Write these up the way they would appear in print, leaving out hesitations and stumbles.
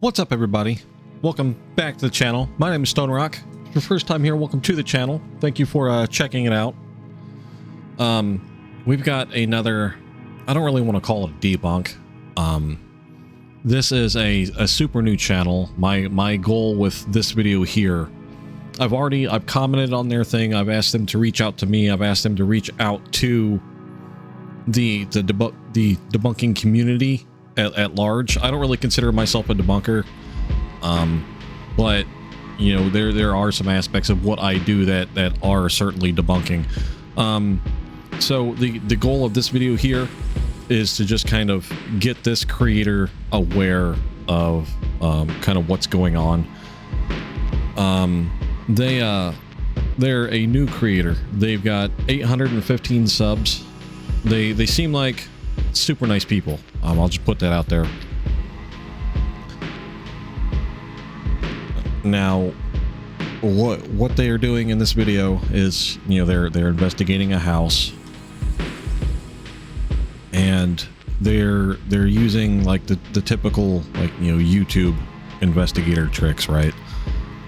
What's up, everybody? Welcome back to the channel. My name is Stone Rock. If it's your first time here, welcome to the channel. Thank you for checking it out. We've got another, I don't really want to call it a debunk. This is a super new channel. My goal with this video here, I've commented on their thing. I've asked them to reach out to me. I've asked them to reach out to the debunking community at large. I don't really consider myself a debunker, but you know, there are some aspects of what I do that are certainly debunking. So the goal of this video here is to just kind of get this creator aware of kind of what's going on. They're a new creator. They've got 815 subs. They seem like super nice people. I'll just put that out there. Now, what they are doing in this video is, you know, they're investigating a house, and they're using like the typical, like, you know, YouTube investigator tricks, right?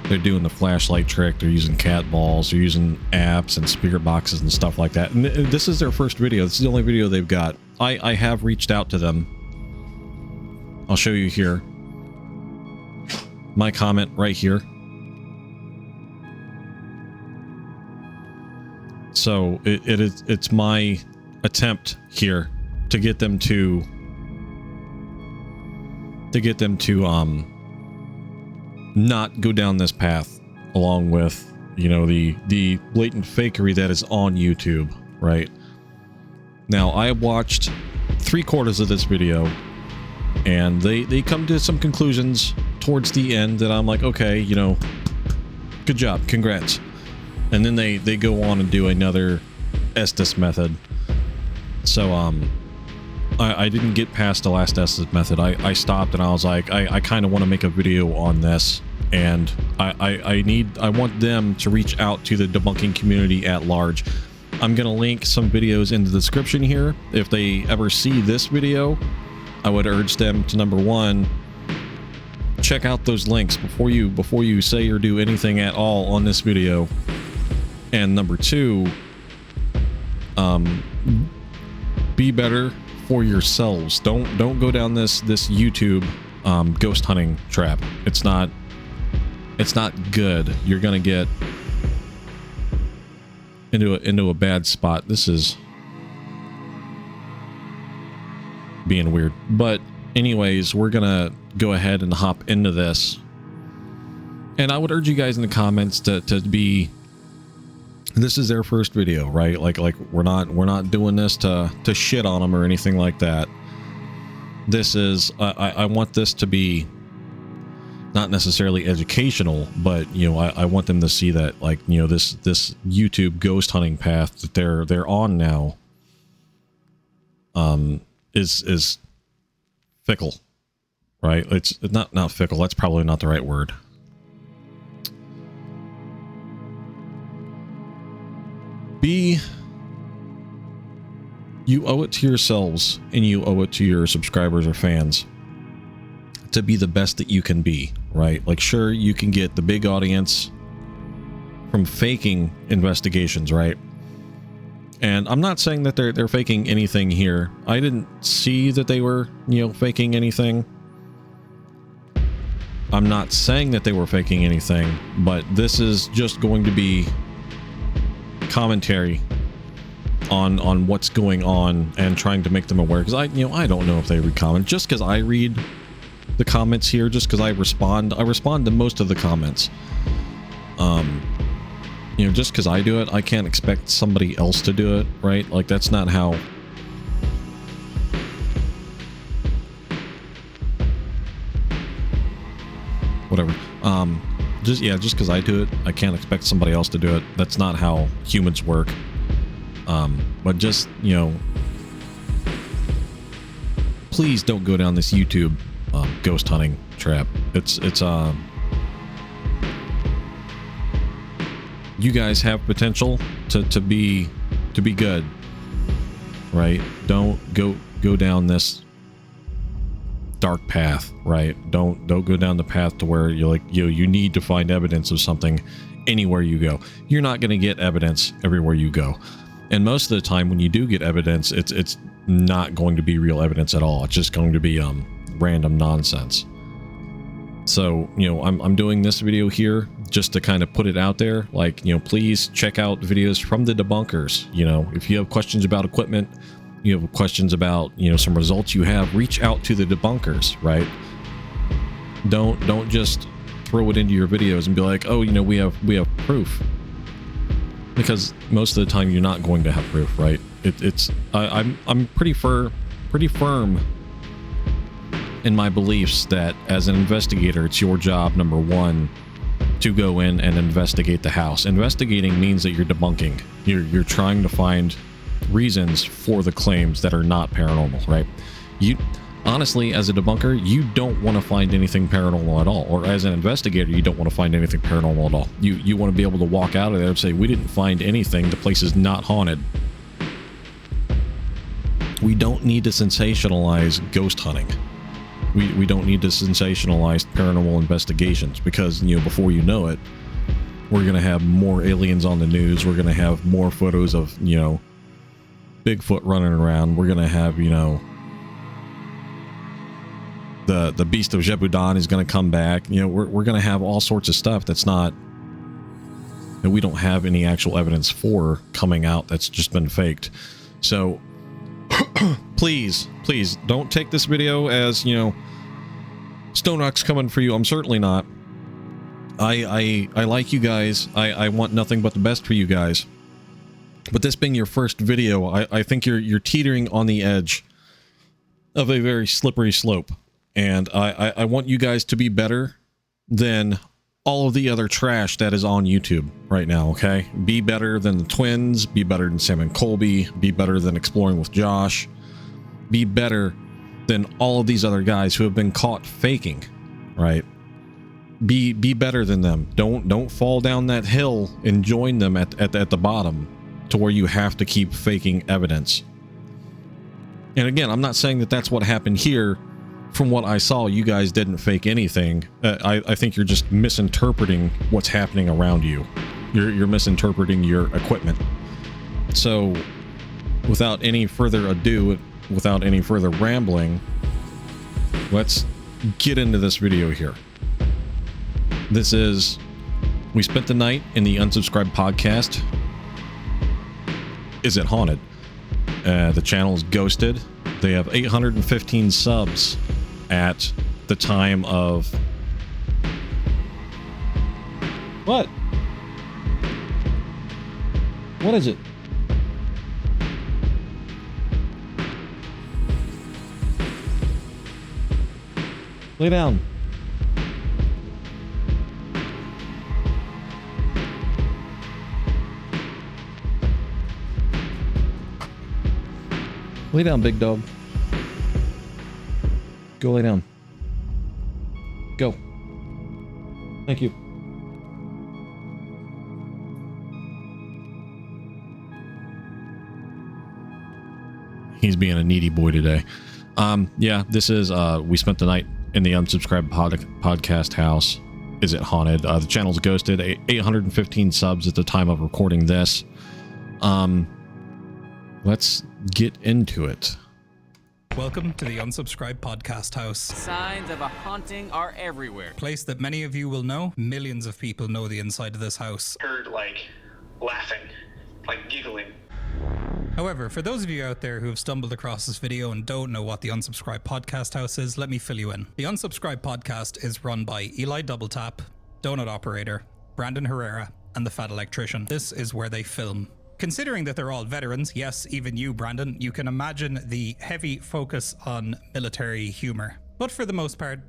They're doing the flashlight trick. They're using cat balls. They're using apps and spirit boxes and stuff like that. And this is their first video. This is the only video they've got. I have reached out to them. I'll show you here. My comment right here. So it's my attempt here to get them to not go down this path, along with, you know, the blatant fakery that is on YouTube, right? Now, I watched 3/4 of this video, and they come to some conclusions towards the end that I'm like, okay, you know, good job, congrats. And then they go on and do another Estes method. So I didn't get past the last Estes method. I stopped and I was like, I kind of want to make a video on this, and I want them to reach out to the debunking community at large. I'm gonna link some videos in the description here. If they ever see this video, I would urge them to, number one, check out those links before you say or do anything at all on this video. And number two, be better for yourselves. Don't go down this YouTube ghost hunting trap. It's not good. You're gonna get into a bad spot. This is being weird, but anyways, we're gonna go ahead and hop into this. And I would urge you guys in the comments to be, this is their first video, right? Like we're not doing this to shit on them or anything like that. This is I want this to be not necessarily educational, but, you know, I want them to see that, like, you know, this YouTube ghost hunting path that they're on now is fickle, right? It's not fickle. That's probably not the right word. You owe it to yourselves, and you owe it to your subscribers or fans to be the best that you can be, right? Like, sure, you can get the big audience from faking investigations, right? And I'm not saying that they're faking anything here. I didn't see that they were, you know, faking anything. I'm not saying that they were faking anything, but this is just going to be commentary on what's going on and trying to make them aware, because I don't know if they read comments. Just because I read the comments here, just because I respond to most of the comments. You know, just because I do it, I can't expect somebody else to do it, right? Like, that's not how. Whatever. Just because I do it, I can't expect somebody else to do it. That's not how humans work. But just, you know, please don't go down this YouTube ghost hunting trap. It's you guys have potential to be good, right? Don't go down this dark path, right? Don't go down the path to where you're like, you need to find evidence of something anywhere you go. You're not going to get evidence everywhere you go. And most of the time when you do get evidence, it's not going to be real evidence at all. It's just going to be random nonsense. So, I'm doing this video here just to kind of put it out there. Like, please check out videos from the debunkers. If you have questions about equipment, you have questions about, some results you have, reach out to the debunkers, right? Don't just throw it into your videos and be like, oh, we have proof. Because most of the time you're not going to have proof, right? I'm pretty firm in my beliefs that as an investigator, it's your job, number one, to go in and investigate the house. Investigating means that you're debunking. You're trying to find reasons for the claims that are not paranormal, right? Honestly, as a debunker, you don't want to find anything paranormal at all. Or as an investigator, you don't want to find anything paranormal at all. You want to be able to walk out of there and say, we didn't find anything. The place is not haunted. We don't need to sensationalize ghost hunting. We don't need to sensationalize paranormal investigations because, before you know it, we're going to have more aliens on the news. We're going to have more photos of, Bigfoot running around. We're going to have, the Beast of Gévaudan is going to come back. We're going to have all sorts of stuff that we don't have any actual evidence for coming out that's just been faked. So please don't take this video as, Stone Rock's coming for you. I'm certainly not. I like you guys. I want nothing but the best for you guys. But this being your first video, I think you're teetering on the edge of a very slippery slope. And I want you guys to be better than all of the other trash that is on YouTube right now, okay? Be better than the twins, be better than Sam and Colby, be better than Exploring with Josh, be better than all of these other guys who have been caught faking, right? Be better than them. Don't fall down that hill and join them at the bottom to where you have to keep faking evidence. And again, I'm not saying that that's what happened here. From what I saw, you guys didn't fake anything. I think you're just misinterpreting what's happening around you. You're misinterpreting your equipment. So, without any further ado, without any further rambling, let's get into this video here. This is We Spent the Night in the Unsubscribed Podcast. Is it haunted? The channel is ghosted. They have 815 subs at the time of... What? What is it? Lay down. Lay down, big dog. Go lay down. Go. Thank you. He's being a needy boy today. Yeah, this is, We Spent the Night in the Unsubscribed Podcast House. Is it haunted? The channel's ghosted. 815 subs at the time of recording this. Let's get into it. Welcome to the Unsubscribed Podcast House. Signs of a haunting are everywhere. Place that many of you will know. Millions of people know the inside of this house. Heard laughing, giggling. However, for those of you out there who have stumbled across this video and don't know what the Unsubscribed Podcast House is, let me fill you in. The Unsubscribed Podcast is run by Eli Doubletap, Donut Operator, Brandon Herrera, and the Fat Electrician. This is where they film. Considering that they're all veterans, yes, even you, Brandon, you can imagine the heavy focus on military humor. But for the most part,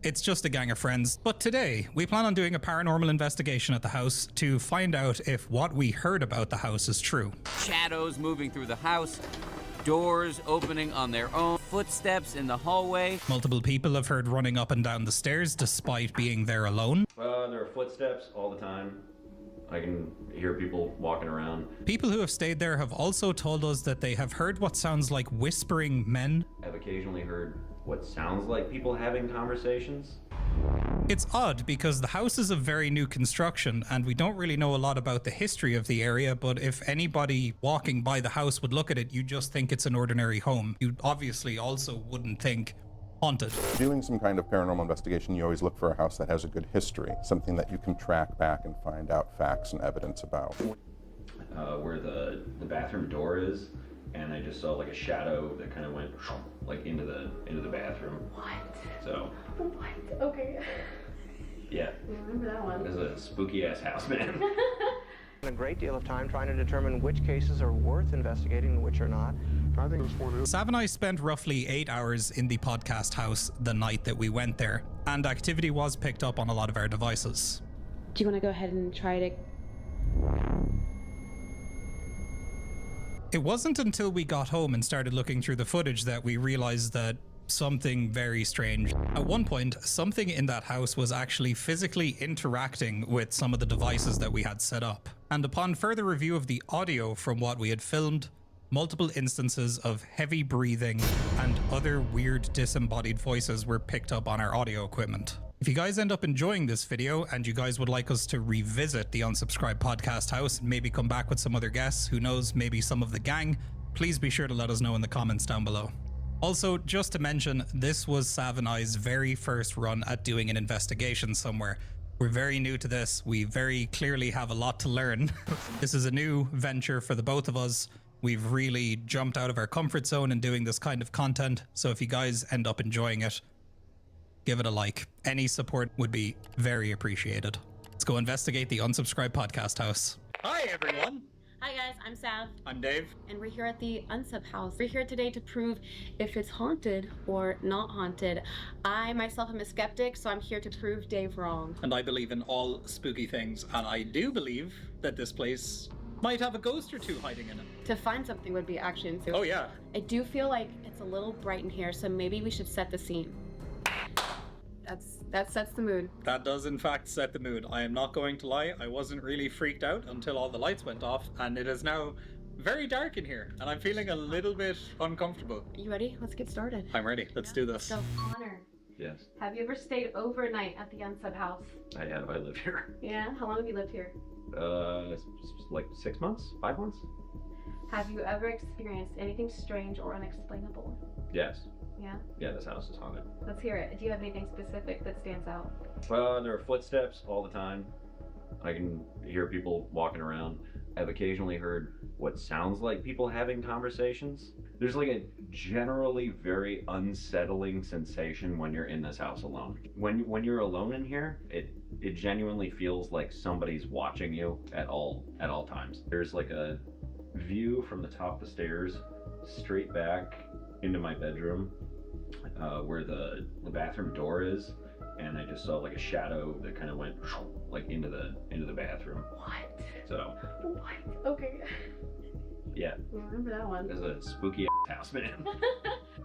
it's just a gang of friends. But today, we plan on doing a paranormal investigation at the house to find out if what we heard about the house is true. Shadows moving through the house, doors opening on their own, footsteps in the hallway. Multiple people have heard running up and down the stairs despite being there alone. There are footsteps all the time. I can hear people walking around. People who have stayed there have also told us that they have heard what sounds like whispering men. I've occasionally heard what sounds like people having conversations. It's odd because the house is of very new construction and we don't really know a lot about the history of the area, but if anybody walking by the house would look at it, you just think it's an ordinary home. You obviously also wouldn't think haunted. Doing some kind of paranormal investigation, you always look for a house that has a good history, something that you can track back and find out facts and evidence about. Where the bathroom door is, and I just saw like a shadow that kind of went like into the bathroom. What? So. What? Okay. Yeah. I remember that one. It was a spooky ass house, man. A great deal of time trying to determine which cases are worth investigating and which are not. I think Sav and I spent roughly 8 hours in the podcast house the night that we went there, and activity was picked up on a lot of our devices. Do you want to go ahead and try to... It wasn't until we got home and started looking through the footage that we realized that something very strange. At one point, something in that house was actually physically interacting with some of the devices that we had set up. And upon further review of the audio from what we had filmed, multiple instances of heavy breathing and other weird disembodied voices were picked up on our audio equipment. If you guys end up enjoying this video and you guys would like us to revisit the Unsubscribed Podcast House and maybe come back with some other guests, who knows, maybe some of the gang, please be sure to let us know in the comments down below. Also, just to mention, this was Sav and I's very first run at doing an investigation somewhere. We're very new to this. We very clearly have a lot to learn. This is a new venture for the both of us. We've really jumped out of our comfort zone in doing this kind of content. So if you guys end up enjoying it, give it a like. Any support would be very appreciated. Let's go investigate the Unsubscribed Podcast House. Hi, everyone. Hi guys, I'm Sav. I'm Dave. And we're here at the Unsub House. We're here today to prove if it's haunted or not haunted. I myself am a skeptic, so I'm here to prove Dave wrong. And I believe in all spooky things, and I do believe that this place might have a ghost or two hiding in it. To find something would be action. Oh yeah. I do feel like it's a little bright in here, so maybe we should set the scene. That sets the mood. That does in fact set the mood. I am not going to lie, I wasn't really freaked out until all the lights went off, and it is now very dark in here, and I'm feeling a little bit uncomfortable. Are you ready? Let's get started. I'm ready. Let's do this. So, Connor, Yes, have you ever stayed overnight at the Unsub House? I have. I live here. Yeah? How long have you lived here? Like 6 months, 5 months. Have you ever experienced anything strange or unexplainable? Yes. Yeah? Yeah, this house is haunted. Let's hear it. Do you have anything specific that stands out? There are footsteps all the time. I can hear people walking around. I've occasionally heard what sounds like people having conversations. There's like a generally very unsettling sensation when you're in this house alone. When you're alone in here, it genuinely feels like somebody's watching you at all times. There's like a view from the top of the stairs straight back into my bedroom, where the bathroom door is, and I just saw like a shadow that kind of went like into the bathroom. What? So. What? Okay. Yeah. I remember that one. It was a spooky house, man.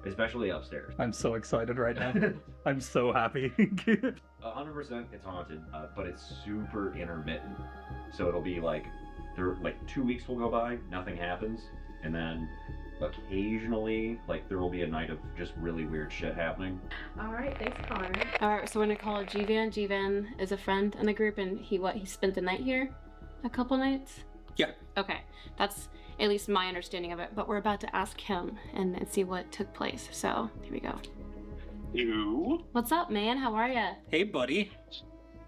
Especially upstairs. I'm so excited right now. I'm so happy. 100% it's haunted, but it's super intermittent. So it'll be like 2 weeks will go by, nothing happens, and then occasionally there will be a night of just really weird shit happening. All right, thanks, Connor. All right, so we're gonna call G-Van. G-Van is a friend in the group, and he spent the night here, a couple nights. Yeah. Okay, that's at least my understanding of it. But we're about to ask him and see what took place. So here we go. You? What's up, man? How are ya? Hey, buddy.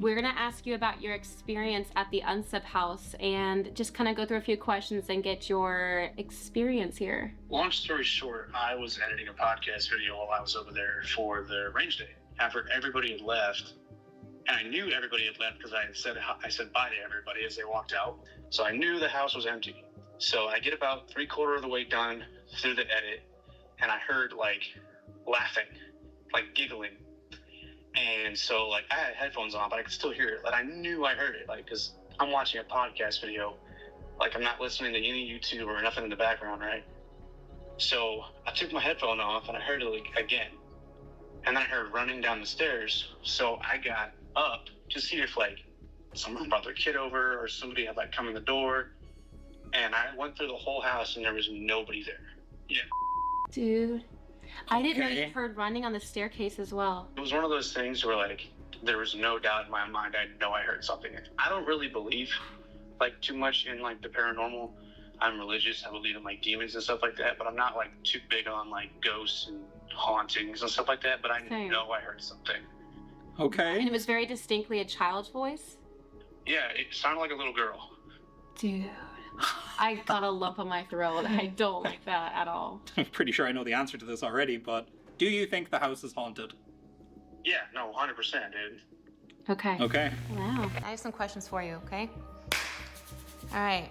We're gonna ask you about your experience at the Unsub House and just kind of go through a few questions and get your experience here. Long story short, I was editing a podcast video while I was over there for the range day. After everybody had left, and I knew everybody had left because I said bye to everybody as they walked out. So I knew the house was empty. So I get about 3/4 of the way done through the edit, and I heard laughing, giggling. And so I had headphones on, but I could still hear it. I knew I heard it, because I'm watching a podcast video. I'm not listening to any YouTube or nothing in the background, right? So I took my headphone off and I heard it again. And then I heard running down the stairs. So I got up to see if someone brought their kid over or somebody had come in the door. And I went through the whole house and there was nobody there. Yeah. Dude, I didn't know Okay. you heard running on the staircase as well. It was one of those things where, like, there was no doubt in my mind. I know I heard something. I don't really believe, like, too much in, like, the paranormal. I'm religious. I believe in, like, demons and stuff like that, but I'm not, like, too big on, like, ghosts and hauntings and stuff like that, but I Same. know I heard something. And Okay. it was very distinctly a child's voice. Yeah, it sounded like a little girl. Dude, I got a lump in my throat. I don't like that at all. I'm pretty sure I know the answer to this already, but do you think the house is haunted? Yeah, no, 100%, dude. Okay. Okay. Wow. I have some questions for you, okay? All right.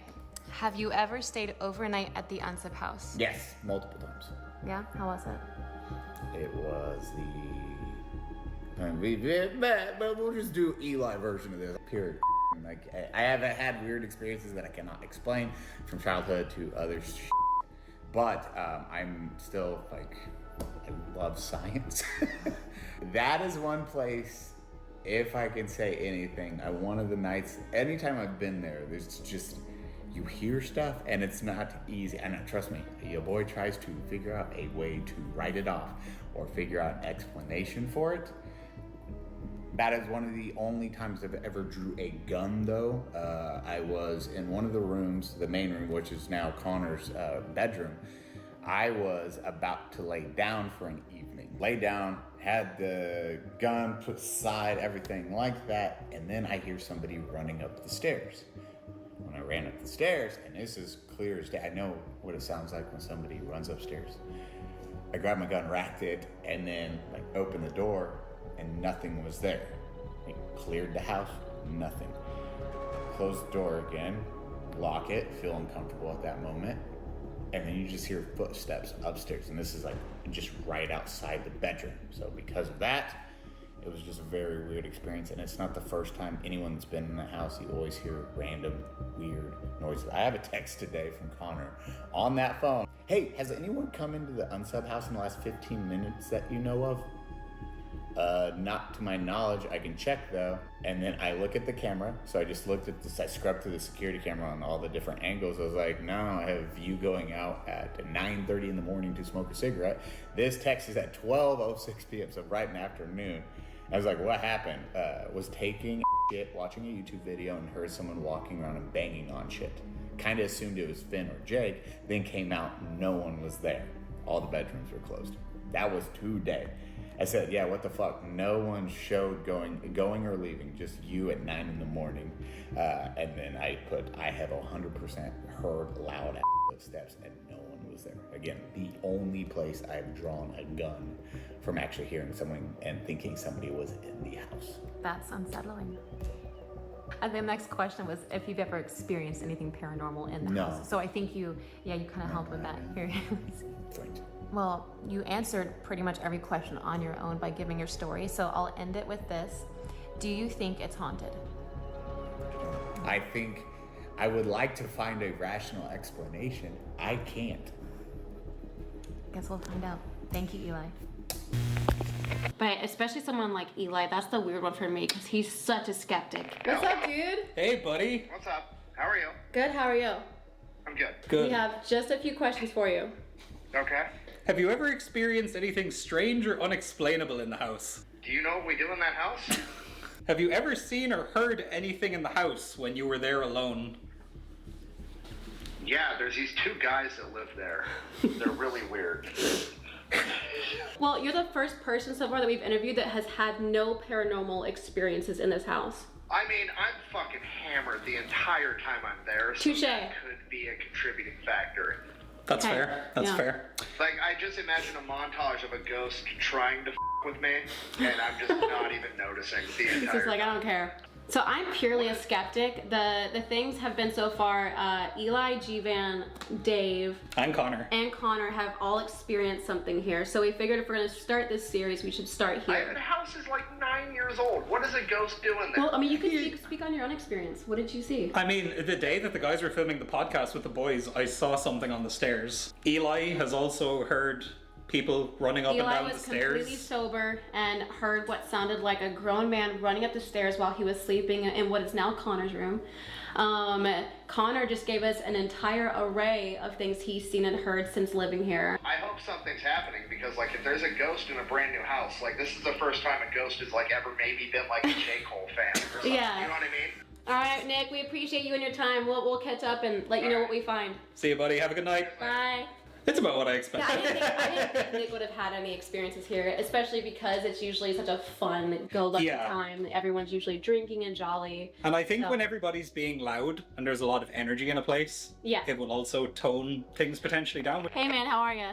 Have you ever stayed overnight at the Unsub house? Yes, multiple times. Yeah? How was it? It was but we'll just do Eli version of this. Pure. Like I haven't had weird experiences that I cannot explain from childhood to other but I'm still like, I love science. That is one place. If I can say anything, one of the nights, anytime I've been there, there's just, you hear stuff and it's not easy. And trust me, your boy tries to figure out a way to write it off or figure out an explanation for it. That is one of the only times I've ever drew a gun though. I was in one of the rooms, the main room, which is now Connor's bedroom. I was about to lay down for an evening. Lay down, had the gun put aside, everything like that, and then I hear somebody running up the stairs. When I ran up the stairs, and this is clear as day, I know what it sounds like when somebody runs upstairs. I grabbed my gun, racked it, and then like opened the door, and nothing was there. Like, cleared the house, nothing. Close the door again, lock it, feel uncomfortable at that moment, and then you just hear footsteps upstairs, and this is like just right outside the bedroom. So because of that, it was just a very weird experience, and it's not the first time anyone that's been in the house, you always hear random weird noises. I have a text today from Connor on that phone. Hey, has anyone come into the Unsub house in the last 15 minutes that you know of? Not to my knowledge. I can check though. And then I look at the camera. So I just looked at this, I scrubbed through the security camera on all the different angles. I was like, no, I have you going out at 9:30 in the morning to smoke a cigarette. This text is at 12:06 p.m. So right in the afternoon. I was like, what happened? Was taking shit, watching a YouTube video and heard someone walking around and banging on shit. Kind of assumed it was Finn or Jake. Then came out, no one was there. All the bedrooms were closed. That was today. I said, yeah, what the fuck? No one showed going or leaving, just you at 9 in the morning. And then I put, I have 100% heard loud footsteps and no one was there. Again, the only place I've drawn a gun from actually hearing someone and thinking somebody was in the house. That's unsettling. And the next question was if you've ever experienced anything paranormal in the No. house. So I think you kind of helped with that. Here. Right. Well, you answered pretty much every question on your own by giving your story, so I'll end it with this. Do you think it's haunted? I think I would like to find a rational explanation. I can't. Guess we'll find out. Thank you, Eli. But especially someone like Eli, that's the weird one for me because he's such a skeptic. What's up, dude? Hey, buddy. What's up? How are you? Good, how are you? I'm good. Good. We have just a few questions for you. Okay. Have you ever experienced anything strange or unexplainable in the house? Do you know what we do in that house? Have you ever seen or heard anything in the house when you were there alone? Yeah, there's these two guys that live there. They're really weird. Well, you're the first person so far that we've interviewed that has had no paranormal experiences in this house. I mean, I'm fucking hammered the entire time I'm there, so Touche. that could be a contributing factor. That's Okay. fair. That's Yeah. fair. Like, I just imagine a montage of a ghost trying to with me, and I'm just not even noticing the He's entire just like, I don't care. So I'm purely a skeptic. The things have been so far, Eli, G-Van, Dave, And Connor. and Connor have all experienced something here. So we figured if we're gonna start this series, we should start The here. house is like 9 years old. What is a ghost doing there? Well, I mean, you can speak on your own experience. What did you see? I mean, the day that the guys were filming the podcast with the boys, I saw something on the stairs. Eli has also heard people running up and Eli down the was completely stairs. sober and heard what sounded like a grown man running up the stairs while he was sleeping in what is now Connor's room. Connor just gave us an entire array of things he's seen and heard since living here. I hope something's happening because, like, if there's a ghost in a brand new house, like, this is the first time a ghost has, like, ever maybe been, like, a J. Cole fan or something. Yeah. You know what I mean? All right, Nick, we appreciate you and your time. We'll catch up and let you know what we find. See you, buddy. Have a good night. Bye. It's about what I Yeah, expected. I didn't think Nick would have had any experiences here, especially because it's usually such a fun, go-lucky time. Everyone's usually drinking and jolly. And I think So- when everybody's being loud and there's a lot of energy in a place, Yeah. it will also tone things potentially down. Hey, man, how are you?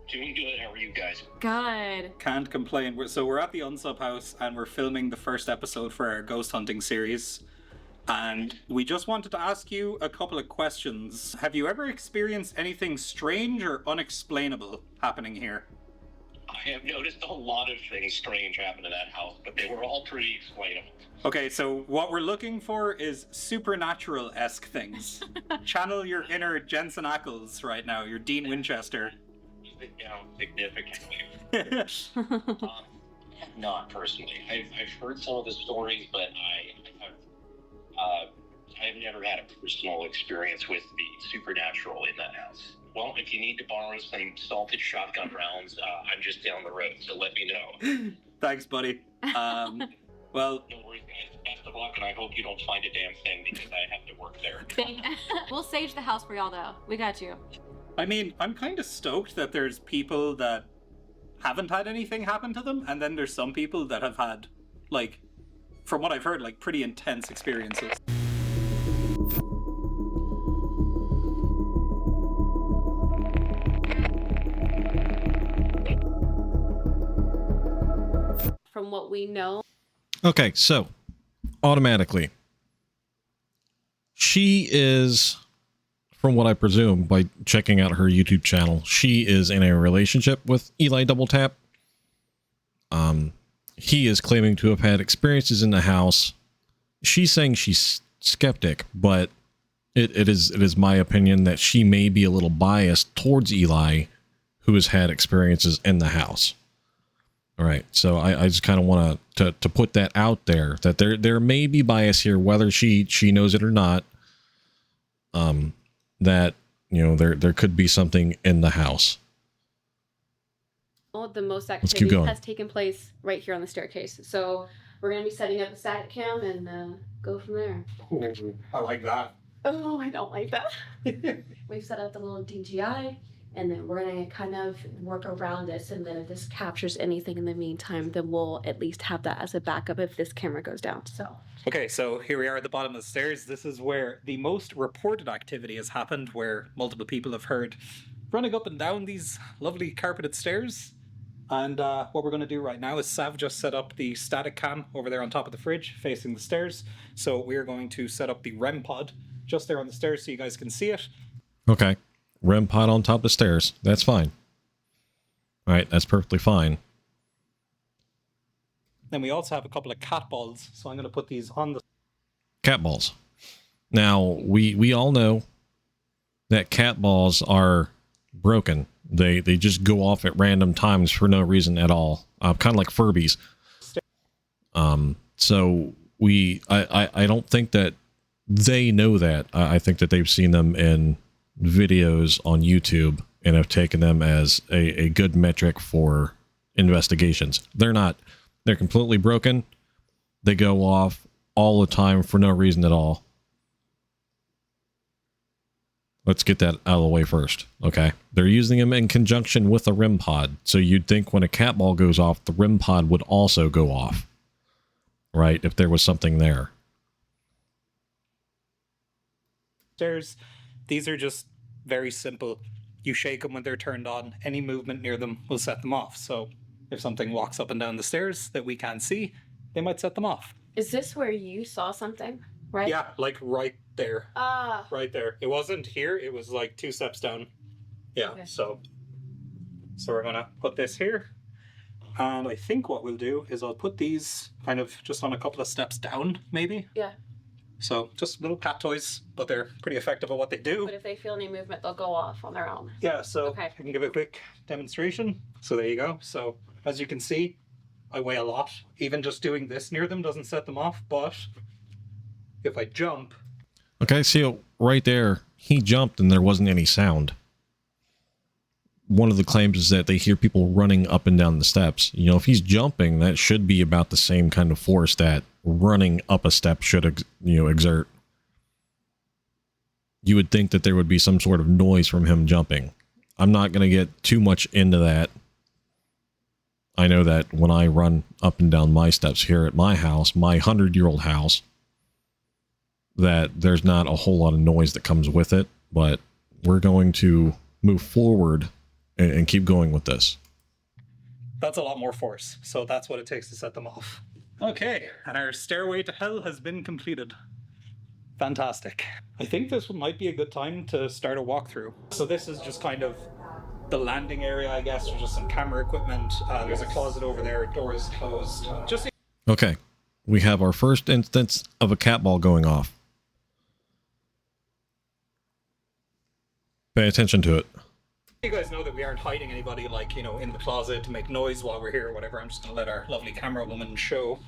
Doing good. How are you guys? Good. Can't complain. So we're at the Unsub House and we're filming the first episode for our ghost hunting series. And we just wanted to ask you a couple of questions. Have you ever experienced anything strange or unexplainable happening here? I have noticed a lot of things strange happen in that house, but they were all pretty explainable. Okay, so what we're looking for is supernatural-esque things. Channel your inner Jensen Ackles right now, your Dean Winchester. Sit down significantly. Not personally. I've heard some of the stories, but I've never had a personal experience with the supernatural in that house. Well, if you need to borrow some salted shotgun rounds, I'm just down the road, so let me know. Thanks, buddy. Well, no worries, guys. Best of luck, and I hope you don't find a damn thing because I have to work there. We'll sage the house for y'all, though. We got you. I mean, I'm kind of stoked that there's people that haven't had anything happen to them, and then there's some people that have had, like, from what I've heard, like, pretty intense experiences. From what we know. Okay, so automatically, she is, from what I presume by checking out her YouTube channel, she is in a relationship with Eli Double Tap. He is claiming to have had experiences in the house. She's saying she's skeptic, but it is my opinion that she may be a little biased towards Eli, who has had experiences in the house. All right, so I just kind of want to put that out there, that there may be bias here, whether she knows it or not. That, you know, there could be something in the house. The most Let's keep activity going. has taken place right here on the staircase. So we're going to be setting up a stat cam and go from there. Ooh, I like that. Oh, I don't like that. We've set up the little DJI, and then we're going to kind of work around this, and then if this captures anything in the meantime, then we'll at least have that as a backup if this camera goes down. So Okay, so here we are at the bottom of the stairs. This is where the most reported activity has happened, where multiple people have heard running up and down these lovely carpeted stairs. And what we're going to do right now is Sav just set up the static cam over there on top of the fridge facing the stairs. So we're going to set up the REM pod just there on the stairs so you guys can see it. Okay, REM pod on top of the stairs. That's fine. All right, that's perfectly fine. Then we also have a couple of cat balls. So I'm going to put these on the... Cat balls. Now, we all know that cat balls are broken. They just go off at random times for no reason at all. Kind of like Furbies. So I don't think that they know that. I think that they've seen them in videos on YouTube and have taken them as a good metric for investigations. They're not. They're completely broken. They go off all the time for no reason at all. Let's get that out of the way first, okay? They're using them in conjunction with a REM pod. So you'd think when a cat ball goes off, the REM pod would also go off, right? If there was something there. Stairs. These are just very simple. You shake them when they're turned on. Any movement near them will set them off. So if something walks up and down the stairs that we can't see, they might set them off. is this where you saw something, right? Yeah, like right there. Ah. Right there. It wasn't here, it was like 2 steps down. Yeah, Okay. so we're gonna put this here. And I think what we'll do is I'll put these kind of just on a couple of steps down, maybe. Yeah. So just little cat toys, but they're pretty effective at what they do. But if they feel any movement, they'll go off on their own. Yeah, so Okay. I can give a quick demonstration. So there you go. So as you can see, I weigh a lot. Even just doing this near them doesn't set them off, but if I jump... Okay, see right there, he jumped and there wasn't any sound. One of the claims is that they hear people running up and down the steps. You know, if he's jumping, that should be about the same kind of force that running up a step should, exert. You would think that there would be some sort of noise from him jumping. I'm not going to get too much into that. I know that when I run up and down my steps here at my house, my 100-year-old house, that there's not a whole lot of noise that comes with it, but we're going to move forward and keep going with this. That's a lot more force, so that's what it takes to set them off. Okay, and our stairway to hell has been completed. Fantastic. I think this might be a good time to start a walkthrough. So this is just kind of the landing area, I guess. There's just some camera equipment. There's a closet over there. Door is closed. Okay, we have our first instance of a cat ball going off. Pay attention to it. You guys know that we aren't hiding anybody, like, you know, in the closet to make noise while we're here or whatever. I'm just gonna let our lovely camera woman show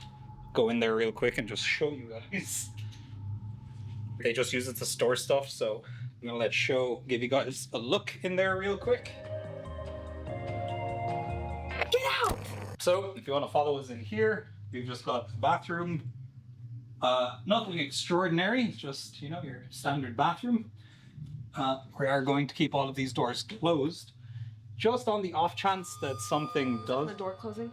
go in there real quick and just show you guys. They just use it to store stuff, so I'm gonna let Show give you guys a look in there real quick. Get out! So, if you want to follow us in here, we've just got the bathroom. Nothing extraordinary, just, you know, your standard bathroom. We are going to keep all of these doors closed, just on the off chance that something does. The door closing?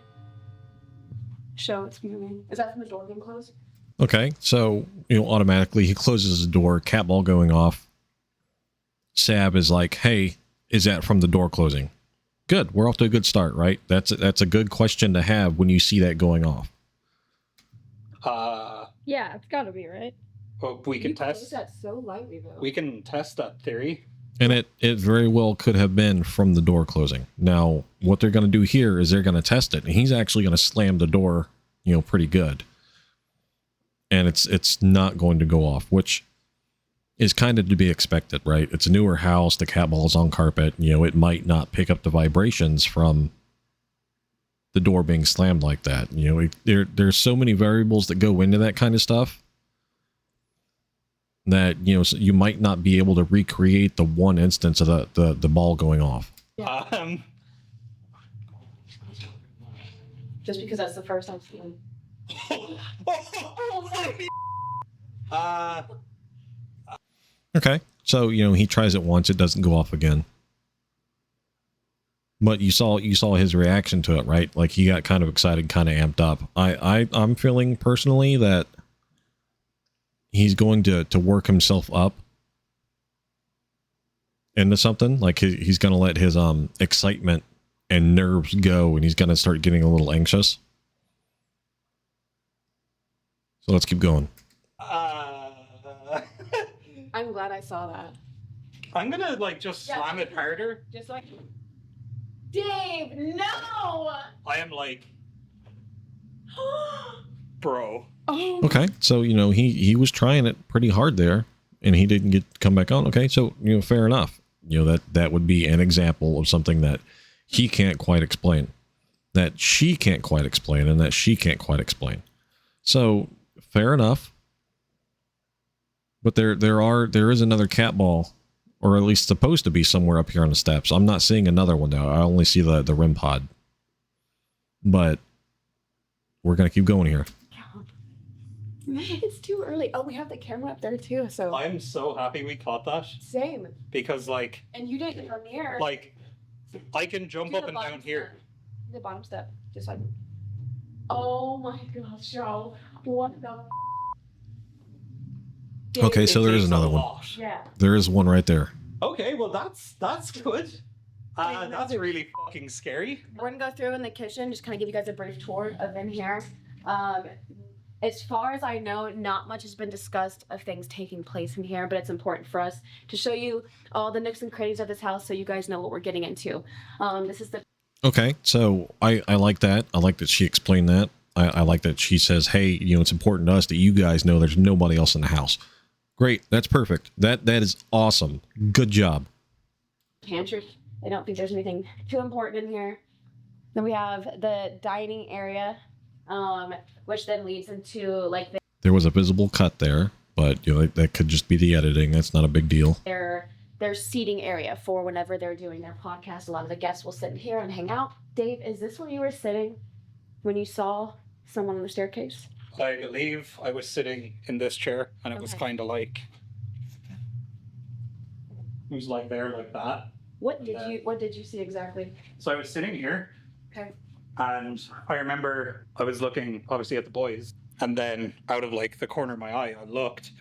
Show it's moving. Is that from the door being closed? Okay, so, automatically he closes the door, cat ball going off. Sab is like, hey, is that from the door closing? Good, we're off to a good start, right? That's a good question to have when you see that going off. Yeah, it's gotta be, right? Well, we can test that so lightly, though. We can test that theory. And it very well could have been from the door closing. Now, what they're going to do here is they're going to test it. And he's actually going to slam the door, pretty good. And it's not going to go off, which is kind of to be expected, right? It's a newer house. The cat ball's on carpet. It might not pick up the vibrations from the door being slammed like that. There's so many variables that go into that kind of stuff that, you might not be able to recreate the one instance of the ball going off. Just because that's the first I've seen. Okay, so he tries it once, it doesn't go off again. But you saw his reaction to it, right? Like he got kind of excited, kind of amped up. I'm feeling personally that he's going to work himself up into something. Like he's going to let his excitement and nerves go, and he's going to start getting a little anxious. So let's keep going. I'm glad I saw that. I'm gonna just slam it harder. Just like, Dave, no! I am like, bro. Oh. Okay, so he was trying it pretty hard there, and he didn't come back on. Okay, so fair enough. That would be an example of something that he can't quite explain, that she can't quite explain, and that she can't quite explain. So fair enough. But there is another cat ball, or at least supposed to be somewhere up here on the steps. I'm not seeing another one now. I only see the REM pod. But we're gonna keep going here. It's too early. Oh, we have the camera up there too. So I'm so happy we caught that. Same. Because and you didn't from here. I can jump up and down here. The bottom step, just like. Oh my gosh, Joe! What the. Okay, so there is another one. Yeah. There is one right there. Okay, well that's good. That's really fucking scary. We're gonna go through in the kitchen, just kind of give you guys a brief tour of in here. As far as I know, not much has been discussed of things taking place in here, but it's important for us to show you all the nooks and crannies of this house so you guys know what we're getting into. This is the. Okay, so I like that. I like that she explained that. I like that she says, hey, it's important to us that you guys know there's nobody else in the house. Great, that's perfect. That is awesome. Good job. Pantry. I don't think there's anything too important in here. Then we have the dining area, which then leads into There was a visible cut there. but you know, that could just be the editing. That's not a big deal. Their seating area for whenever they're doing their podcast. A lot of the guests will sit in here and hang out. Dave, is this where you were sitting when you saw someone on the staircase? I believe I was sitting in this chair, and it was kind of like, it was like there, like that. What did you see exactly? So I was sitting here, Okay. and I remember I was looking obviously at the boys, and then out of like the corner of my eye, I looked,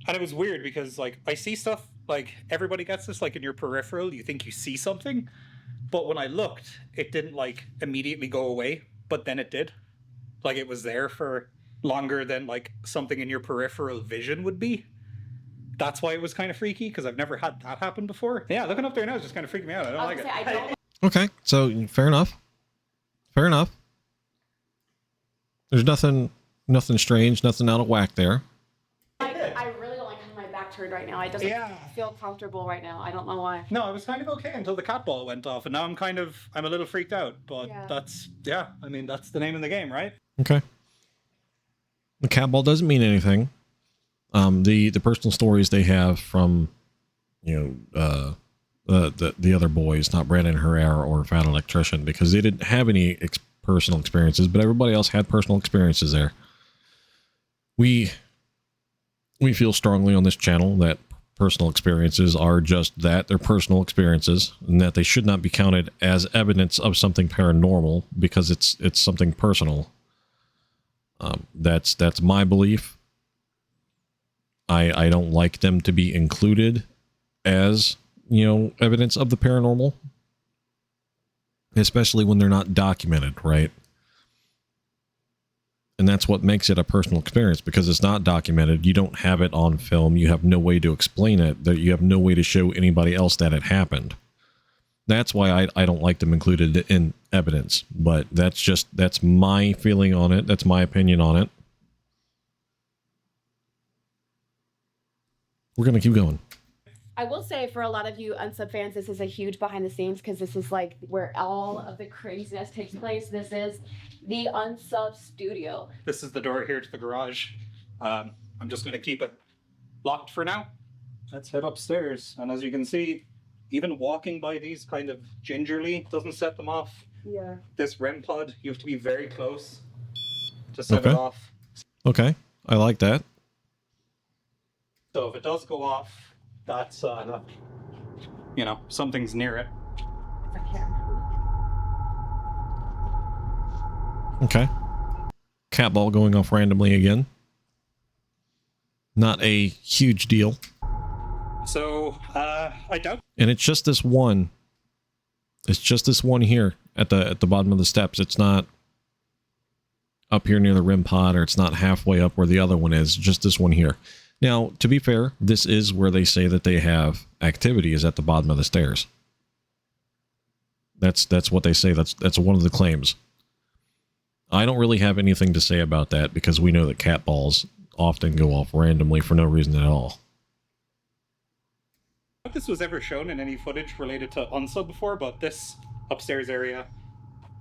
and it was weird because like I see stuff, like everybody gets this, like in your peripheral, you think you see something, but when I looked, it didn't like immediately go away, but then it did. Like it was there for longer than like something in your peripheral vision would be. That's why it was kind of freaky, because I've never had that happen before. Yeah, looking up there now is just kind of freaking me out. I don't like it. Okay, so fair enough. Fair enough. There's nothing strange, nothing out of whack there. I really don't like having my back turned right now. It doesn't feel comfortable right now. I don't know why. No, I was kind of okay until the cat ball went off, and now I'm a little freaked out. But that's the name of the game, right? Okay. The cat ball doesn't mean anything. The personal stories they have from, you know, the other boys, not Brandon Herrera or Fat Electrician, because they didn't have any personal experiences, but everybody else had personal experiences there. We feel strongly on this channel that personal experiences are just that. They're personal experiences, and that they should not be counted as evidence of something paranormal because it's something personal. That's my belief. I don't like them to be included as, you know, evidence of the paranormal, especially when they're not documented, right? And that's what makes it a personal experience, because it's not documented. You don't have it on film. You have no way to explain it. That you have no way to show anybody else that it happened. That's why I don't like them included in evidence. But that's my feeling on it. That's my opinion on it. We're going to keep going. I will say, for a lot of you Unsub fans, this is a huge behind the scenes, because this is like where all of the craziness takes place. This is the Unsub studio. This is the door here to the garage. I'm just going to keep it locked for now. Let's head upstairs. And as you can see, even walking by these kind of gingerly doesn't set them off. Yeah. This REM pod, you have to be very close to set it off. Okay, I like that. So if it does go off, that's, you know, something's near it. Okay. Cat ball going off randomly again. Not a huge deal. So, I doubt. And it's just this one. It's just this one here at the bottom of the steps. It's not up here near the REM pod, or it's not halfway up where the other one is. Just this one here. Now, to be fair, this is where they say that they have activity, is at the bottom of the stairs. That's what they say. That's one of the claims. I don't really have anything to say about that, because we know that cat balls often go off randomly for no reason at all. I don't know if this was ever shown in any footage related to Unsub before, but this upstairs area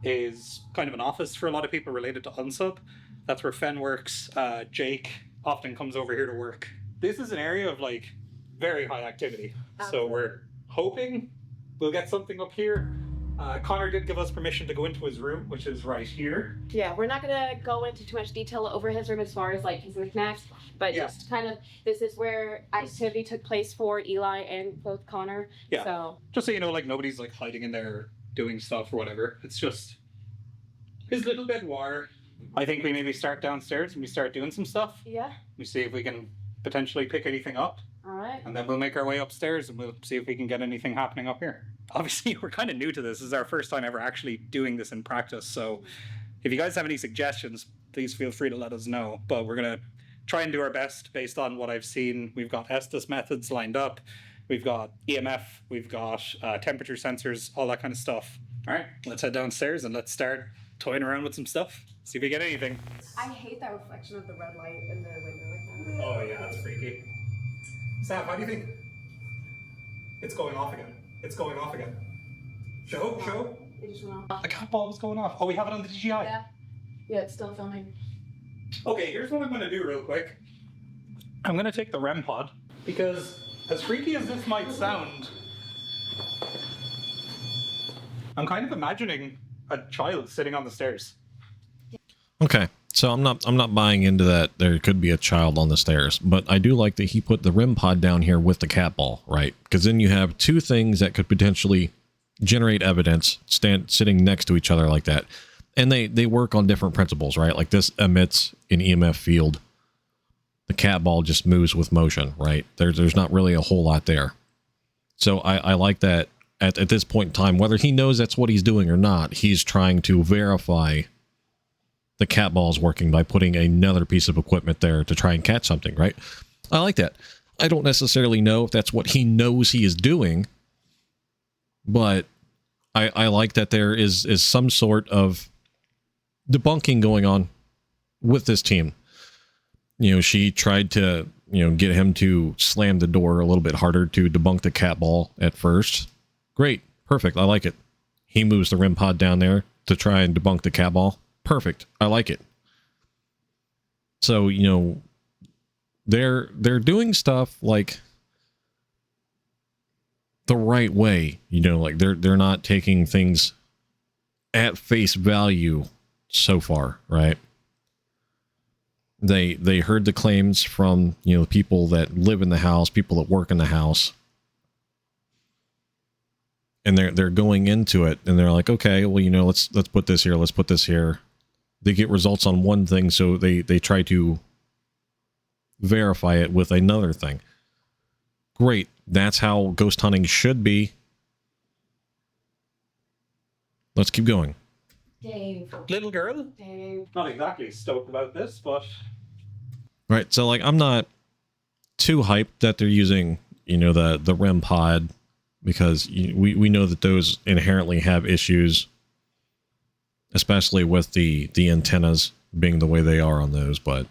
is kind of an office for a lot of people related to Unsub. That's where Fen works. Jake often comes over here to work. This is an area of like very high activity. So we're hoping we'll get something up here. Connor did give us permission to go into his room, which is right here. Yeah, we're not gonna go into too much detail over his room as far as like his knickknacks, but just kind of, this is where activity took place for Eli and both Connor. Yeah. So just so you know, like nobody's like hiding in there doing stuff or whatever. It's just his little boudoir. I think we maybe start downstairs and we start doing some stuff. Yeah. We see if we can potentially pick anything up. All right. And then we'll make our way upstairs and we'll see if we can get anything happening up here. Obviously, we're kind of new to this. This is our first time ever actually doing this in practice. So if you guys have any suggestions, please feel free to let us know. But we're going to try and do our best based on what I've seen. We've got Estes methods lined up. We've got EMF. We've got temperature sensors, all that kind of stuff. All right, let's head downstairs and let's start toying around with some stuff. See if we get anything. I hate that reflection of the red light in the window like that. Oh yeah, that's freaky. Sam, how do you think? It's going off again. It's going off again. Show. It just went off. The cat ball was going off. Oh, we have it on the DJI. Yeah, it's still filming. Okay, here's what I'm going to do real quick. I'm gonna take the REM pod, because as freaky as this might sound, I'm kind of imagining a child sitting on the stairs. Okay, so I'm not buying into that there could be a child on the stairs, but I do like that he put the REM pod down here with the cat ball, right? Because then you have two things that could potentially generate evidence sitting next to each other like that. And they work on different principles, right? Like this emits an EMF field. The cat ball just moves with motion, right? There's not really a whole lot there. So I like that at this point in time, whether he knows that's what he's doing or not, he's trying to verify the cat ball is working by putting another piece of equipment there to try and catch something, right? I like that. I don't necessarily know if that's what he knows he is doing, but I like that there is some sort of debunking going on with this team. You know, she tried to, get him to slam the door a little bit harder to debunk the cat ball at first. Great. Perfect. I like it. He moves the REM pod down there to try and debunk the cat ball. Perfect. I like it. So, they're doing stuff like the right way, like they're not taking things at face value so far, right? They heard the claims from, the people that live in the house, people that work in the house. And they're going into it and they're like, okay, well, let's put this here, let's put this here. They get results on one thing, so they try to verify it with another thing. Great. That's how ghost hunting should be. Let's keep going. Dave. Little girl? Dave. Not exactly stoked about this, but... Right, so like I'm not too hyped that they're using, the REM pod, because we know that those inherently have issues, especially with the antennas being the way they are on those, but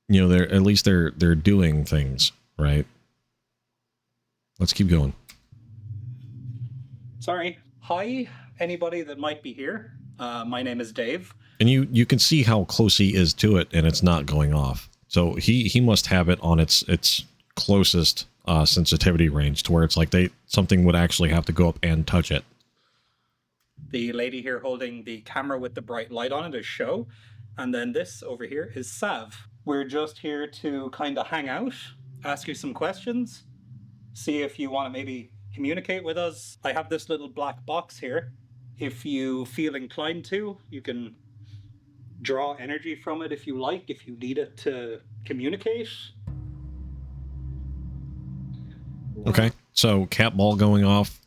they're at least they're doing things, right? Let's keep going. Sorry. Hi, anybody that might be here. My name is Dave. And you can see how close he is to it, and it's not going off. So he must have it on its closest sensitivity range, to where it's like something would actually have to go up and touch it. The lady here holding the camera with the bright light on it is Show, and then this over here is Sav. We're just here to kind of hang out, ask you some questions, see if you want to maybe communicate with us. I have this little black box here. If you feel inclined to, you can draw energy from it if you like, if you need it to communicate. Okay, so cat ball going off.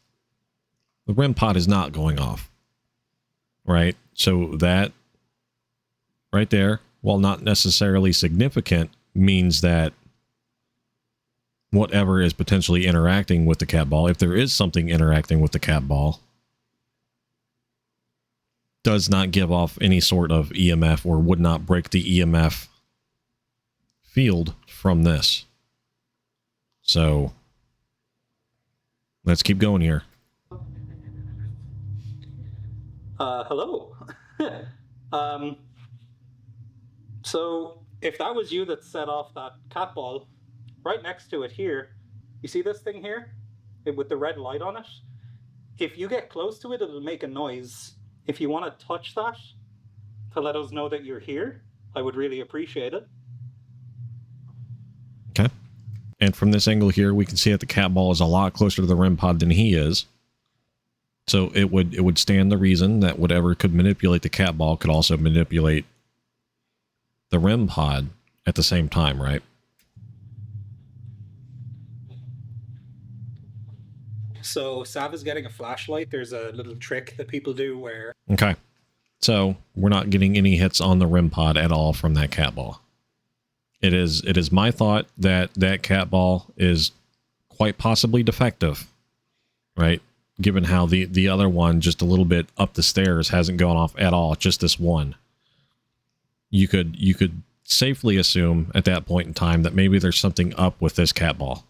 The REM pod is not going off. Right? So that right there, while not necessarily significant, means that whatever is potentially interacting with the cat ball, if there is something interacting with the cat ball, does not give off any sort of EMF or would not break the EMF field from this. So let's keep going here. Hello. So if that was you that set off that cat ball, right next to it here, you see this thing here with the red light on it? If you get close to it, it'll make a noise. If you want to touch that to let us know that you're here, I would really appreciate it. Okay. And from this angle here, we can see that the cat ball is a lot closer to the REM pod than he is. So it would stand the reason that whatever could manipulate the cat ball could also manipulate the REM pod at the same time, right? So Sav is getting a flashlight. There's a little trick that people do where... Okay. So we're not getting any hits on the REM pod at all from that cat ball. It is my thought that that cat ball is quite possibly defective, right? Given how the other one just a little bit up the stairs hasn't gone off at all, just this one. You could safely assume at that point in time that maybe there's something up with this cat ball.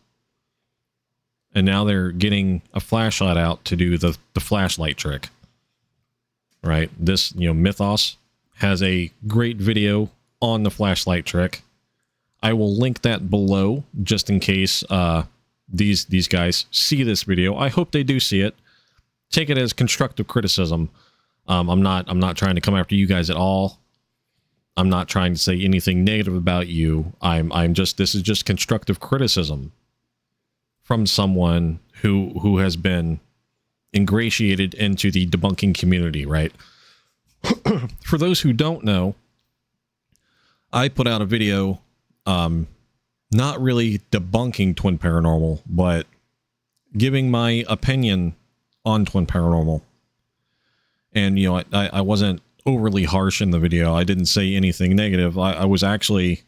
And now they're getting a flashlight out to do the flashlight trick. Right? This, Mythos has a great video on the flashlight trick. I will link that below just in case these guys see this video. I hope they do see it. Take it as constructive criticism. I'm not trying to come after you guys at all. I'm not trying to say anything negative about you. This is just constructive criticism from someone who has been ingratiated into the debunking community, right? For those who don't know, I put out a video, not really debunking Twin Paranormal, but giving my opinion on Twin Paranormal. And, you know, I wasn't overly harsh in the video. I didn't say anything negative. I was actually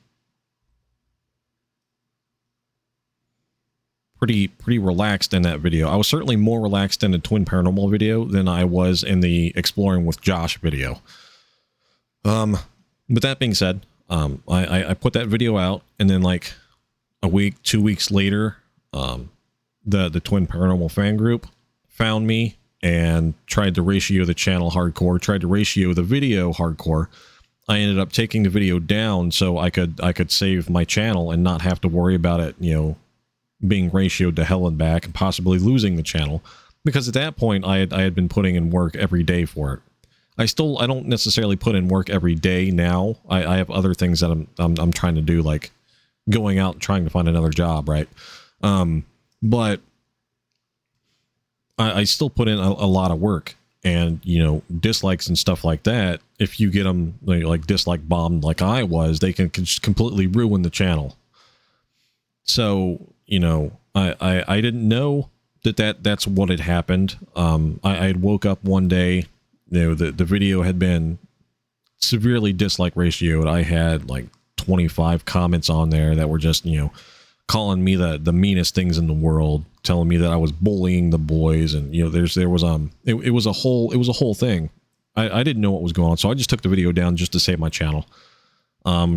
pretty relaxed in that video. I was certainly more relaxed in the Twin Paranormal video than I was in the Exploring with Josh video. But that being said, I put that video out, and then like a week, 2 weeks later, the Twin Paranormal fan group found me and tried to ratio the channel hardcore, tried to ratio the video hardcore. I ended up taking the video down so I could save my channel and not have to worry about it, you know, being ratioed to hell and back and possibly losing the channel, because at that point I had been putting in work every day for it. I don't necessarily put in work every day now. I have other things that I'm trying to do, like going out and trying to find another job, right? But I still put in a lot of work, and, you know, dislikes and stuff like that, if you get them like dislike bombed like I was, they can just completely ruin the channel. So, you know, I didn't know that's what had happened. I had woke up one day, you know, the video had been severely dislike ratioed. I had like 25 comments on there that were just, you know, calling me the meanest things in the world, telling me that I was bullying the boys, and, you know, it was a whole thing. I didn't know what was going on, so I just took the video down just to save my channel.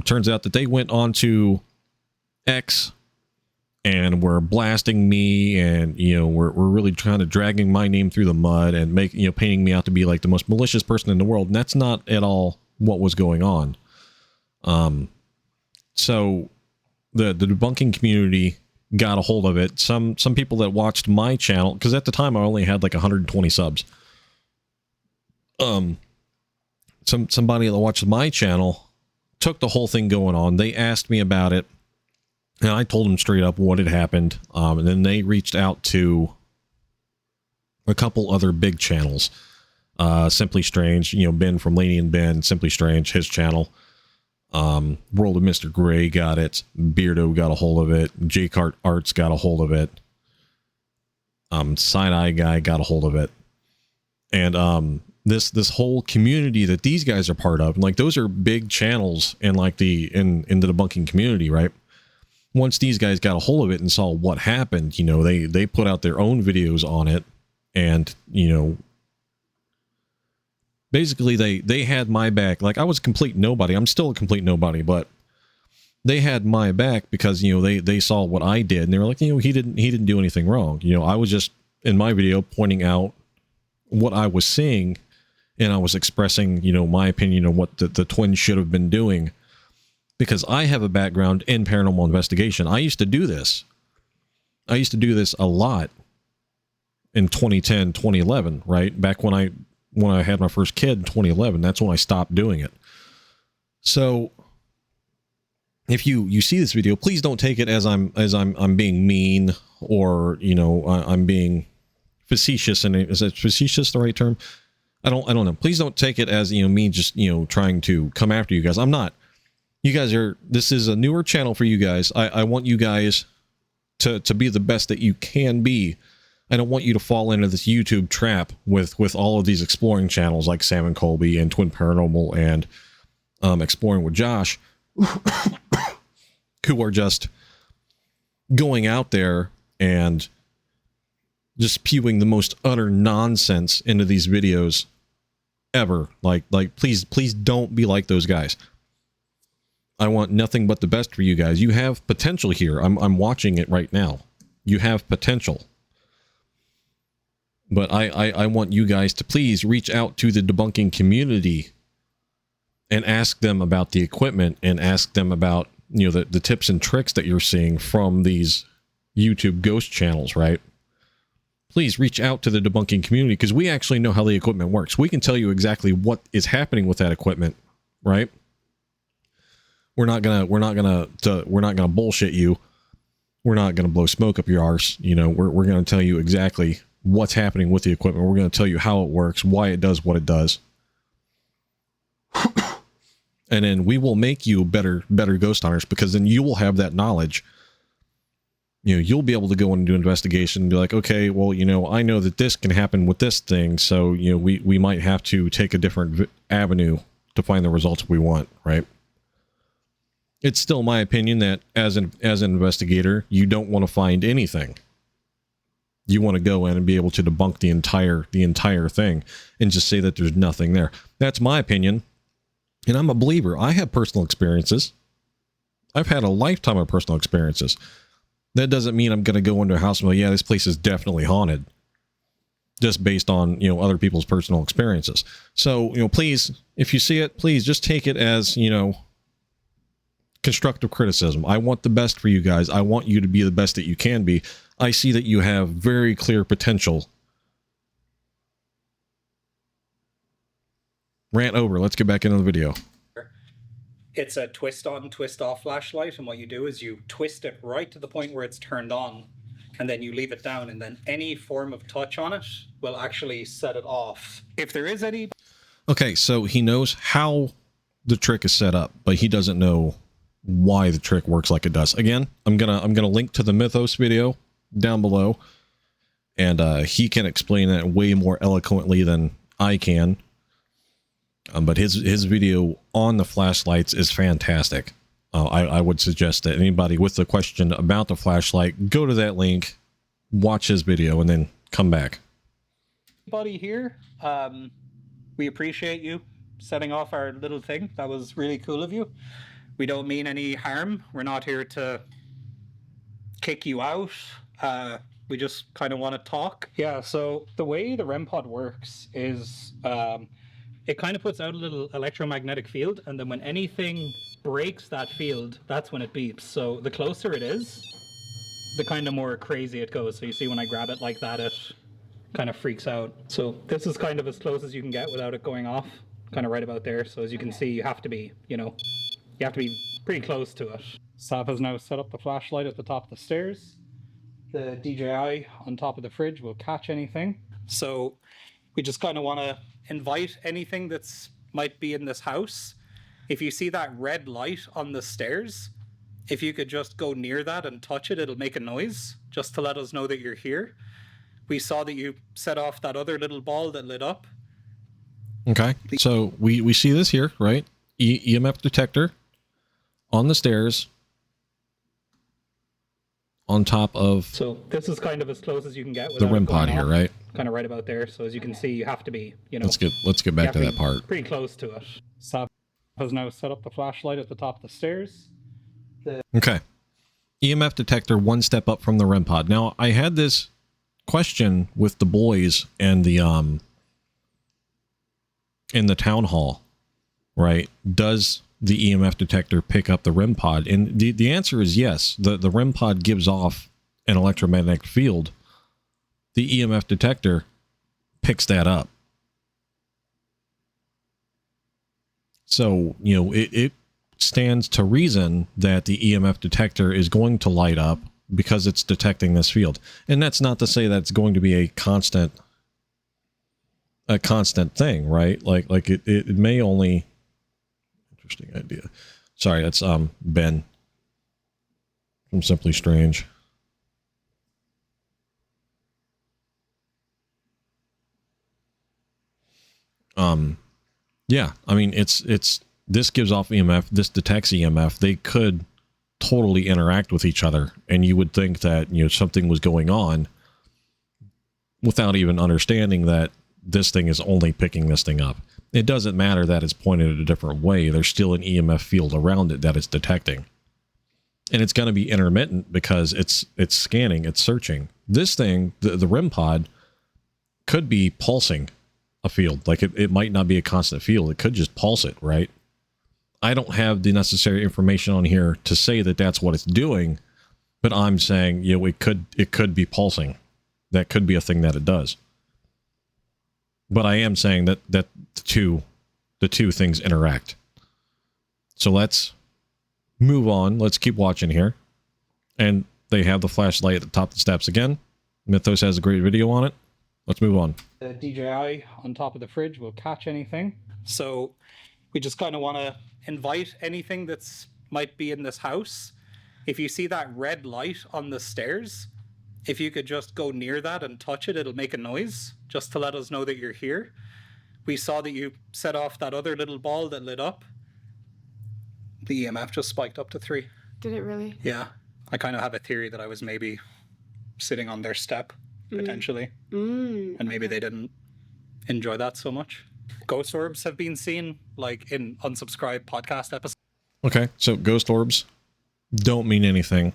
Turns out that they went on to X and were blasting me, and, you know, we're really kind of dragging my name through the mud and painting me out to be like the most malicious person in the world, and that's not at all what was going on. So the debunking community got a hold of it. Some people that watched my channel, because at the time I only had like 120 subs. Somebody that watched my channel took the whole thing going on. They asked me about it, and I told them straight up what had happened. And then they reached out to a couple other big channels. Simply Strange, you know, Ben from Laney and Ben, Simply Strange, his channel. World of Mr. Gray got it. Beardo got a hold of it. J-Cart Arts got a hold of it. Side-Eye Guy got a hold of it. And this whole community that these guys are part of, and like those are big channels in like in the debunking community, right? Once these guys got a hold of it and saw what happened, you know, they put out their own videos on it, and, you know, basically they had my back. Like, I was a complete nobody. I'm still a complete nobody, but they had my back because, you know, they saw what I did, and they were like, you know, he didn't do anything wrong. You know, I was just in my video pointing out what I was seeing, and I was expressing, you know, my opinion on what the twins should have been doing, because I have a background in paranormal investigation. I used to do this. I used to do this a lot in 2010, 2011, right? Back when I had my first kid in 2011, that's when I stopped doing it. So if you see this video, please don't take it as I'm being mean, or, you know, I'm being facetious. And is that facetious the right term? I don't know. Please don't take it as, you know, me just, you know, trying to come after you guys. I'm not. You guys this is a newer channel for you guys. I want you guys to be the best that you can be. I don't want you to fall into this YouTube trap with all of these exploring channels like Sam and Colby and Twin Paranormal and Exploring with Josh, who are just going out there and just spewing the most utter nonsense into these videos ever. Like please don't be like those guys. I want nothing but the best for you guys. You have potential here. I'm watching it right now. You have potential. But I want you guys to please reach out to the debunking community and ask them about the equipment, and ask them about, you know, the tips and tricks that you're seeing from these YouTube ghost channels, right? Please reach out to the debunking community, because we actually know how the equipment works. We can tell you exactly what is happening with that equipment, right? We're not gonna bullshit you. We're not gonna blow smoke up your arse. You know, we're gonna tell you exactly what's happening with the equipment. We're gonna tell you how it works, why it does what it does. And then we will make you better ghost hunters, because then you will have that knowledge. You know, you'll be able to go in and do investigation and be like, okay, well, you know, I know that this can happen with this thing, so, you know, we might have to take a different avenue to find the results we want, right? It's still my opinion that as an investigator, you don't want to find anything. You want to go in and be able to debunk the entire thing and just say that there's nothing there. That's my opinion. And I'm a believer. I have personal experiences. I've had a lifetime of personal experiences. That doesn't mean I'm going to go into a house and be like, yeah, this place is definitely haunted, just based on, you know, other people's personal experiences. So, you know, please, if you see it, please just take it as, you know, constructive criticism. I want the best for you guys. I want you to be the best that you can be. I see that you have very clear potential. Rant over. Let's get back into the video. It's a twist on, twist off flashlight, and what you do is you twist it right to the point where it's turned on, and then you leave it down, and then any form of touch on it will actually set it off. If there is any... Okay, so he knows how the trick is set up, but he doesn't know why the trick works like it does. Again, I'm gonna link to the Mythos video down below, and he can explain that way more eloquently than I can. But his video on the flashlights is fantastic. I would suggest that anybody with a question about the flashlight, go to that link, watch his video, and then come back. Everybody here, we appreciate you setting off our little thing. That was really cool of you. We don't mean any harm. We're not here to kick you out. We just kind of want to talk. Yeah, so the way the REM pod works is... it kind of puts out a little electromagnetic field, and then when anything breaks that field, that's when it beeps. So the closer it is, the kind of more crazy it goes. So you see when I grab it like that, it kind of freaks out. So this is kind of as close as you can get without it going off, kind of right about there. So as you can see, you have to be, you know, you have to be pretty close to it. Sav has now set up the flashlight at the top of the stairs. The DJI on top of the fridge will catch anything. So we just kind of want to invite anything that's might be in this house. If you see that red light on the stairs, if you could just go near that and touch it, it'll make a noise just to let us know that you're here. We saw that you set off that other little ball that lit up. Okay, so we see this here, right? EMF detector on the stairs on top of... So this is kind of as close as you can get the REM pod here, right? Kind of right about there. So as you can see, you have to be, you know... Let's get back to that part. Pretty close to it. Sav has now set up the flashlight at the top of the stairs. Okay. EMF detector one step up from the REM pod. Now, I had this question with the boys and the in the town hall, right? Does the EMF detector pick up the REM pod? And the answer is yes. The REM pod gives off an electromagnetic field. The EMF detector picks that up. So, you know, it stands to reason that the EMF detector is going to light up because it's detecting this field. And that's not to say that's going to be a constant thing, right? Like it may only... Interesting idea. Sorry, that's Ben from Simply Strange. Yeah, I mean, it's this gives off EMF, this detects EMF. They could totally interact with each other, and you would think that, you know, something was going on without even understanding that this thing is only picking this thing up. It doesn't matter that it's pointed a different way. There's still an EMF field around it that it's detecting. And it's going to be intermittent because it's scanning, it's searching. This thing, the REM pod, could be pulsing a field. Like it might not be a constant field. It could just pulse it, right? I don't have the necessary information on here to say that that's what it's doing, but I'm saying, you know, it could be pulsing. That could be a thing that it does. But I am saying that the two things interact. So let's move on. Let's keep watching here. And they have the flashlight at the top of the steps again. Mythos has a great video on it. Let's move on. The DJI on top of the fridge will catch anything. So we just kind of want to invite anything that's might be in this house. If you see that red light on the stairs, if you could just go near that and touch it, it'll make a noise just to let us know that you're here. We saw that you set off that other little ball that lit up. The EMF just spiked up to 3. Did it really? Yeah. I kind of have a theory that I was maybe sitting on their step, potentially. And maybe they didn't enjoy that so much. Ghost orbs have been seen, like, in unsubscribed podcast episodes. Okay, so ghost orbs don't mean anything.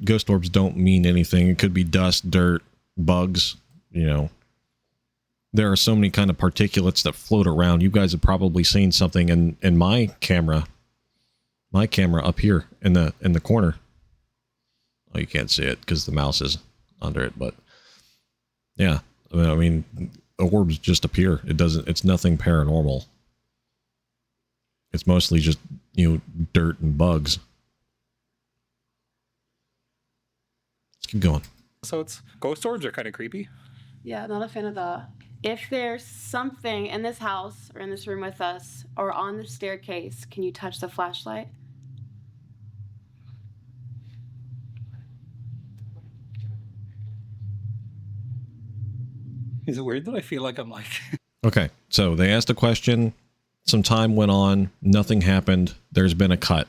Ghost orbs don't mean anything. It could be dust, dirt, bugs, you know. There are so many kind of particulates that float around. You guys have probably seen something in my camera up here in the corner. Oh, you can't see it because the mouse is under it, but yeah, I mean, orbs just appear. It's nothing paranormal. It's mostly just, you know, dirt and bugs. Let's keep going. So ghost orbs are kind of creepy. Yeah, not a fan of that. If there's something in this house or in this room with us or on the staircase, can you touch the flashlight? Is it weird that I feel like I'm like... Okay, so they asked a question. Some time went on. Nothing happened. There's been a cut.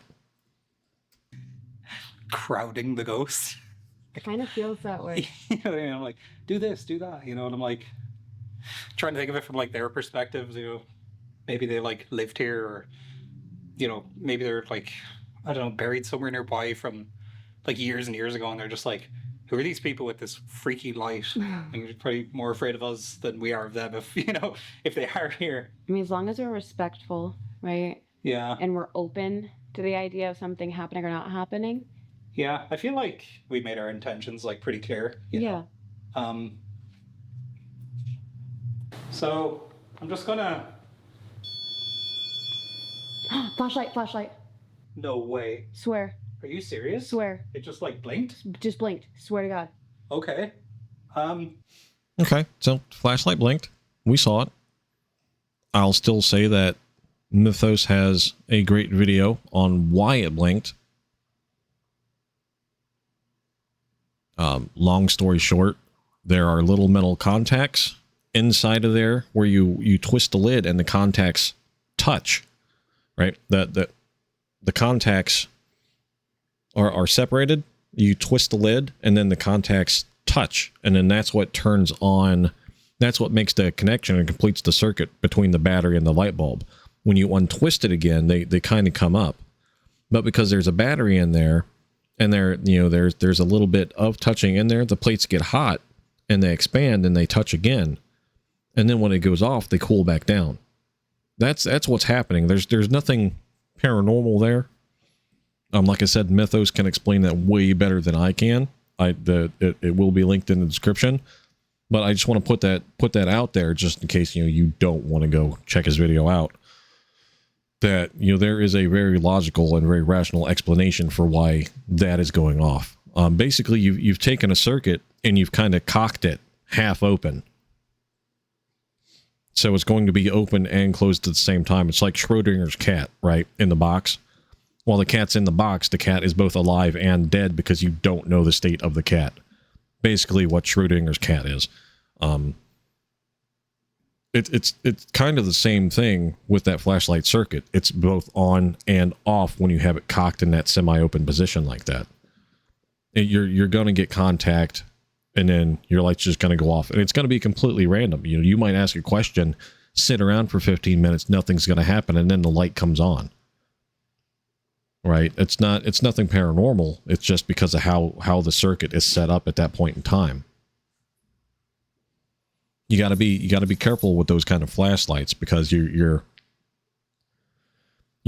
crowding the ghost. It kind of feels that way. You know what I mean? I'm like, do this, do that, you know, and I'm like trying to think of it from like their perspectives, you know, maybe they like lived here, or you know, maybe they're like, I don't know, buried somewhere nearby from like years and years ago, and they're just like, who are these people with this freaky light? And you're probably more afraid of us than we are of them, if you know, if they are here. I mean, as long as we're respectful, right? Yeah. And we're open to the idea of something happening or not happening. Yeah, I feel like we made our intentions like pretty clear. Yeah. So I'm just gonna. Flashlight, flashlight. No way. Swear. Are you serious? Swear. It just like blinked? Just blinked. Swear to God. Okay. Okay, so flashlight blinked. We saw it. I'll still say that Mythos has a great video on why it blinked. Long story short, there are little metal contacts inside of there where you twist the lid and the contacts touch, right? The contacts are separated. You twist the lid and then the contacts touch, and then that's what turns on. That's what makes the connection and completes the circuit between the battery and the light bulb. When you untwist it again, they kind of come up. But because there's a battery in there, and there's a little bit of touching in there, the plates get hot and they expand and they touch again. And then when it goes off, they cool back down. That's what's happening. There's nothing paranormal there. Like I said, Mythos can explain that way better than I can. It will be linked in the description. But I just want to put that out there just in case you don't want to go check his video out. That there is a very logical and very rational explanation for why that is going off. Basically, you've taken a circuit and you've kind of cocked it half open. So it's going to be open and closed at the same time. It's like Schrodinger's cat, right? In the box. While the cat's in the box, the cat is both alive and dead because you don't know the state of the cat. Basically what Schrodinger's cat is. It's kind of the same thing with that flashlight circuit. It's both on and off when you have it cocked in that semi-open position like that. You're going to get contact, and then your light's just going to go off, and it's going to be completely random. You might ask a question, sit around for 15 minutes, nothing's going to happen, and then the light comes on. Right? It's nothing paranormal. It's just because of how the circuit is set up at that point in time. You got to be careful with those kind of flashlights because you're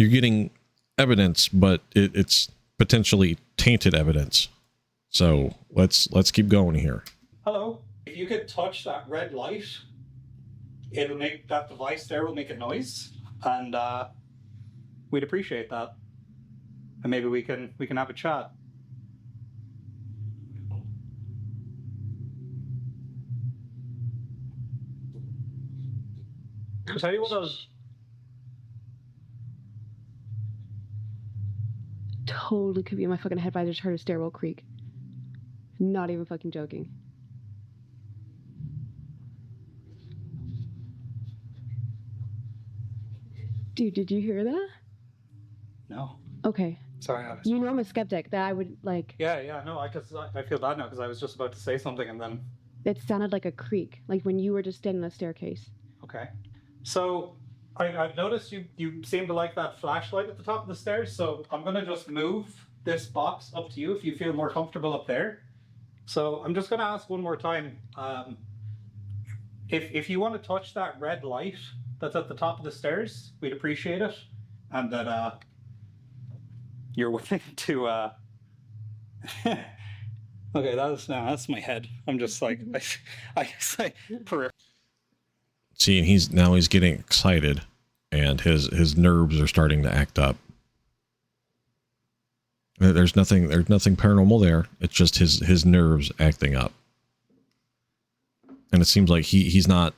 you're getting evidence, but it's potentially tainted evidence. So let's keep going here. Hello. If you could touch that red light, it'll make that device there will make a noise, and we'd appreciate that. And maybe we can have a chat. I'll tell you what else. Totally could be in my fucking head if I just heard a stairwell creak. Not even fucking joking. Dude, did you hear that? No. Okay. Sorry, I was... You know I'm a skeptic, that I would like... Yeah, no, I feel bad now because I was just about to say something and then... It sounded like a creak, like when you were just standing on the staircase. Okay. So, I've noticed you seem to like that flashlight at the top of the stairs, so I'm going to just move this box up to you if you feel more comfortable up there. So, I'm just going to ask one more time. If you want to touch that red light that's at the top of the stairs, we'd appreciate it. And that you're willing to... Okay, that's my head. I'm just like... I guess See, and he's getting excited, and his nerves are starting to act up. There's nothing paranormal there. It's just his nerves acting up, and it seems like he's not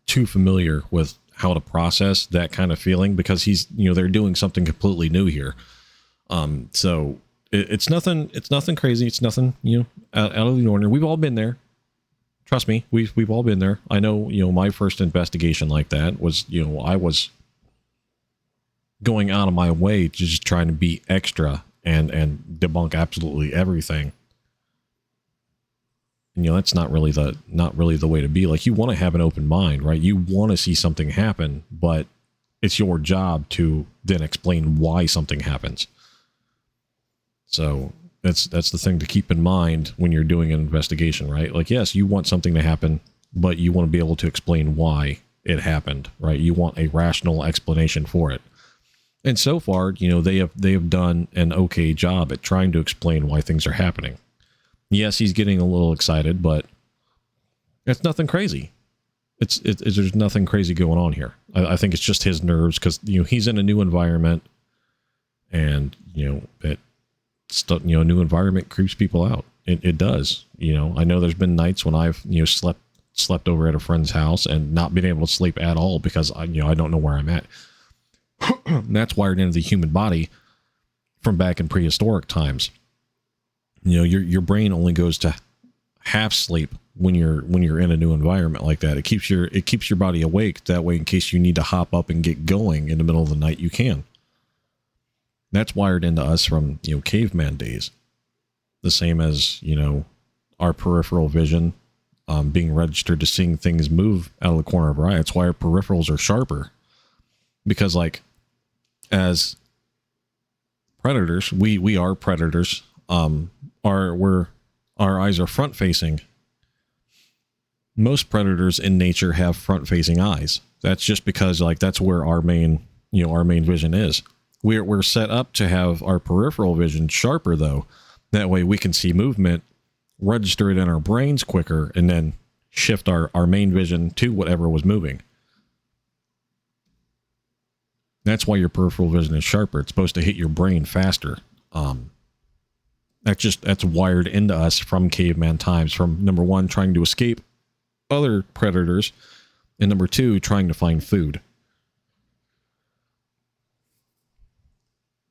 too familiar with how to process that kind of feeling because they're doing something completely new here. So it's nothing crazy. It's nothing out of the ordinary. We've all been there. Trust me, we've all been there. I know, my first investigation like that was, I was going out of my way to just trying to be extra and debunk absolutely everything. And, that's not really the way to be. Like, you want to have an open mind, right? You want to see something happen, but it's your job to then explain why something happens. So that's the thing to keep in mind when you're doing an investigation, right? Like, yes, you want something to happen, but you want to be able to explain why it happened, right? You want a rational explanation for it. And so far, they have done an okay job at trying to explain why things are happening. Yes, he's getting a little excited, but it's nothing crazy. There's nothing crazy going on here. I think it's just his nerves because, he's in a new environment and, a new environment creeps people out. It does. I know there's been nights when I've, slept over at a friend's house and not been able to sleep at all because I don't know where I'm at. That's wired into the human body from back in prehistoric times. Your brain only goes to half sleep when you're in a new environment like that. It keeps your body awake. That way, in case you need to hop up and get going in the middle of the night, you can. That's wired into us from, caveman days. The same as, our peripheral vision being registered to seeing things move out of the corner of our eye. That's why our peripherals are sharper. Because, like, as predators, we are predators. Our eyes are front facing. Most predators in nature have front facing eyes. That's just because, like, that's where our main vision is. We're set up to have our peripheral vision sharper, though. That way we can see movement, register it in our brains quicker, and then shift our main vision to whatever was moving. That's why your peripheral vision is sharper. It's supposed to hit your brain faster. That's wired into us from caveman times, from number one, trying to escape other predators, and number two, trying to find food.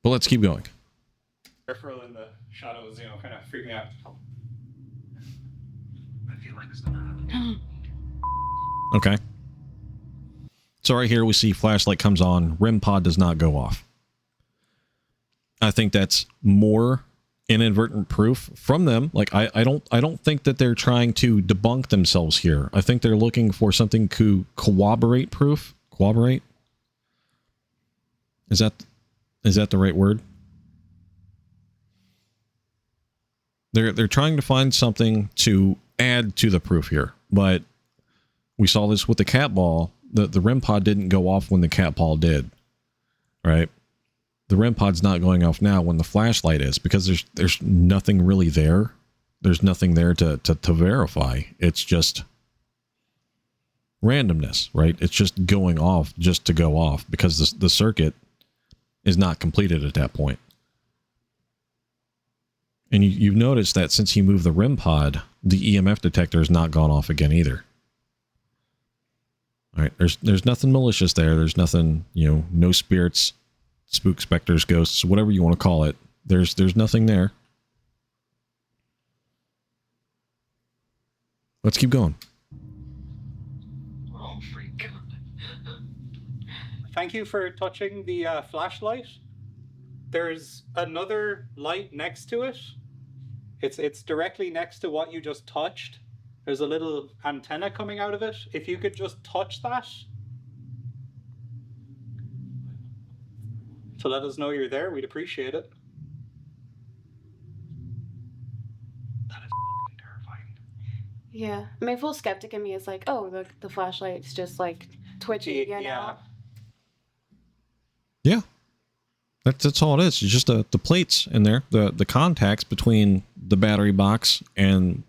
But let's keep going. Peripheral in the shadows, kind of freak me out. I feel like it's gonna happen. Okay. So right here we see flashlight comes on, REM pod does not go off. I think that's more inadvertent proof from them. Like, I don't think that they're trying to debunk themselves here. I think they're looking for something to corroborate proof. Corroborate? Is that the right word? They're trying to find something to add to the proof here, but we saw this with the cat ball. The REM pod didn't go off when the cat ball did, right? the REM pod's not going off now when the flashlight is, because there's nothing really there. There's nothing there to verify. It's just randomness, right? It's just going off just to go off because the circuit is not completed at that point. And you've noticed that since he moved the REM pod, the EMF detector has not gone off again either. All right, there's nothing malicious there. There's nothing, no spirits, spook, specters, ghosts, whatever you want to call it. There's nothing there. Let's keep going. Oh my God. Thank you for touching the flashlight. There's another light next to it. It's directly next to what you just touched. There's a little antenna coming out of it. If you could just touch that to let us know you're there, we'd appreciate it. That is fucking terrifying. Yeah. I mean, full skeptic in me is like, oh, the flashlight's just like twitching again now. Yeah. That's all it is. It's just the plates in there, the contacts between the battery box and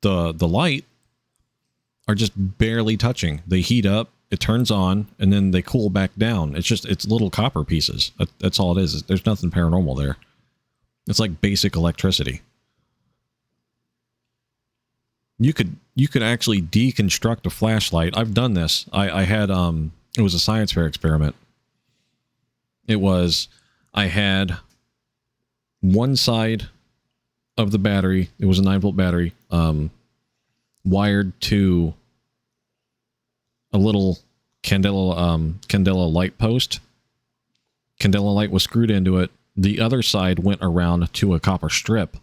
the light are just barely touching. They heat up, it turns on, and then they cool back down. It's little copper pieces. That's all it is. There's nothing paranormal there. It's like basic electricity. You could actually deconstruct a flashlight. I've done this. I had it was a science fair experiment. I had one side of the battery, it was a 9-volt battery, wired to a little candela light post. Candela light was screwed into it. The other side went around to a copper strip.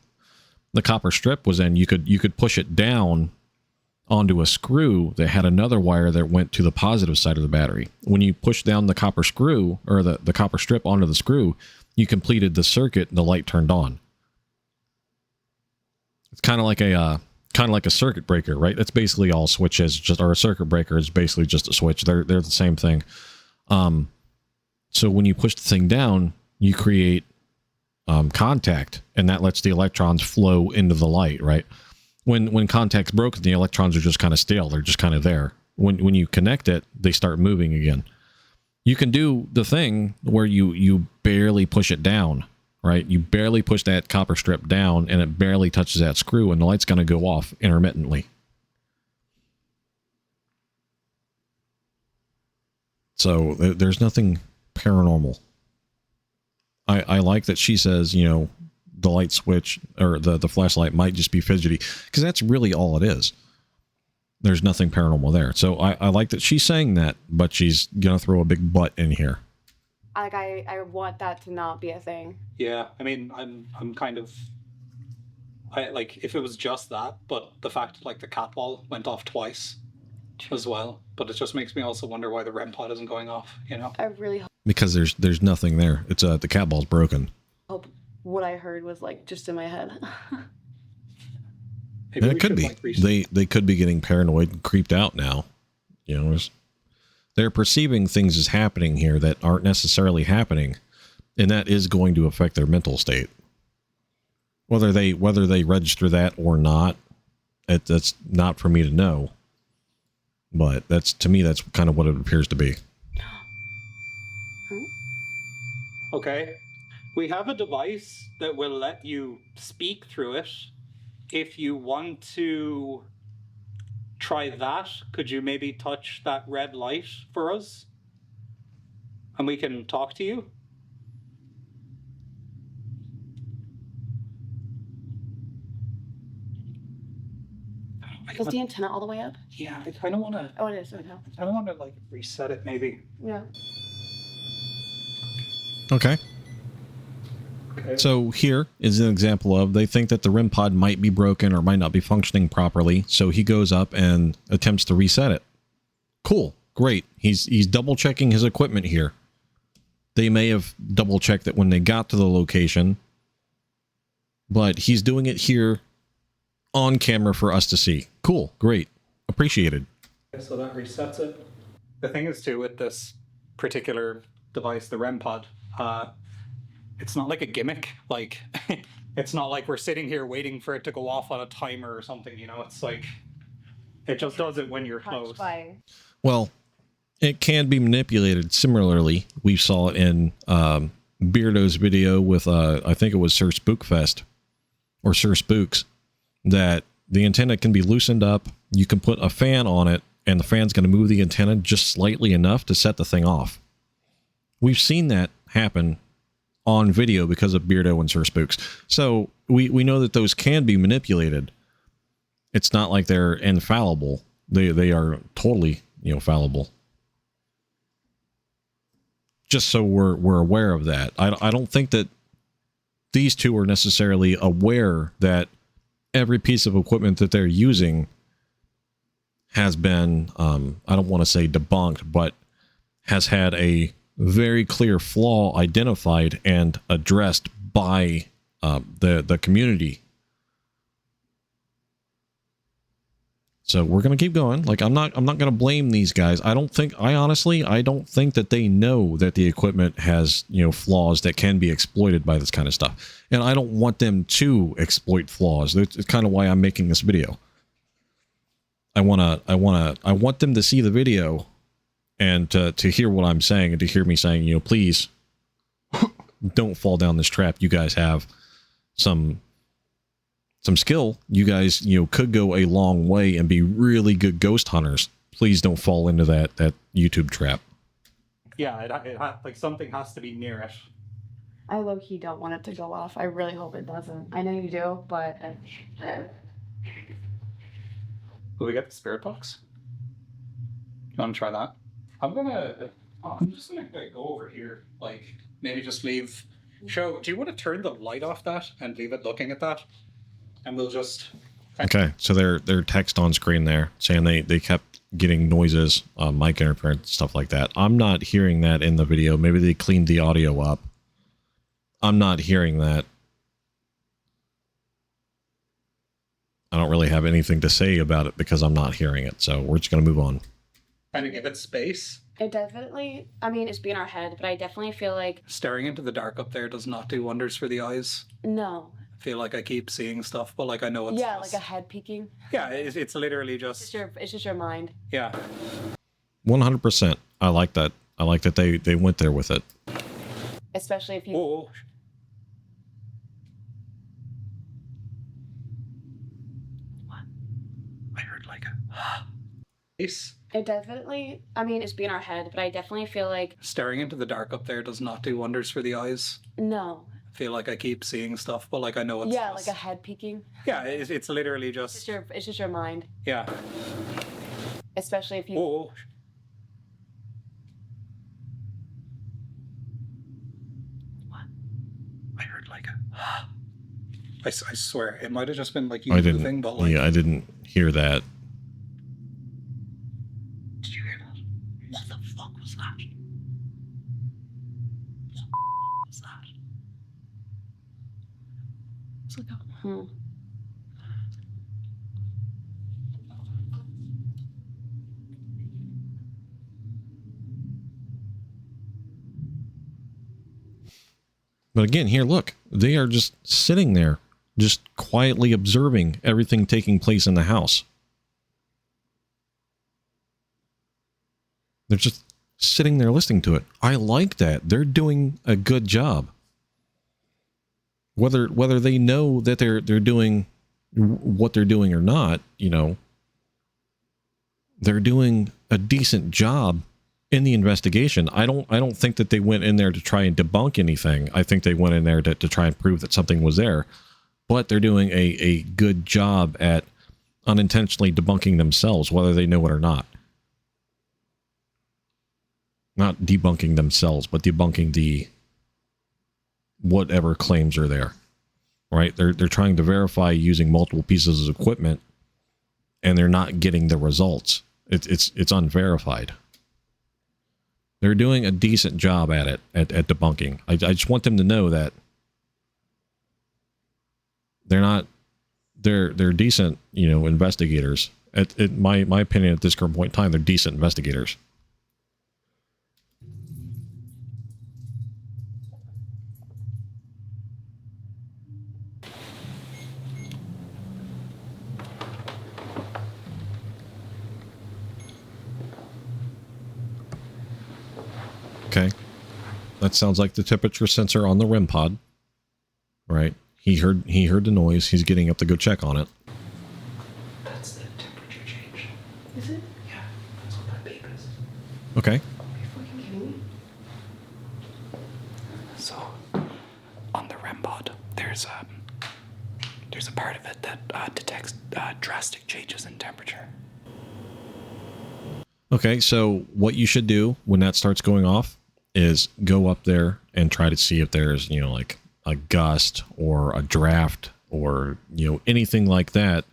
The copper strip was in, you could push it down onto a screw that had another wire that went to the positive side of the battery. When you push down the copper screw, or the copper strip onto the screw, you completed the circuit and the light turned on. It's kind of like a circuit breaker, right? That's basically all switches, or a circuit breaker is basically just a switch. They're the same thing. So when you push the thing down, you create contact, and that lets the electrons flow into the light, right? When contact's broken, the electrons are just kind of stale. They're just kind of there. When you connect it, they start moving again. You can do the thing where you barely push it down, right? You barely push that copper strip down, and it barely touches that screw, and the light's going to go off intermittently. So there's nothing paranormal. I like that she says, the light switch or the flashlight might just be fidgety, because that's really all it is. There's nothing paranormal there. So I like that she's saying that, but she's gonna throw a big but in here. Like I want that to not be a thing. Yeah, I mean, I'm kind of, if it was just that, but the fact the cat ball went off twice as well, but it just makes me also wonder why the REM pod isn't going off. I really hope. Because there's nothing there. It's the cat ball's broken. Hope what I heard was just in my head. And it could be. They could be getting paranoid and creeped out now. They're perceiving things as happening here that aren't necessarily happening, and that is going to affect their mental state. Whether they register that or not, that's not for me to know. But to me, that's kind of what it appears to be. Okay. We have a device that will let you speak through it. If you want to try that, could you maybe touch that red light for us? And we can talk to you? Is the antenna all the way up? Yeah, I kind of want to... Oh, it is. Okay. I kind of want to, reset it, maybe. Yeah. Okay. So here is an example of, they think that the REM pod might be broken or might not be functioning properly. So he goes up and attempts to reset it. Cool. Great. He's double checking his equipment here. They may have double checked it when they got to the location, but he's doing it here on camera for us to see. Cool. Great. Appreciated. Okay, so that resets it. The thing is too, with this particular device, the REM pod, It's not like a gimmick. Like, it's not like we're sitting here waiting for it to go off on a timer or something, you know? It's like, it just does it when you're close. Well, it can be manipulated. Similarly, we saw it in Beardo's video with, I think it was Sir Spookfest or Sir Spooks, that the antenna can be loosened up. You can put a fan on it, and the fan's going to move the antenna just slightly enough to set the thing off. We've seen that happen on video because of Beardo and Sir Spooks. So we know that those can be manipulated. It's not like they're infallible. They are totally, fallible. Just so we're aware of that. I don't think that these two are necessarily aware that every piece of equipment that they're using has been, I don't want to say debunked, but has had a very clear flaw identified and addressed by the community. So we're going to keep going. Like, I'm not going to blame these guys. I don't think that they know that the equipment has, flaws that can be exploited by this kind of stuff. And I don't want them to exploit flaws. It's kind of why I'm making this video. I want them to see the video and to hear what I'm saying, and to hear me saying, please don't fall down this trap. You guys have some skill. You guys, could go a long way and be really good ghost hunters. Please don't fall into that YouTube trap. Yeah, like something has to be near it. I low-key don't want it to go off. I really hope it doesn't. I know you do, but... Will we get the spirit box? You want to try that? I'm just gonna go over here. Like, maybe just leave... Joe, do you want to turn the light off that and leave it looking at that? And we'll just... Okay, so their text on screen there saying they kept getting noises, mic interference, stuff like that. I'm not hearing that in the video. Maybe they cleaned the audio up. I'm not hearing that. I don't really have anything to say about it because I'm not hearing it. So we're just going to move on. Kind of give it space. It definitely, it's being our head, but I definitely feel like... Staring into the dark up there does not do wonders for the eyes. No. I feel like I keep seeing stuff, but like I know it's... Yeah, like a head peeking. Yeah, it's literally just... It's just your mind. Yeah. 100%. I like that. I like that they went there with it. Especially if you... Whoa. What? I heard like a... Face. It definitely, it's being our head, but I definitely feel like... Staring into the dark up there does not do wonders for the eyes. No. I feel like I keep seeing stuff, but like I know it's... Yeah, like a head peeking. Yeah, it's literally just... It's just your mind. Yeah. Especially if you... Whoa. What? I heard like a... I swear, it might have just been like you moving, but like... Yeah, I didn't hear that. Did you hear that? What the fuck was that? What was that? It's like a... But again, here, look, they are just sitting there, just quietly observing everything taking place in the house. They're just sitting there listening to it. I like that. They're doing a good job. Whether they know that they're doing what they're doing or not, they're doing a decent job in the investigation. I don't think that they went in there to try and debunk anything. I think they went in there to try and prove that something was there. But they're doing a good job at unintentionally debunking themselves, whether they know it or not. Not debunking themselves, but debunking the whatever claims are there. Right? They're trying to verify using multiple pieces of equipment, and they're not getting the results. It's unverified. They're doing a decent job at it, at debunking. I just want them to know that they're decent, investigators. In my opinion, at this current point in time, they're decent investigators. Okay. That sounds like the temperature sensor on the REM pod. Right. He heard the noise. He's getting up to go check on it. That's the temperature change. Is it? Yeah, that's what that beep is. Okay. Are you fucking kidding me? So, on the REM pod, there's a part of it that detects drastic changes in temperature. Okay, so what you should do when that starts going off is go up there and try to see if there's, you know, like a gust or a draft or, you know, anything like that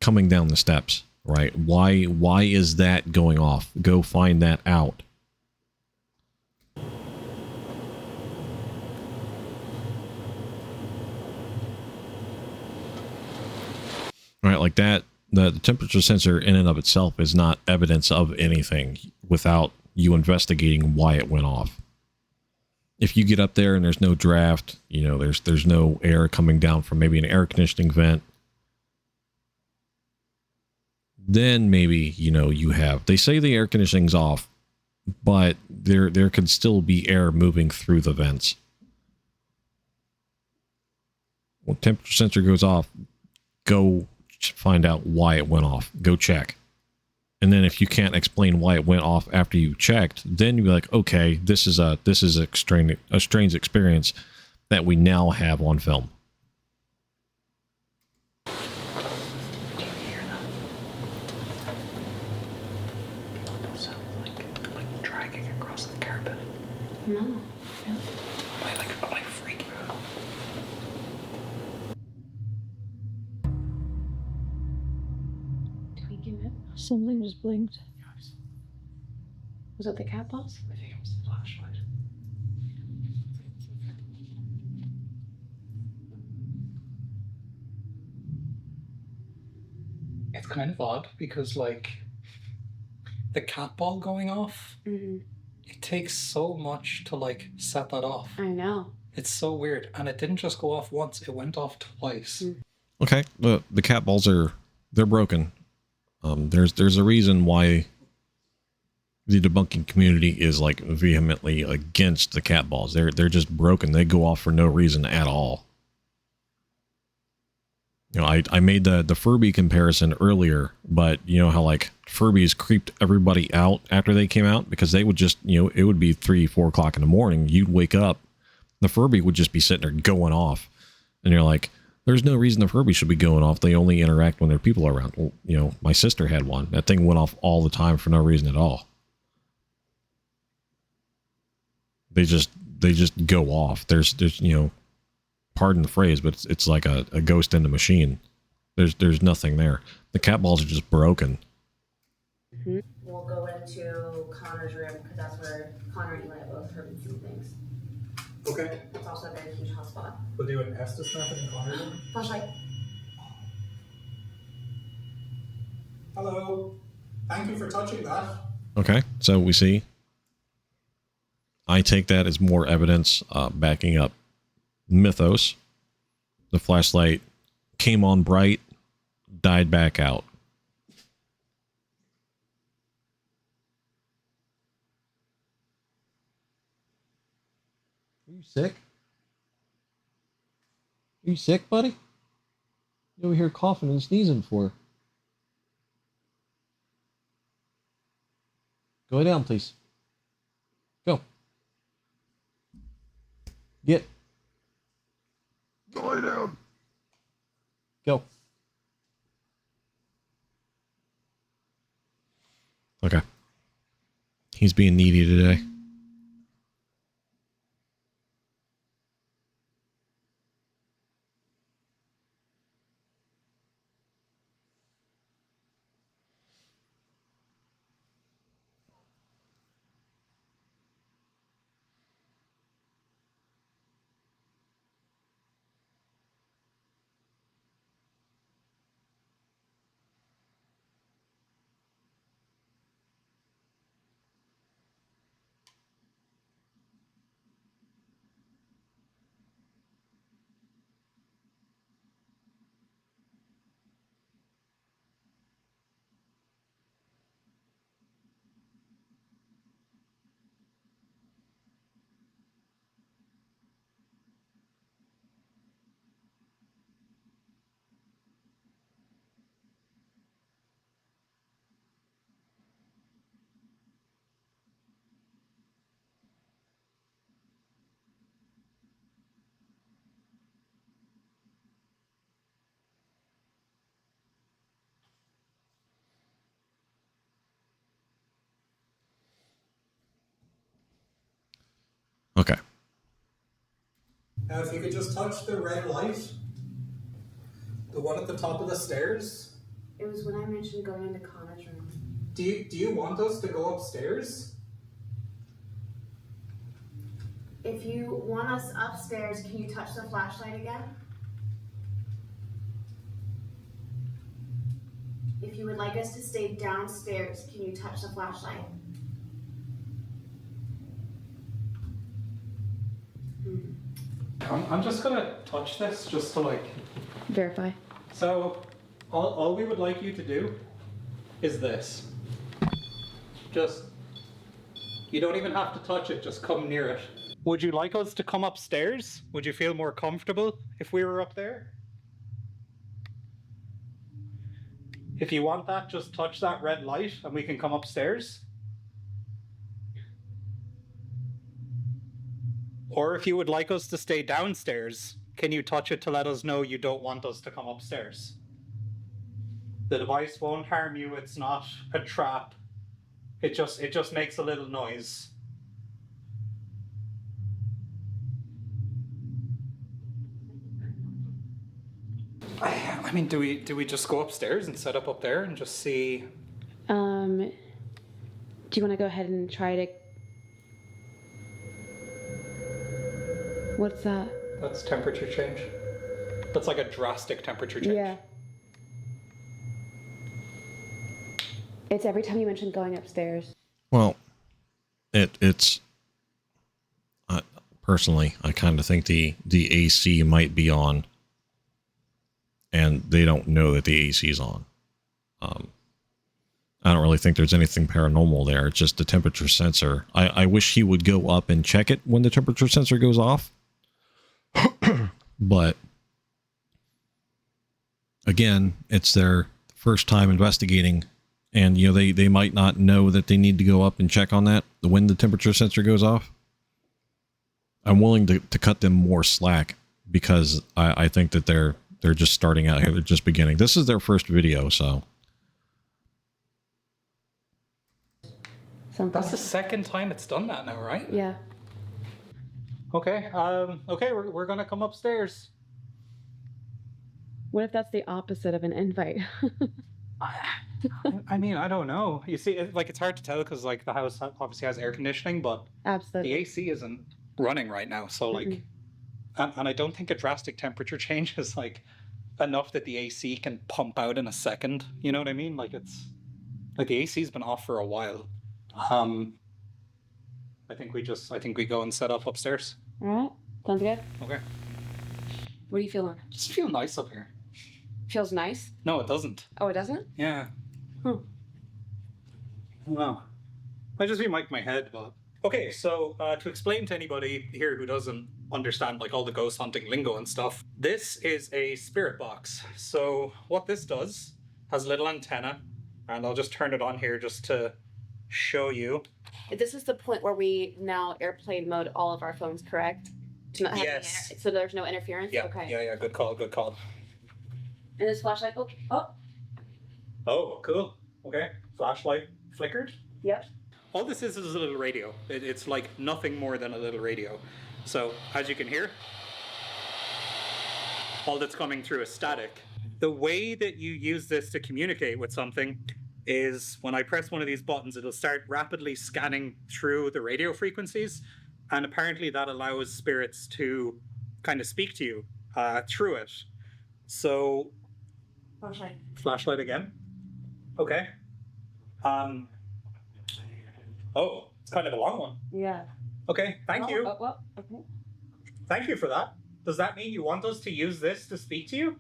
coming down the steps, right? Why is that going off? Go find that out. Right, like that, the temperature sensor in and of itself is not evidence of anything without you investigating why it went off. If you get up there and there's no draft, you know, there's no air coming down from maybe an air conditioning vent, then maybe, you know, you have, they say the air conditioning's off, but there could still be air moving through the vents. When temperature sensor goes off, go find out why it went off. Go check. And then if you can't explain why it went off after you checked, then you'll be like, okay, this is a strange experience that we now have on film. Do you hear that? It sounds like dragging across the carpet. No. Am I freaking out? Tweaking it. Something just blinked. Yes. Was it the cat balls? I think it was the flashlight. It's kind of odd because, like, the cat ball going off, Mm-hmm. it takes so much to, like, set that off. I know. It's so weird. And it didn't just go off once, it went off twice. Okay, the cat balls they're broken. There's a reason why the debunking community is like vehemently against the cat balls. They're just broken. They go off for no reason at all. You know, I made the Furby comparison earlier, but you know how like Furbies creeped everybody out after they came out because they would just, you know, it would be 3-4 o'clock in the morning. You'd wake up, the Furby would just be sitting there going off, and you're like, there's no reason the Furby should be going off. They only interact when there are people around. Well, you know, my sister had one. That thing went off all the time for no reason at all. They just go off. There's you know, pardon the phrase, but it's like a ghost in the machine. There's nothing there. The cat balls are just broken. Mm-hmm. We'll go into Connor's room because that's where Connor and Eli both heard and seen things. Okay. It's also a very huge hotspot. We'll do an Estes method in Connor's room. Flashlight. Hello. Thank you for touching that. Okay, so we see. I take that as more evidence backing up Mythos. The flashlight came on bright, died back out. Are you sick? Are you sick, buddy? You over here coughing and sneezing for? Go down, please. Go. Get. Go lay down. Go. Okay. He's being needy today. Okay. Now, if you could just touch the red light, the one at the top of the stairs. It was when I mentioned going into Connor's room. Do you want us to go upstairs? If you want us upstairs, can you touch the flashlight again? If you would like us to stay downstairs, can you touch the flashlight? I'm just gonna touch this just to like Verify. So all we would like you to do is this. Just, you don't even have to touch it, just come near it. Would you like us to come upstairs? Would you feel more comfortable if we were up there? If you want that, just touch that red light and we can come upstairs. Or if you would like us to stay downstairs, can you touch it to let us know you don't want us to come upstairs? The device won't harm you, it's not a trap. It just makes a little noise. I mean, do we just go upstairs and set up there and just see? Do you want to go ahead and try to? What's that? That's temperature change. That's like a drastic temperature change. Yeah. It's every time you mention going upstairs. Well, it's personally, I kind of think the AC might be on, and they don't know that the AC is on. I don't really think there's anything paranormal there. It's just the temperature sensor. I wish he would go up and check it when the temperature sensor goes off. But again, it's their first time investigating, and you know they might not know that they need to go up and check on that when the temperature sensor goes off. I'm willing to cut them more slack because I think that they're just starting out here. They're just beginning. This is their first video, so. That's the second time it's done that now, right? Yeah. Okay. Okay, we're gonna come upstairs. What if that's the opposite of an invite? I mean, I don't know. You see, it's hard to tell because like the house obviously has air conditioning, but Absolutely. the AC isn't running right now. So like, and I don't think a drastic temperature change is like enough that the AC can pump out in a second. You know what I mean? Like it's like the AC's been off for a while. I think we go and set up upstairs. All right. Sounds good. Okay. What are you feeling? Just feel nice up here. Feels nice? No, it doesn't. Oh, it doesn't? Yeah. Hmm. No. Might just be my head, but. Okay, so to explain to anybody here who doesn't understand like all the ghost hunting lingo and stuff, this is a spirit box. So what this does has a little antenna, and I'll just turn it on here just to show you. This is the point where we now airplane mode all of our phones, correct? To not have Yes. so there's no interference? Yeah, Okay. yeah, good call. And this flashlight, Oh, cool. Okay, flashlight flickered. Yep. All this is a little radio. It's like nothing more than a little radio. So, as you can hear, all that's coming through is static. The way that you use this to communicate with something is when I press one of these buttons, it'll start rapidly scanning through the radio frequencies, and apparently that allows spirits to kind of speak to you through it. So, flashlight again. Okay. Oh, it's kind of a long one. Yeah. Okay, thank you. Okay. Thank you for that. Does that mean you want us to use this to speak to you?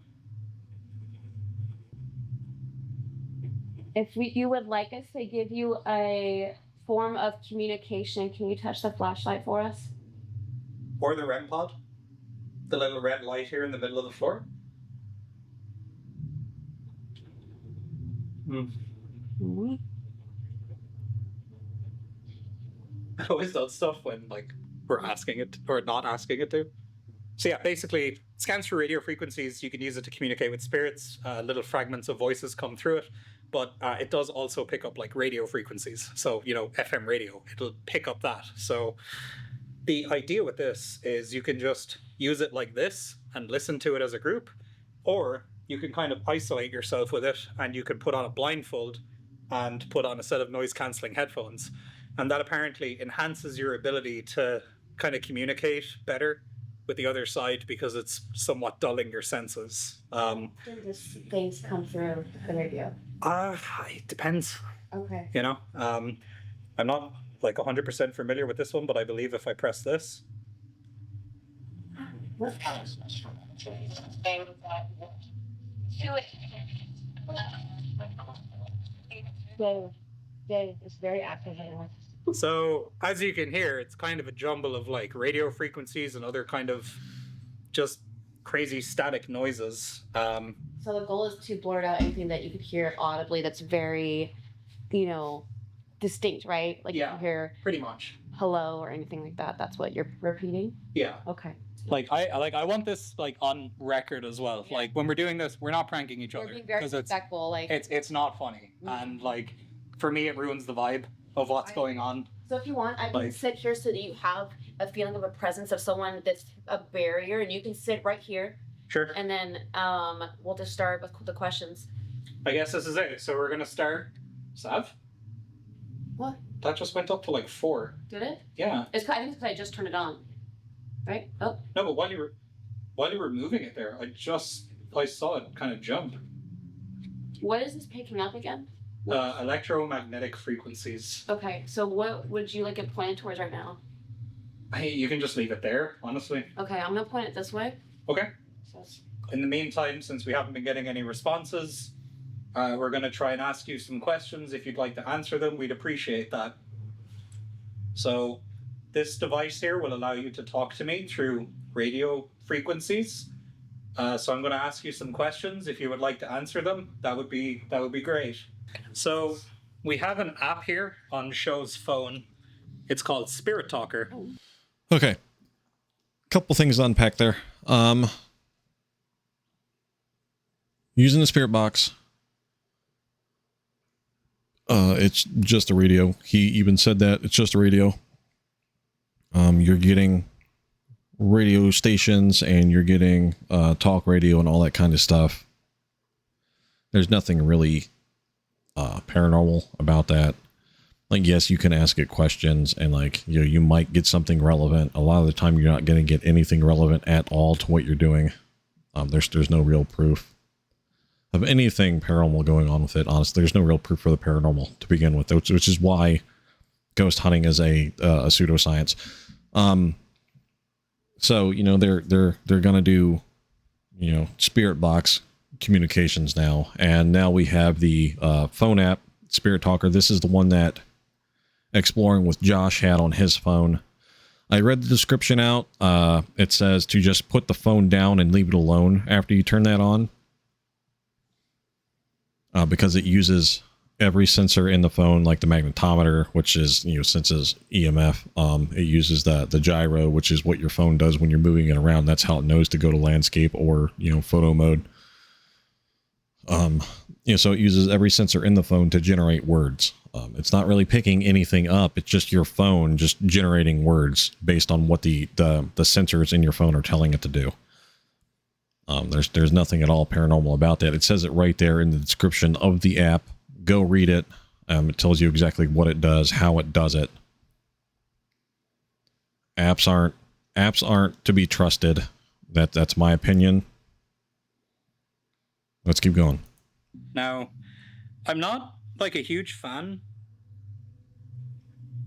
If you would like us to give you a form of communication, can you touch the flashlight for us? Or the REM pod? The little red light here in the middle of the floor? Mm-hmm. It always does stuff when like we're asking it or not asking it to. So yeah, basically scans through radio frequencies. You can use it to communicate with spirits. Little fragments of voices come through it, but it does also pick up like radio frequencies. So, you know, FM radio, it'll pick up that. So the idea with this is you can just use it like this and listen to it as a group, or you can kind of isolate yourself with it and you can put on a blindfold and put on a set of noise-canceling headphones. And that apparently enhances your ability to kind of communicate better with the other side because it's somewhat dulling your senses. Did these things come through the radio? It depends. Okay. You know, I'm not like 100% familiar with this one, but I believe if I press this. It's very active. So as you can hear, it's kind of a jumble of like radio frequencies and other kind of just crazy static noises. So the goal is to blurt out anything that you could hear audibly that's very, distinct, right? Like you can hear pretty much hello or anything like that. That's what you're repeating? Yeah. Okay. Like I want this like on record as well. Yeah. Like when we're doing this, we're not pranking each other. We're being very respectful. Like it's not funny, and like for me, it ruins the vibe of what's going on. So if you want, I can sit here so that you have a feeling of a presence of someone that's a barrier, and you can sit right here. Sure. And then we'll just start with the questions. I guess this is it. So we're gonna start. Sav? What? That just went up to like 4. Did it? Yeah. I think it's because I just turned it on. Right? Oh. No, but while you were moving it there, I saw it kind of jump. What is this picking up again? Electromagnetic frequencies. Okay, so what would you like it pointed towards right now? You can just leave it there, honestly. Okay, I'm gonna point it this way. Okay. In the meantime, since we haven't been getting any responses, we're going to try and ask you some questions. If you'd like to answer them, we'd appreciate that. So this device here will allow you to talk to me through radio frequencies. So I'm going to ask you some questions. If you would like to answer them, that would be great. So we have an app here on Show's phone. It's called Spirit Talker. Okay. Couple things to unpack there. Using the Spirit Box. It's just a radio. He even said that it's just a radio. You're getting radio stations and you're getting talk radio and all that kind of stuff. There's nothing really paranormal about that. Like, yes, you can ask it questions and like, you might get something relevant. A lot of the time you're not going to get anything relevant at all to what you're doing. There's no real proof of anything paranormal going on with it. Honestly, there's no real proof for the paranormal to begin with, which is why ghost hunting is a pseudoscience. So, they're going to do, Spirit Box communications now. And now we have the phone app, Spirit Talker. This is the one that Exploring with Josh had on his phone. I read the description out. It says to just put the phone down and leave it alone after you turn that on. Because it uses every sensor in the phone, like the magnetometer, which is, senses EMF. It uses the gyro, which is what your phone does when you're moving it around. That's how it knows to go to landscape or, photo mode. So it uses every sensor in the phone to generate words. It's not really picking anything up. It's just your phone just generating words based on what the sensors in your phone are telling it to do. There's nothing at all paranormal about that. It says it right there in the description of the app. Go read it. It tells you exactly what it does, how it does it. Apps aren't to be trusted. That's my opinion. Let's keep going. Now, I'm not like a huge fan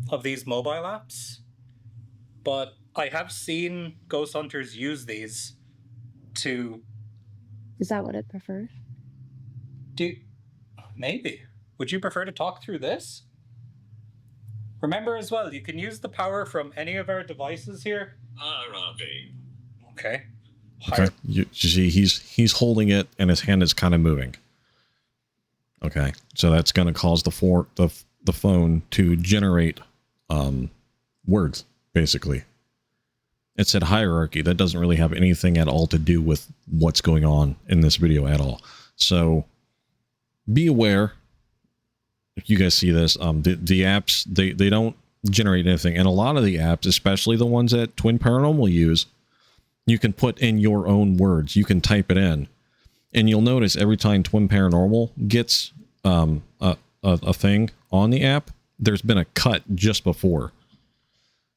of these mobile apps, but I have seen ghost hunters use these to... Is that what it prefers? Maybe. Would you prefer to talk through this? Remember as well, you can use the power from any of our devices here. Okay. Okay. You see, he's holding it and his hand is kind of moving. Okay, so that's going to cause the phone to generate words, basically. It said hierarchy. That doesn't really have anything at all to do with what's going on in this video at all. So be aware. If you guys see this, the apps, they don't generate anything. And a lot of the apps, especially the ones that Twin Paranormal use, you can put in your own words. You can type it in. And you'll notice every time Twin Paranormal gets a thing on the app, there's been a cut just before.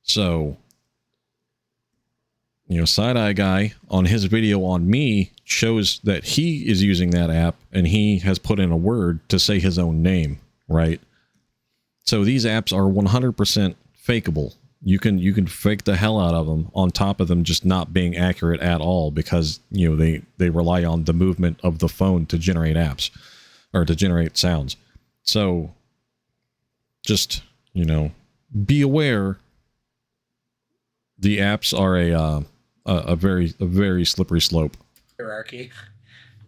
So, Side-Eye Guy on his video on me shows that he is using that app and he has put in a word to say his own name, right? So these apps are 100% fakeable. You can fake the hell out of them on top of them just not being accurate at all because, they rely on the movement of the phone to generate apps or to generate sounds. So just, be aware. The apps are a very slippery slope. Hierarchy.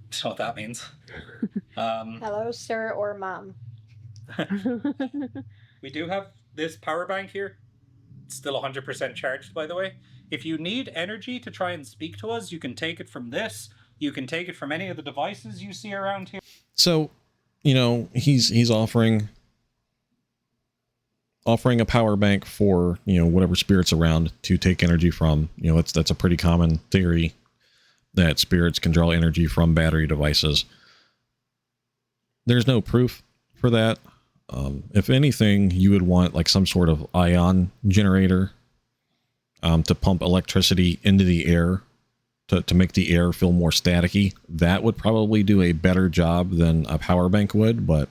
That's what that means. Hello, sir or mom. We do have this power bank here. It's still 100% charged, by the way. If you need energy to try and speak to us, you can take it from this. You can take it from any of the devices you see around here. So, he's offering a power bank for, whatever spirits around to take energy from. That's a pretty common theory that spirits can draw energy from battery devices. There's no proof for that. If anything, you would want like some sort of ion generator to pump electricity into the air to make the air feel more staticky. That would probably do a better job than a power bank would. But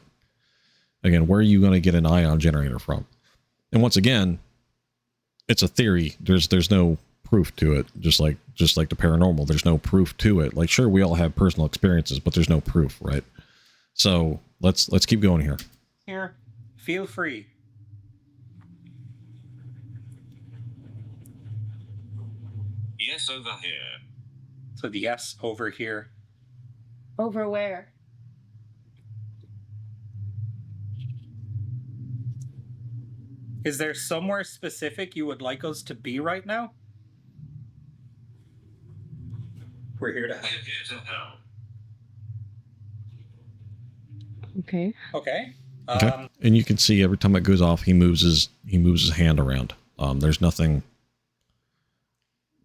again, where are you going to get an ion generator from? And once again, it's a theory. There's no proof to it. Just like the paranormal, there's no proof to it. Like, sure, we all have personal experiences, but there's no proof, right? So let's keep going here. Here, feel free. Yes, over here. So the yes over here. Over where? Is there somewhere specific you would like us to be right now? We're here to help. Okay. Okay. Okay. And you can see every time it goes off, he moves his hand around. There's nothing.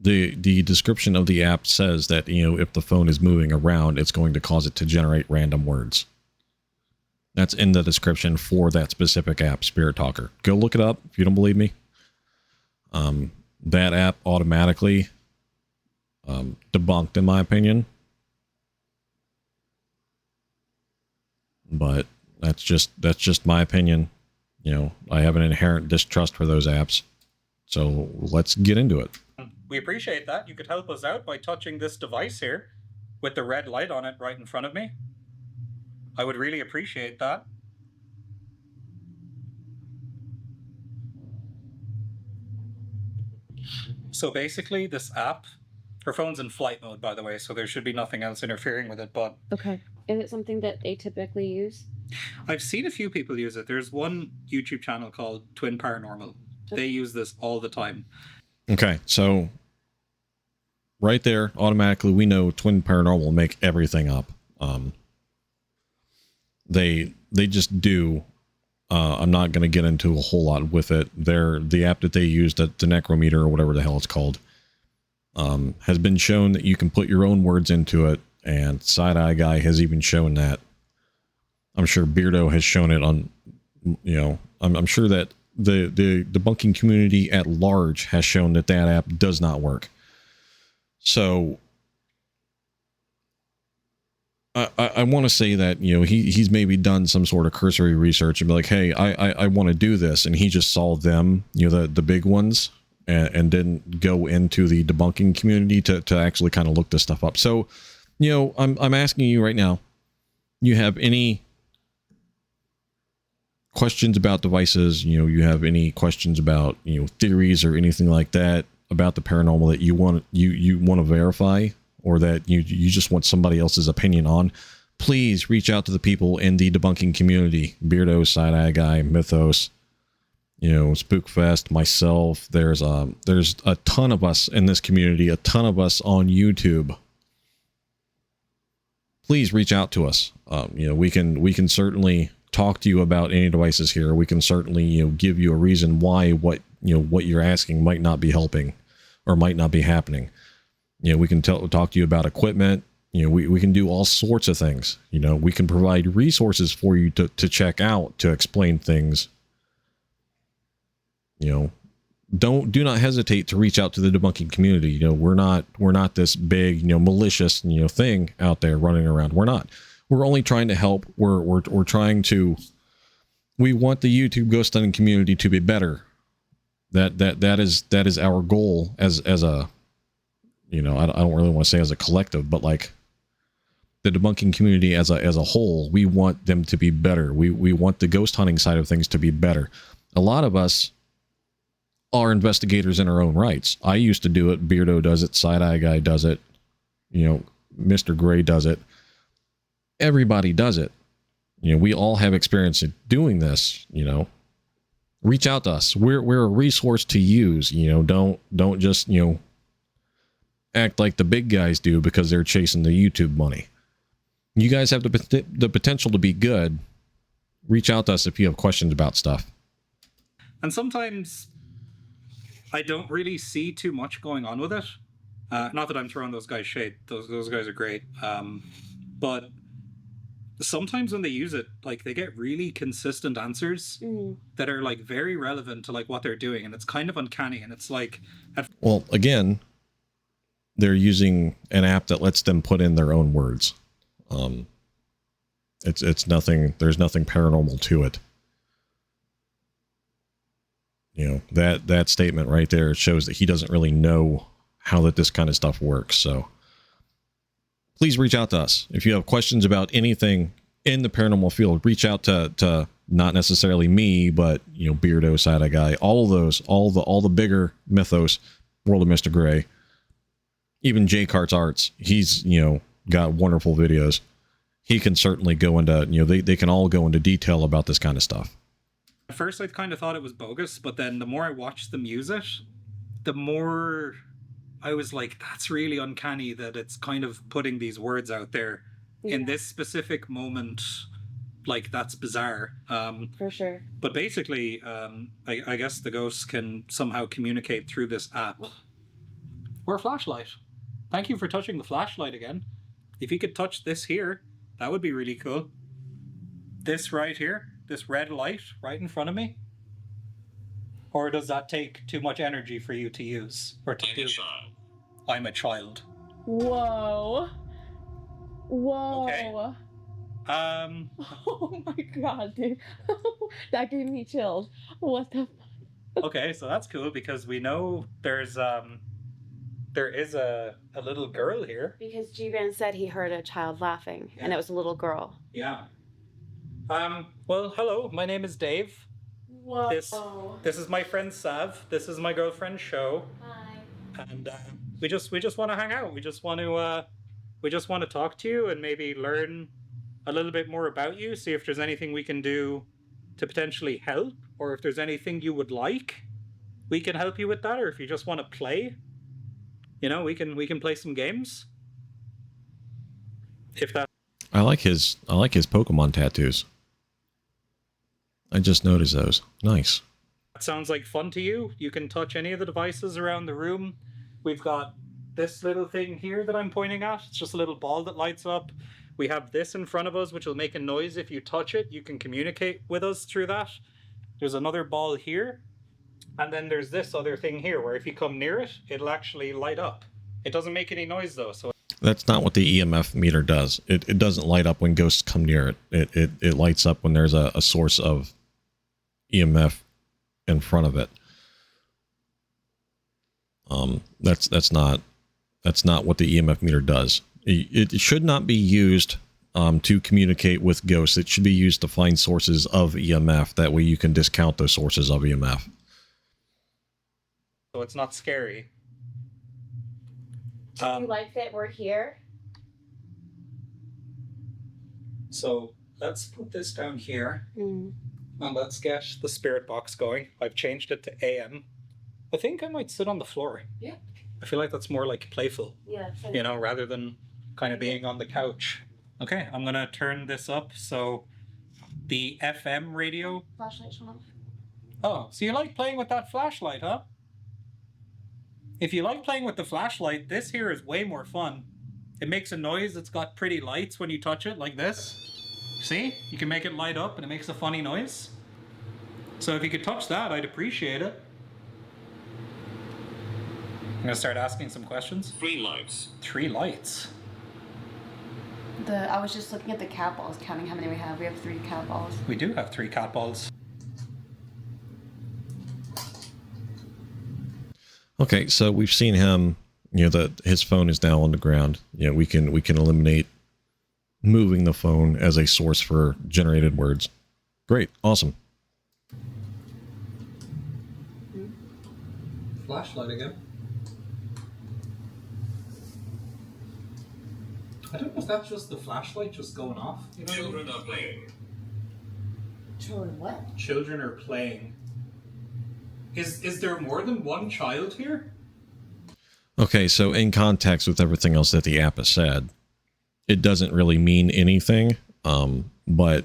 The description of the app says that, if the phone is moving around, it's going to cause it to generate random words. That's in the description for that specific app, Spirit Talker. Go look it up if you don't believe me. That app automatically debunked, in my opinion. But that's just my opinion. I have an inherent distrust for those apps. So let's get into it. We appreciate that. You could help us out by touching this device here with the red light on it right in front of me. I would really appreciate that. So basically, this app, her phone's in flight mode, by the way, so there should be nothing else interfering with it, but... Okay. Is it something that they typically use? I've seen a few people use it. There's one YouTube channel called Twin Paranormal. They use this all the time. Okay, so right there, automatically, we know Twin Paranormal will make everything up. They just do. I'm not going to get into a whole lot with it. The app that they use, the Necrometer or whatever the hell it's called, has been shown that you can put your own words into it, and Side-Eye Guy has even shown that. I'm sure Beardo has shown it on, I'm sure that the debunking community at large has shown that app does not work. So I want to say that, he's maybe done some sort of cursory research and be like, hey, I want to do this. And he just saw them, the big ones, and didn't go into the debunking community to actually kind of look this stuff up. So, I'm asking you right now, you have any questions about devices, you have any questions about, theories or anything like that about the paranormal that you want to verify, or that you just want somebody else's opinion on, please reach out to the people in the debunking community. Beardo, Side-Eye Guy, Mythos, Spookfest, myself. There's a ton of us in this community, a ton of us on YouTube. Please reach out to us. We can certainly talk to you about any devices here. We can certainly, give you a reason why what you're asking might not be helping or might not be happening. We can talk to you about equipment. We can do all sorts of things. We can provide resources for you to check out, to explain things. Do not hesitate to reach out to the debunking community. We're not this big, malicious, thing out there running around. We're not. We're only trying to help. We're trying to. We want the YouTube ghost hunting community to be better. That is our goal as a. I don't really want to say as a collective, but like the debunking community as a whole, we want them to be better. We want the ghost hunting side of things to be better. A lot of us are investigators in our own rights. I used to do it. Beardo does it. Side Eye Guy does it. Mr. Gray does it. Everybody does it. We all have experience in doing this. Reach out to us. We're a resource to use. Don't just act like the big guys do because they're chasing the YouTube money. You guys have the potential to be good. Reach out to us if you have questions about stuff. And sometimes I don't really see too much going on with it. Not that I'm throwing those guys shade. Those guys are great. But sometimes when they use it, like they get really consistent answers that are like very relevant to like what they're doing, and it's kind of uncanny. And it's like, well, again, they're using an app that lets them put in their own words. It's nothing. There's nothing paranormal to it. That statement right there shows that he doesn't really know how this kind of stuff works. So please reach out to us. If you have questions about anything in the paranormal field, reach out to not necessarily me, but, Beardo, Side Eye Guy, all of those, all the bigger mythos, World of Mr. Gray, even J Cart's Arts. He's, got wonderful videos. He can certainly go into, they can all go into detail about this kind of stuff. At first I kind of thought it was bogus, but then the more I watched them use it, the more I was like, that's really uncanny that it's kind of putting these words out there in this specific moment. Like, that's bizarre. For sure. But basically, I guess the ghosts can somehow communicate through this app. Or a flashlight. Thank you for touching the flashlight again. If you could touch this here, that would be really cool. This right here, this red light right in front of me. Or does that take too much energy for you to use? Or to do? I'm a child. Whoa. Okay. Oh my god, dude. That gave me chills. What the fuck? Okay, so that's cool because we know there is a little girl here. Because G-Van said he heard a child laughing, and it was a little girl. Yeah. Well, hello, my name is Dave. Whoa. This is my friend Sav. This is my girlfriend Sho. Hi. And we just want to hang out. We just want to talk to you and maybe learn a little bit more about you. See if there's anything we can do to potentially help, or if there's anything you would like, we can help you with that. Or if you just want to play, we can play some games. If that. I like his Pokemon tattoos. I just noticed those. Nice. That sounds like fun to you. You can touch any of the devices around the room. We've got this little thing here that I'm pointing at. It's just a little ball that lights up. We have this in front of us, which will make a noise if you touch it. You can communicate with us through that. There's another ball here. And then there's this other thing here, where if you come near it, it'll actually light up. It doesn't make any noise, though. So that's not what the EMF meter does. It doesn't light up when ghosts come near it. It lights up when there's a source of EMF in front of it. That's not what the EMF meter does. It should not be used to communicate with ghosts. It should be used to find sources of EMF. That way you can discount those sources of EMF. So it's not scary. Do you like that we're here? So let's put this down here. Mm. And let's get the spirit box going. I've changed it to AM. I think I might sit on the floor. Yeah. I feel like that's more like playful. Yeah. Rather than kind of being on the couch. Okay, I'm gonna turn this up so The FM radio? Flashlight shone off. Oh, so you like playing with that flashlight, huh? If you like playing with the flashlight, this here is way more fun. It makes a noise. It's got pretty lights when you touch it, like this. See? You can make it light up and it makes a funny noise. So if you could touch that, I'd appreciate it. I'm gonna start asking some questions. 3 lights. 3 lights. I was just looking at the cat balls, counting how many we have. We have 3 cat balls. We do have 3 cat balls. Okay, so we've seen him, that his phone is now on the ground. We can eliminate moving the phone as a source for generated words. Great, awesome. Flashlight again. I don't know if that's just the flashlight just going off. Children are playing. Children what? Children are playing. Is there more than one child here? Okay, so in context with everything else that the app has said, it doesn't really mean anything. But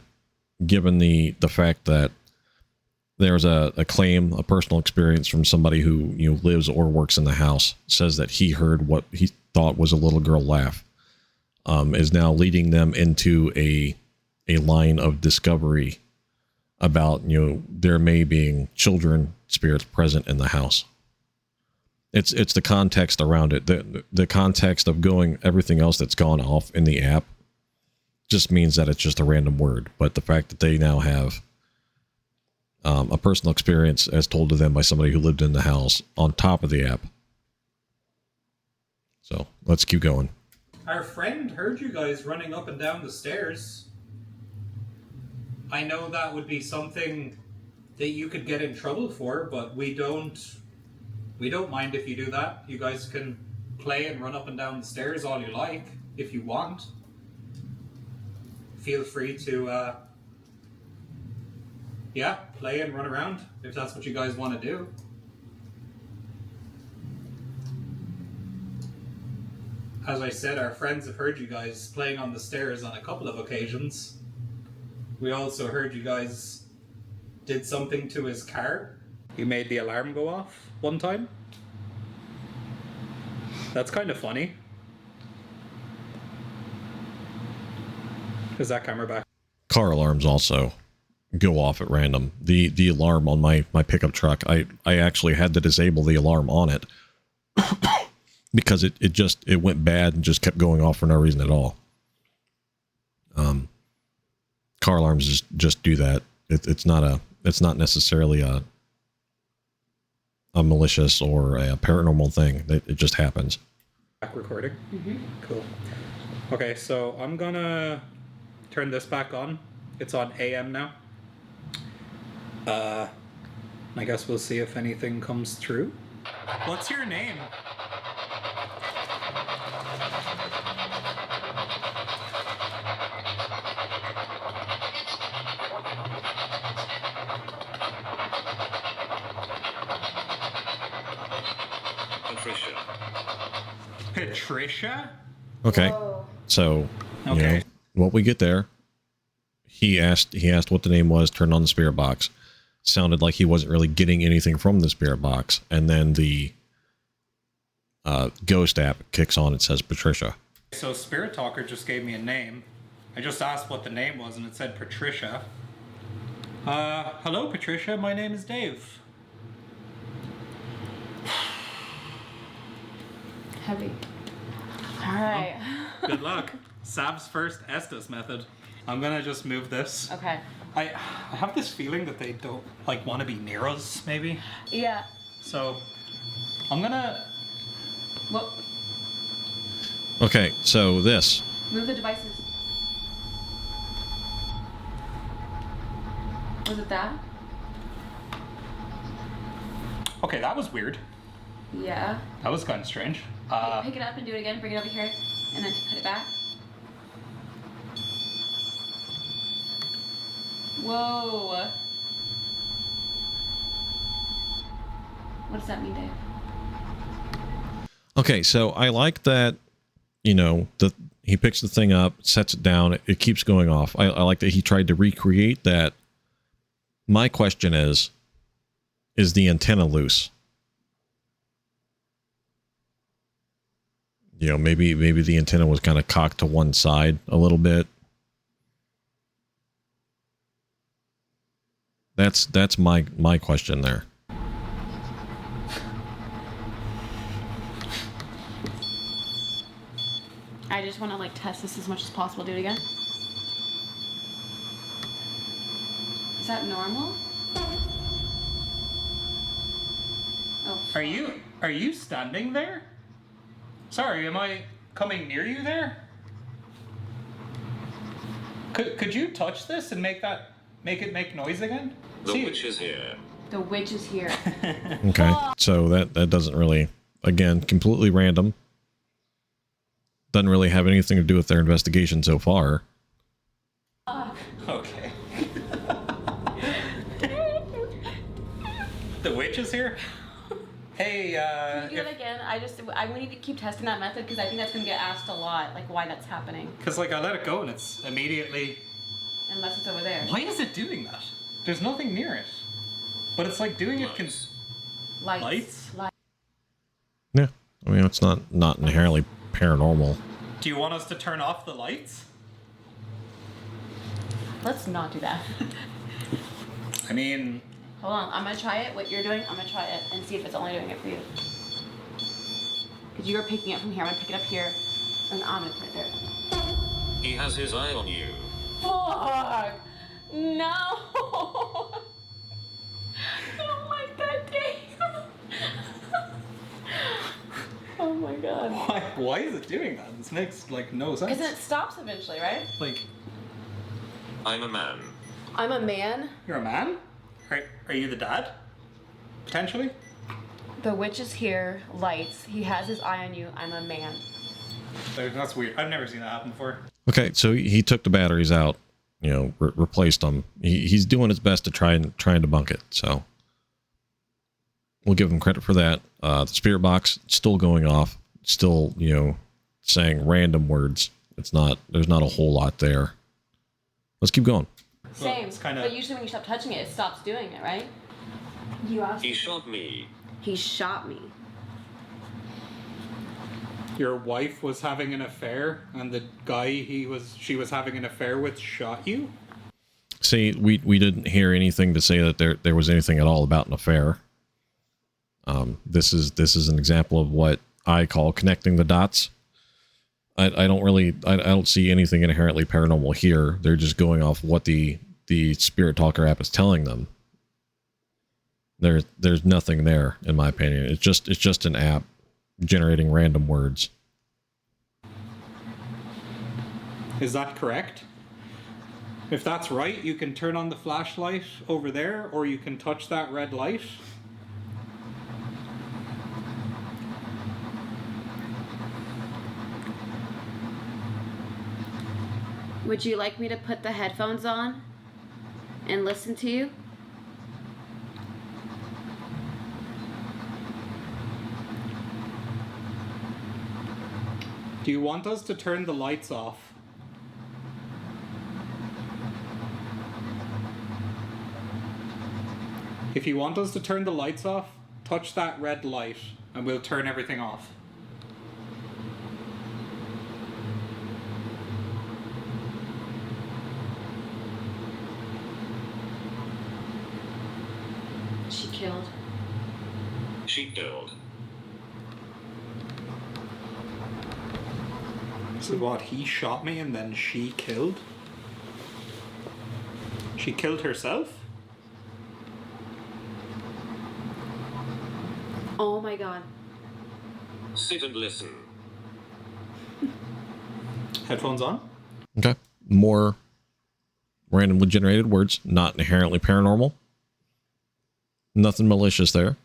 given the fact that there's a claim, a personal experience from somebody who lives or works in the house, says that he heard what he thought was a little girl laugh, is now leading them into a line of discovery about there may being children spirits present in the house. It's the context around it. The context of everything else that's gone off in the app just means that it's just a random word. But the fact that they now have a personal experience as told to them by somebody who lived in the house on top of the app. So let's keep going. Our friend heard you guys running up and down the stairs. I know that would be something that you could get in trouble for, but we don't mind if you do that. You guys can play and run up and down the stairs all you like, if you want. Feel free to, play and run around, if that's what you guys want to do. As I said, our friends have heard you guys playing on the stairs on a couple of occasions. We also heard you guys did something to his car. You made the alarm go off one time. That's kind of funny. Is that camera back? Car alarms also go off at random. The alarm on my pickup truck, I actually had to disable the alarm on it because it went bad and just kept going off for no reason at all. Car alarms just do that. It's not necessarily a malicious or a paranormal thing. It just happens. Back recording? Mm-hmm. Cool. Okay, so I'm gonna turn this back on. It's on AM now. I guess we'll see if anything comes through. What's your name? Patricia? Okay. Whoa. So, Okay. what we get there, he asked what the name was, turned on the spirit box. Sounded like he wasn't really getting anything from the spirit box. And then the ghost app kicks on. It says Patricia. So Spirit Talker just gave me a name. I just asked what the name was and it said Patricia. Hello Patricia, my name is Dave. Heavy. Alright. Good luck. Sav's first Estes method. I'm gonna just move this. Okay. I have this feeling that they don't want to be near us, maybe. Yeah. So I'm gonna. Whoop. Okay, so this. Move the devices. Was it that? Okay, that was weird. Yeah. That was kind of strange. Pick it up and do it again. Bring it over here, and then put it back. Whoa. What does that mean, Dave? Okay, so I like that, He picks the thing up, sets it down. It keeps going off. I like that he tried to recreate that. My question is the antenna loose? You know, maybe the antenna was kind of cocked to one side a little bit. That's my question there. I just want to like test this as much as possible. Do it again. Is that normal? Oh. Are you standing there? Sorry, am I coming near you there? Could you touch this and make it make noise again? The witch is here. The witch is here. Okay, so that doesn't really, again, completely random. Doesn't really have anything to do with their investigation so far. Okay. The witch is here? Hey, Can you do it again? We need to keep testing that method because I think that's gonna get asked a lot, like why that's happening. Because like I let it go and it's immediately... Unless it's over there. Why is it doing that? There's nothing near it. But it's like doing it... Lights? Yeah, I mean, it's not inherently paranormal. Do you want us to turn off the lights? Let's not do that. I mean... Hold on, I'm gonna try it. What you're doing, I'm gonna try it and see if it's only doing it for you. Because you were picking it from here, I'm gonna pick it up here, and I'm gonna put it there. He has his eye on you. Fuck! No! I don't like that game. Oh my god. Why is it doing that? This makes like no sense. Because it stops eventually, right? Like... I'm a man. I'm a man. You're a man? Are you the dad? Potentially? The witch is here, lights. He has his eye on you. I'm a man. That's weird. I've never seen that happen before. Okay, so he took the batteries out, you know, replaced them. He's doing his best to try and debunk it. So we'll give him credit for that. The spirit box still going off, still, you know, saying random words. There's not a whole lot there. Let's keep going. Same, but usually when you stop touching it, it stops doing it, right? You asked. He shot me. He shot me. Your wife was having an affair, and the guy she was having an affair with shot you? See, we didn't hear anything to say that there was anything at all about an affair. This is an example of what I call connecting the dots. I don't see anything inherently paranormal here. They're just going off what the Spirit Talker app is telling them. There's nothing there, in my opinion. It's just an app generating random words. Is that correct? If that's right, you can turn on the flashlight over there, or you can touch that red light. Would you like me to put the headphones on and listen to you? Do you want us to turn the lights off? If you want us to turn the lights off, touch that red light and we'll turn everything off. She killed. She killed. So what, he shot me and then she killed? She killed herself? Oh my god. Sit and listen. Headphones on? Okay. More randomly generated words, not inherently paranormal. Nothing malicious there.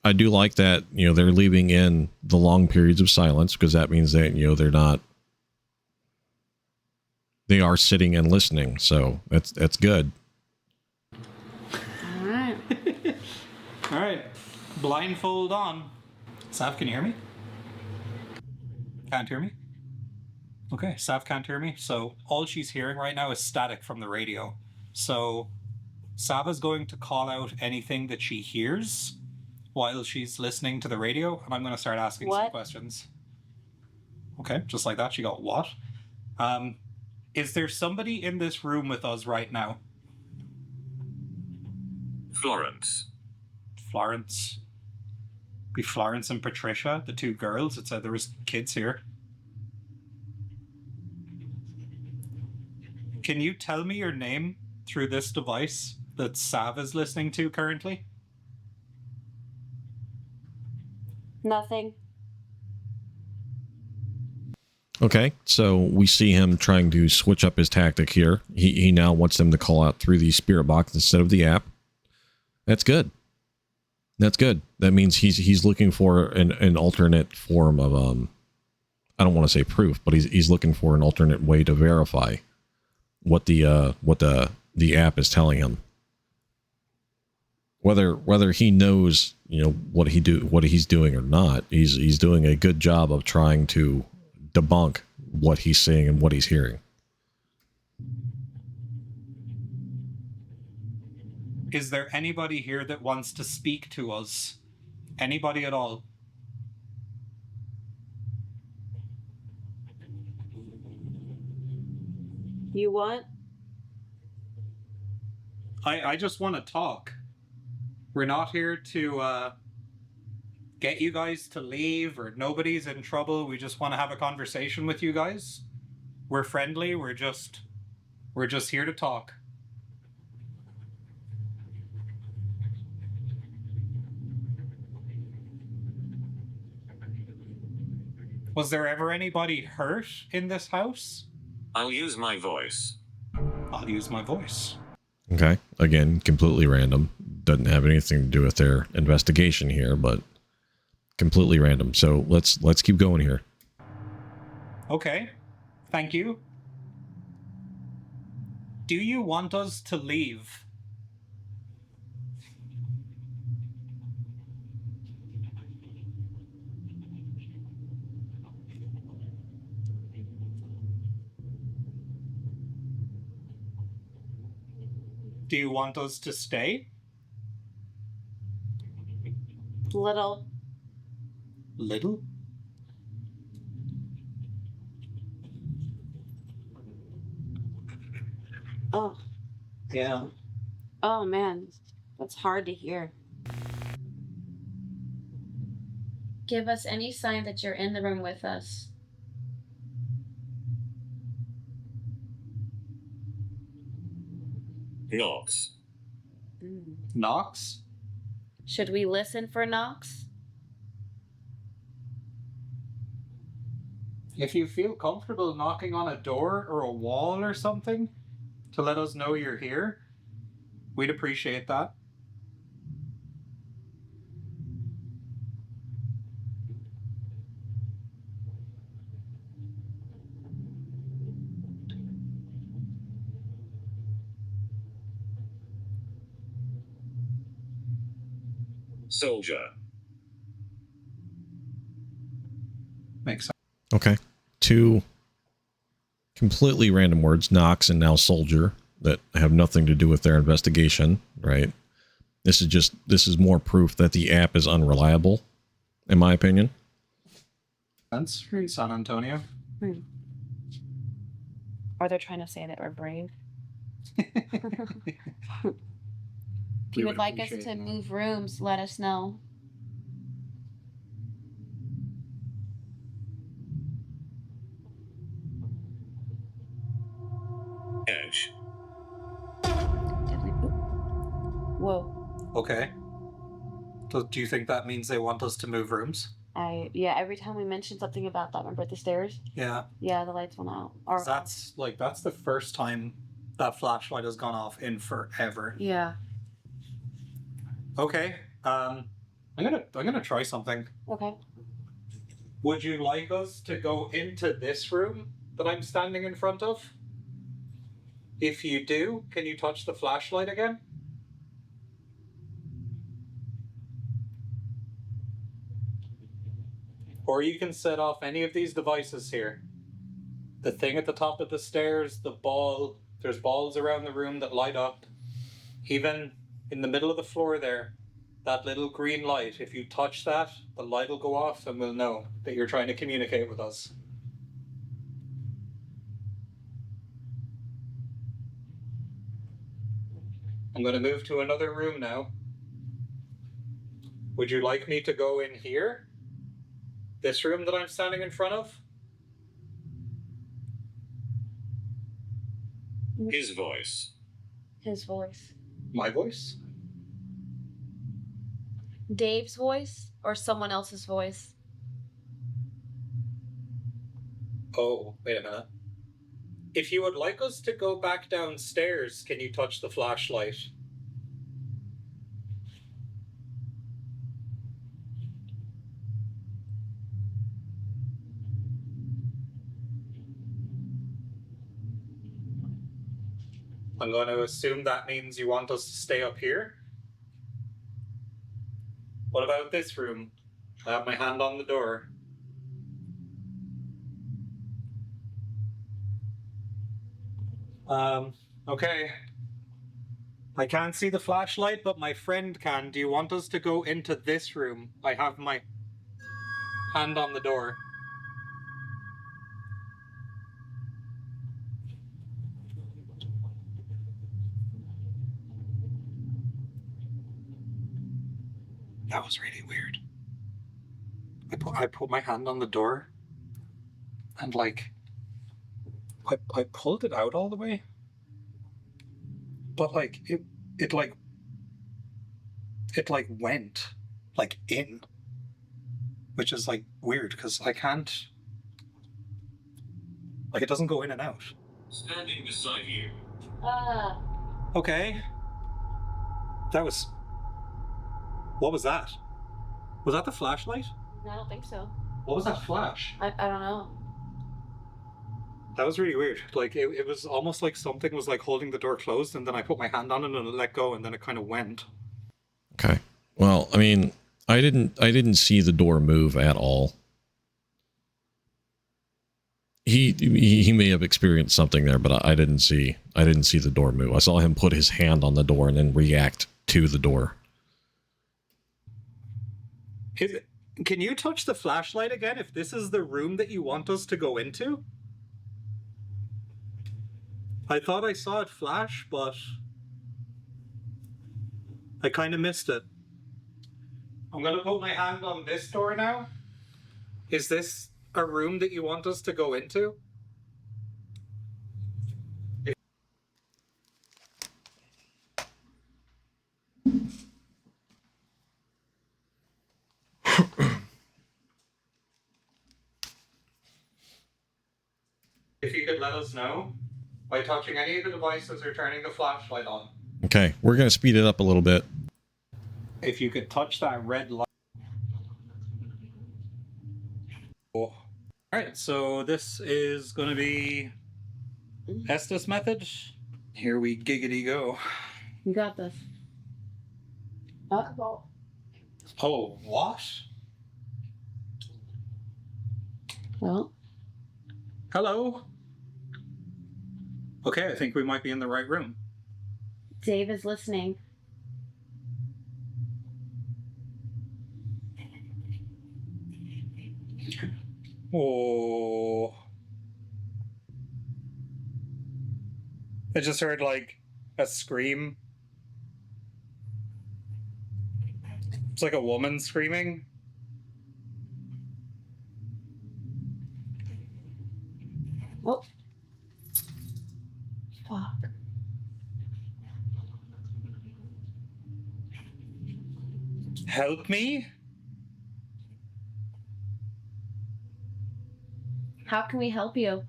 I do like that, you know, they're leaving in the long periods of silence because that means that, you know, they are sitting and listening. So that's good. All right. All right. Blindfold on. Sav, can you hear me? Can't hear me? Okay, Sav can't hear me. So all she's hearing right now is static from the radio. So Sav is going to call out anything that she hears while she's listening to the radio, and I'm going to start asking some questions. Okay, just like that. She got what? Is there somebody in this room with us right now? Florence. Florence. Be Florence and Patricia, the two girls. It said there was kids here. Can you tell me your name through this device that Sav is listening to currently? Nothing. Okay, so we see him trying to switch up his tactic here. He now wants them to call out through the spirit box instead of the app. That's good. That's good. That means he's looking for an alternate form of I don't want to say proof, but he's looking for an alternate way to verify what the app is telling him. Whether he knows, you know, what he's doing or not, he's doing a good job of trying to debunk what he's seeing and what he's hearing. Is there anybody here that wants to speak to us? Anybody at all? You what? I just want to talk. We're not here to get you guys to leave, or nobody's in trouble. We just want to have a conversation with you guys. We're friendly. We're just here to talk. Was there ever anybody hurt in this house? I'll use my voice. I'll use my voice. Okay, again, completely random. Doesn't have anything to do with their investigation here, but completely random. So let's keep going here. Okay, thank you. Do you want us to leave? Do you want us to stay? Little. Little? Oh. Yeah. Oh man, that's hard to hear. Give us any sign that you're in the room with us. Knocks. Knocks? Should we listen for knocks? If you feel comfortable knocking on a door or a wall or something to let us know you're here, we'd appreciate that. Soldier. Makes sense. Okay. Two completely random words, Knox and now Soldier, that have nothing to do with their investigation, right? This is more proof that the app is unreliable, in my opinion. That's San Antonio. Or they're trying to say that we're brave. If you would like us to move rooms, let us know. Edge. Whoa. Okay. So do you think that means they want us to move rooms? Yeah, every time we mention something about that, remember at the stairs? Yeah. Yeah, the lights went out. Or, that's the first time that flashlight has gone off in forever. yeah. Okay. I'm gonna try something. Okay. Would you like us to go into this room that I'm standing in front of? If you do, can you touch the flashlight again? Or you can set off any of these devices here. The thing at the top of the stairs, the ball, there's balls around the room that light up. Even in the middle of the floor there, that little green light, if you touch that, the light will go off and we'll know that you're trying to communicate with us. I'm going to move to another room now. Would you like me to go in here? This room that I'm standing in front of? His voice. His voice. My voice? Dave's voice or someone else's voice? Oh, wait a minute. If you would like us to go back downstairs, can you touch the flashlight? I'm going to assume that means you want us to stay up here. What about this room? I have my hand on the door. Okay. I can't see the flashlight, but my friend can. Do you want us to go into this room? I have my hand on the door. That was really weird. I put my hand on the door and like I pulled it out all the way, but like it went like in, which is like weird because I can't, like, it doesn't go in and out. Standing beside you. Okay. What was that? Was that the flashlight? I don't think so. What was that flash? I don't know. That was really weird. Like it was almost like something was like holding the door closed, and then I put my hand on it and it let go, and then it kind of went. Okay. Well, I mean, I didn't see the door move at all. He may have experienced something there, but I didn't see the door move. I saw him put his hand on the door and then react to the door. Can you touch the flashlight again if this is the room that you want us to go into? I thought I saw it flash, but I kind of missed it. I'm going to put my hand on this door now. Is this a room that you want us to go into? If you could let us know by touching any of the devices or turning the flashlight on. Okay, we're going to speed it up a little bit. If you could touch that red light. Oh. Alright, so this is going to be Estes method. Here we giggity go. You got this. Oh, what? Well. Hello. Okay, I think we might be in the right room. Dave is listening. Oh. I just heard like a scream. It's like a woman screaming. Oh. Fuck. Help me? How can we help you?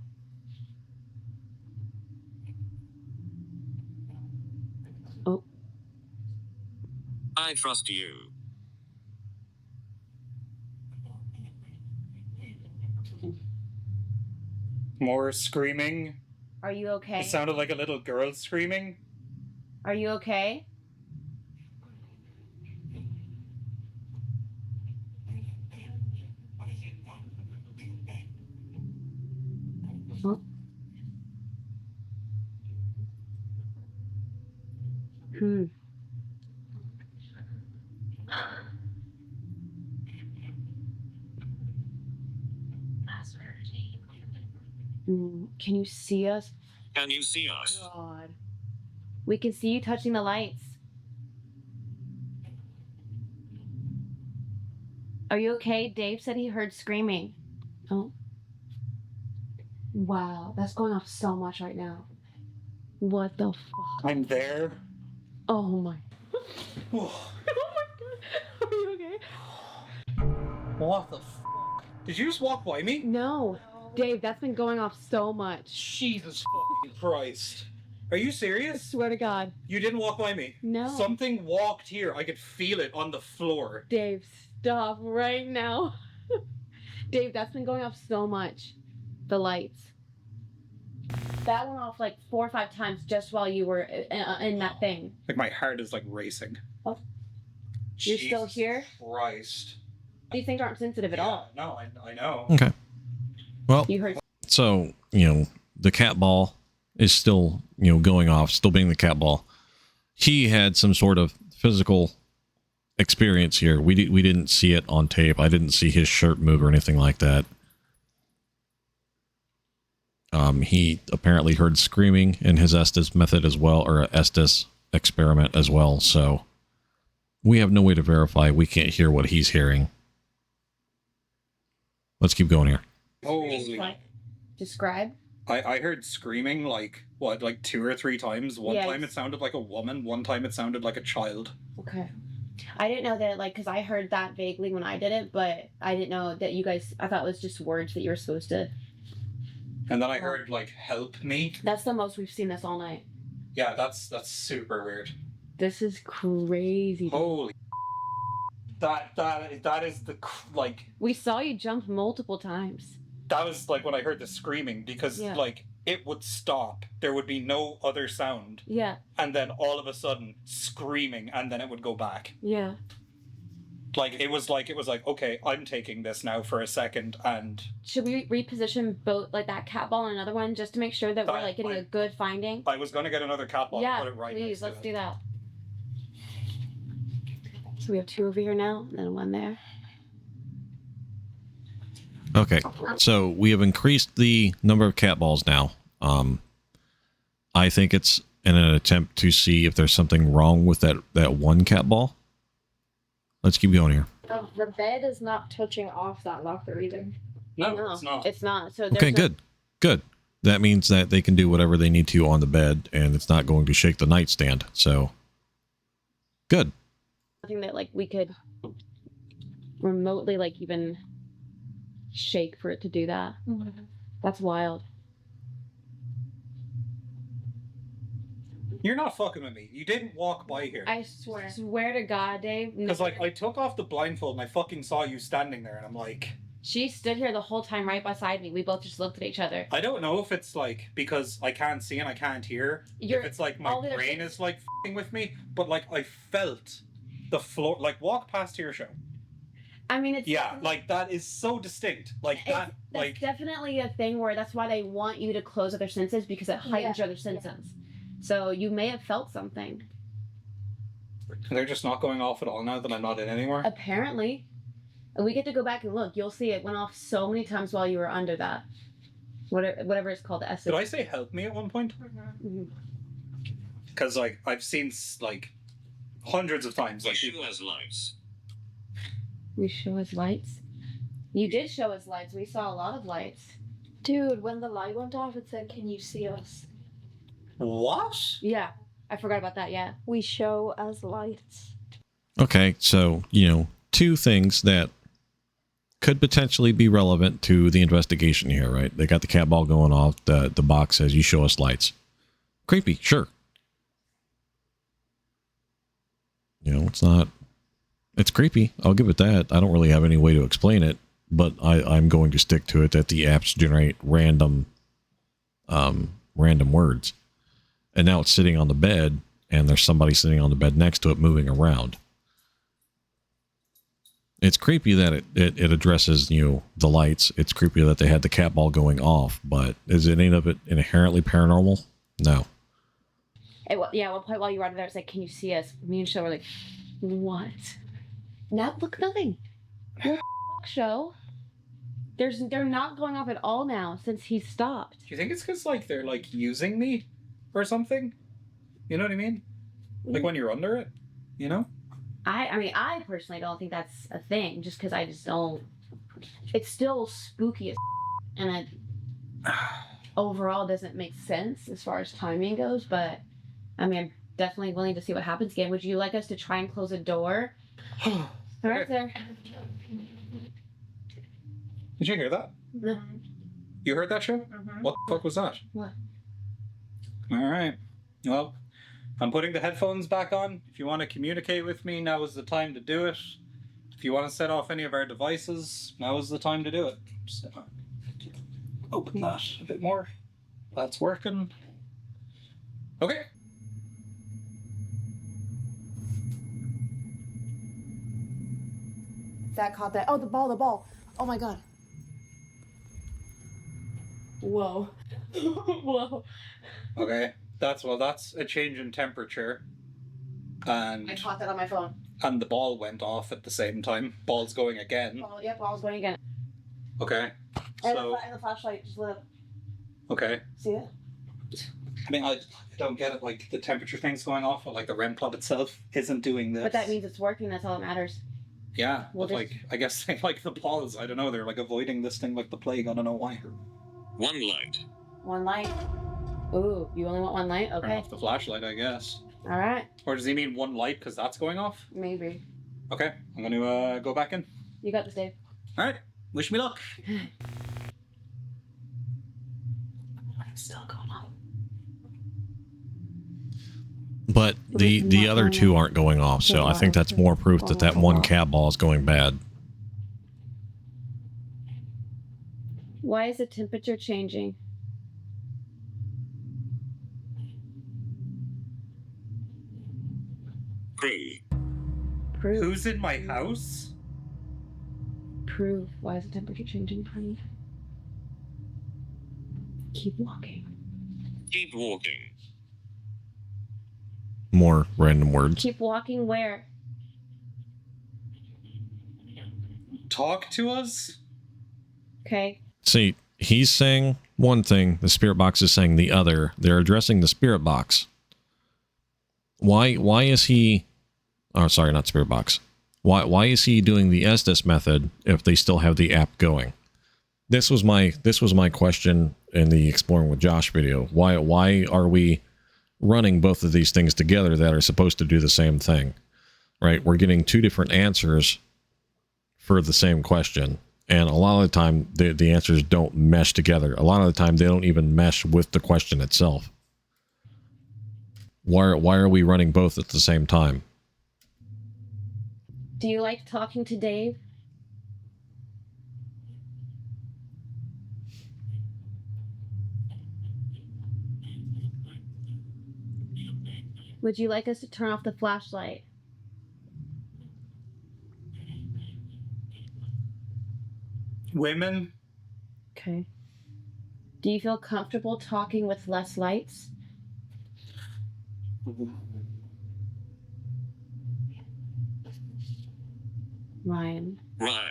Oh. I trust you. More screaming. Are you okay? It sounded like a little girl screaming. Are you okay? Can you see us? Can you see us? God. We can see you touching the lights. Are you okay? Dave said he heard screaming. Oh. Wow, that's going off so much right now. What the fuck? I'm there. Oh my. Oh my god. Are you okay? What the fuck? Did you just walk by me? No. Dave, that's been going off so much. Jesus fucking Christ. Are you serious? Swear to God. You didn't walk by me? No. Something walked here. I could feel it on the floor. Dave, stop right now. Dave, that's been going off so much. The lights. That went off like 4 or 5 times just while you were in that thing. Like my heart is like racing. Oh. You're still Jesus here? Christ. These things aren't sensitive at all. No, I know. Okay. Well, You heard. so, the cat ball is still, going off, still being the cat ball. He had some sort of physical experience here. We didn't see it on tape. I didn't see his shirt move or anything like that. He apparently heard screaming in his Estes method as well, or Estes experiment as well. So we have no way to verify. We can't hear what he's hearing. Let's keep going here. Holy. Describe. I heard screaming like 2 or 3 times. One Yes. time it sounded like a woman. One time it sounded like a child. Okay. I didn't know that, because I heard that vaguely when I did it, but I didn't know that you guys, I thought it was just words that you were supposed to. And then I heard help me. That's the most we've seen this all night. Yeah, that's super weird. This is crazy. Holy. That is the We saw you jump multiple times. that was when I heard the screaming because Yeah. it would stop. There would be no other sound. Yeah. And then all of a sudden screaming and then it would go back. Yeah. It was like, okay, I'm taking this now for a second and Should we reposition both, that cat ball and another one, just to make sure that we're getting a good finding? I was gonna get another cat ball Yeah, and put it right please, next to let's it. do that. So we have 2 over here now, and then 1 there. Okay, so we have increased the number of cat balls now. I think it's in an attempt to see if there's something wrong with that one cat ball. Let's keep going here. The bed is not touching off that locker either. No, it's not. It's not. So Okay, good. That means that they can do whatever they need to on the bed, and it's not going to shake the nightstand. So, good. Nothing that we could remotely even shake for it to do that. That's wild. You're not fucking with me. You didn't walk by here. I swear to God, Dave. Because I took off the blindfold and I fucking saw you standing there and I'm like, She stood here the whole time right beside me. We both just looked at each other. I don't know if it's because I can't see and I can't hear. If it's my brain is f***ing with me, but I felt the floor, walk past your show. I mean, it's that is so distinct. That's definitely a thing where that's why they want you to close other senses, because it heightens your other senses. So you may have felt something. They're just not going off at all now that I'm not in anymore. Apparently. And we get to go back and look. You'll see it went off so many times while you were under that. Whatever it's called. Did I say help me at one point? Because I've seen hundreds of times. We show us lights. We show us lights? You did show us lights. We saw a lot of lights. Dude, when the light went off, it said, "Can you see us?" What? Yeah, I forgot about that. Yeah. We show as lights. Okay, so, 2 things that could potentially be relevant to the investigation here, right? They got the cat ball going off. The box says, "You show us lights." Creepy, sure. It's not... It's creepy. I'll give it that. I don't really have any way to explain it, but I'm going to stick to it that the apps generate random words. And now it's sitting on the bed, and there's somebody sitting on the bed next to it moving around. It's creepy that it addresses, the lights. It's creepy that they had the cat ball going off, but is any of it inherently paranormal? No. At one point while you were out there, it's like, can you see us? Me and Show were like, what? Nothing. What the show? They're not going off at all now since he stopped. Do you think it's because, like, they're, like, using me or something? You know what I mean? Like, when you're under it, you know? I personally don't think that's a thing, just because I just don't... It's still spooky as and it overall doesn't make sense as far as timing goes, but, I'm definitely willing to see what happens again. Would you like us to try and close a door? Right there. Did you hear that? No. You heard that, Show? What the fuck was that? What? Alright. Well, I'm putting the headphones back on. If you want to communicate with me, now is the time to do it. If you want to set off any of our devices, now is the time to do it. Just open that a bit more. That's working. Okay. That caught that. Oh, the ball. Oh my god. Whoa. Whoa. Okay. That's a change in temperature. And I caught that on my phone. And the ball went off at the same time. Ball's going again. Ball's going again. Okay. And So the flashlight just lit up. okay. See it? I don't get it, like the temperature thing's going off, but like the REM pod itself isn't doing this. But that means it's working, that's all that matters. Yeah, We'll but just- like I guess they like the balls. I don't know, they're like avoiding this thing like the plague, I don't know why. One light. One light. Ooh, you only want one light? Turn Okay. off the flashlight, I guess. Alright. Or does he mean one light because that's going off? Maybe. Okay, I'm gonna go back in. You got this, Dave. Alright, wish me luck. Still going on. But the other two aren't going off, so I think that's more proof that that one cat ball is going bad. Why is the temperature changing? Prove. Who's in my house? Prove. Why is the temperature changing? Prove. Keep walking. Keep walking. More random words. Keep walking where? Talk to us? Okay. See, he's saying one thing, the spirit box is saying the other. They're addressing the spirit box. Why is he... Oh, sorry, not spirit box. Why is he doing the Estes method if they still have the app going? This was my question in the Exploring with Josh video. Why are we running both of these things together that are supposed to do the same thing? Right? We're getting two different answers for the same question. And a lot of the time, the answers don't mesh together. A lot of the time, they don't even mesh with the question itself. Why are we running both at the same time? Do you like talking to Dave? Would you like us to turn off the flashlight? Women? Okay. Do you feel comfortable talking with less lights? Ryan. I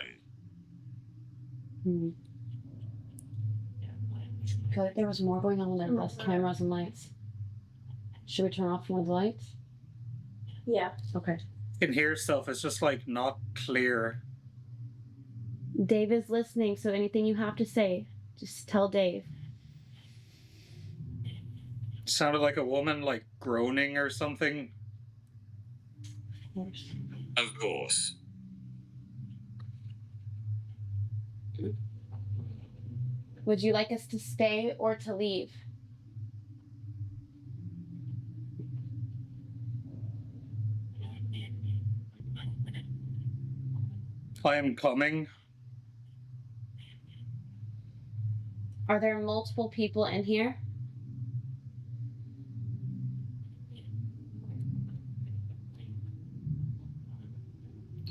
feel like there was more going on when there were less cameras and lights. Should we turn off one of the lights? Yeah. Okay. Can hear stuff, it's just like not clear. Dave is listening, so anything you have to say, just tell Dave. Sounded like a woman like groaning or something. Of course. Of course. Would you like us to stay or to leave? I am coming. Are there multiple people in here?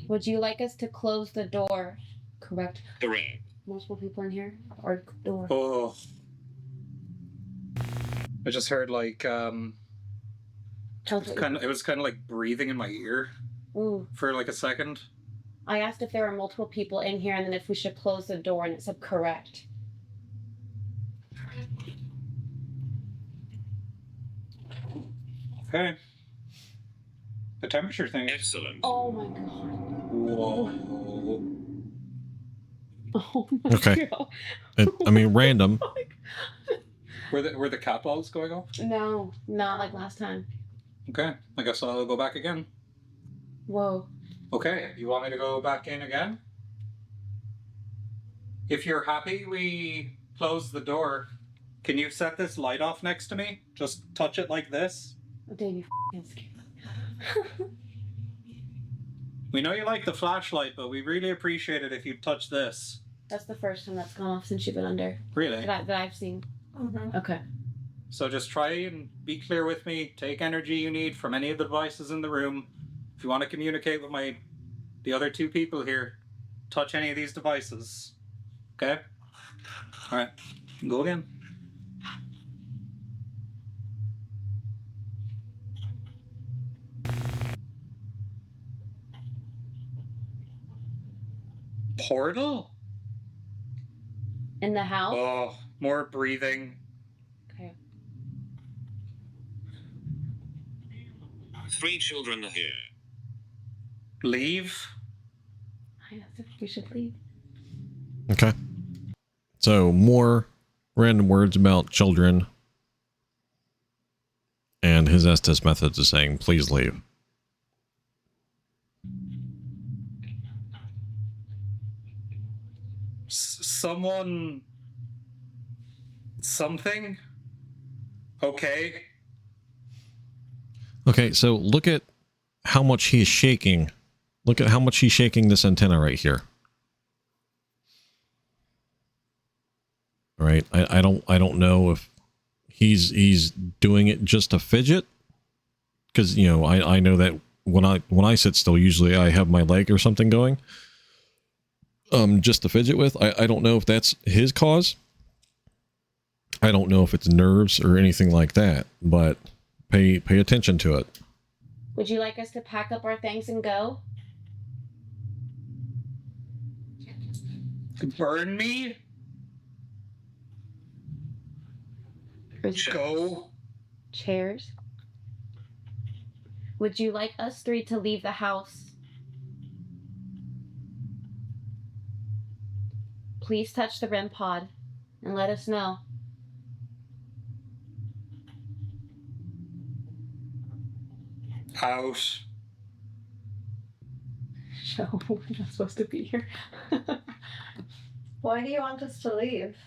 Would you like us to close the door? Correct. Correct. Multiple people in here? Or door? Oh. I just heard like Tell us what it was kind of like breathing in my ear Ooh. for like a second. I asked if there were multiple people in here and then if we should close the door, and it said correct. Okay. The temperature thing. Excellent. Oh my god. Whoa. Oh my Okay. god. I mean, random. Were the cat balls going off? No, not like last time. Okay. I guess I'll go back again. Whoa. Okay. You want me to go back in again? If you're happy, we close the door. Can you set this light off next to me? Just touch it like this. Oh, Dave, you f***ing scared me. We know you like the flashlight, but we really appreciate it if you touch this. That's the first time that's gone off since you've been under. Really? That I've seen. Okay. So just try and be clear with me. Take energy you need from any of the devices in the room. If you want to communicate with the other two people here, touch any of these devices. Okay? Alright. Go again. Portal? In the house? Oh, more breathing. Okay. 3 children here. Leave? I think we should leave. Okay. So more random words about children. And his Estes methods is saying, please leave. Someone... Something? Okay. Okay, so look at how much he's shaking. Look at how much he's shaking this antenna right here. All right, I don't know if he's doing it just to fidget, because you know I know that when I sit still, usually I have my leg or something going, just to fidget with. I don't know if that's his cause. I don't know if it's nerves or anything like that, but pay attention to it. Would you like us to pack up our things and go? Burn me? Go. Chairs. Would you like us 3 to leave the house? Please touch the REM pod and let us know. Out. No, we're not supposed to be here. Why do you want us to leave?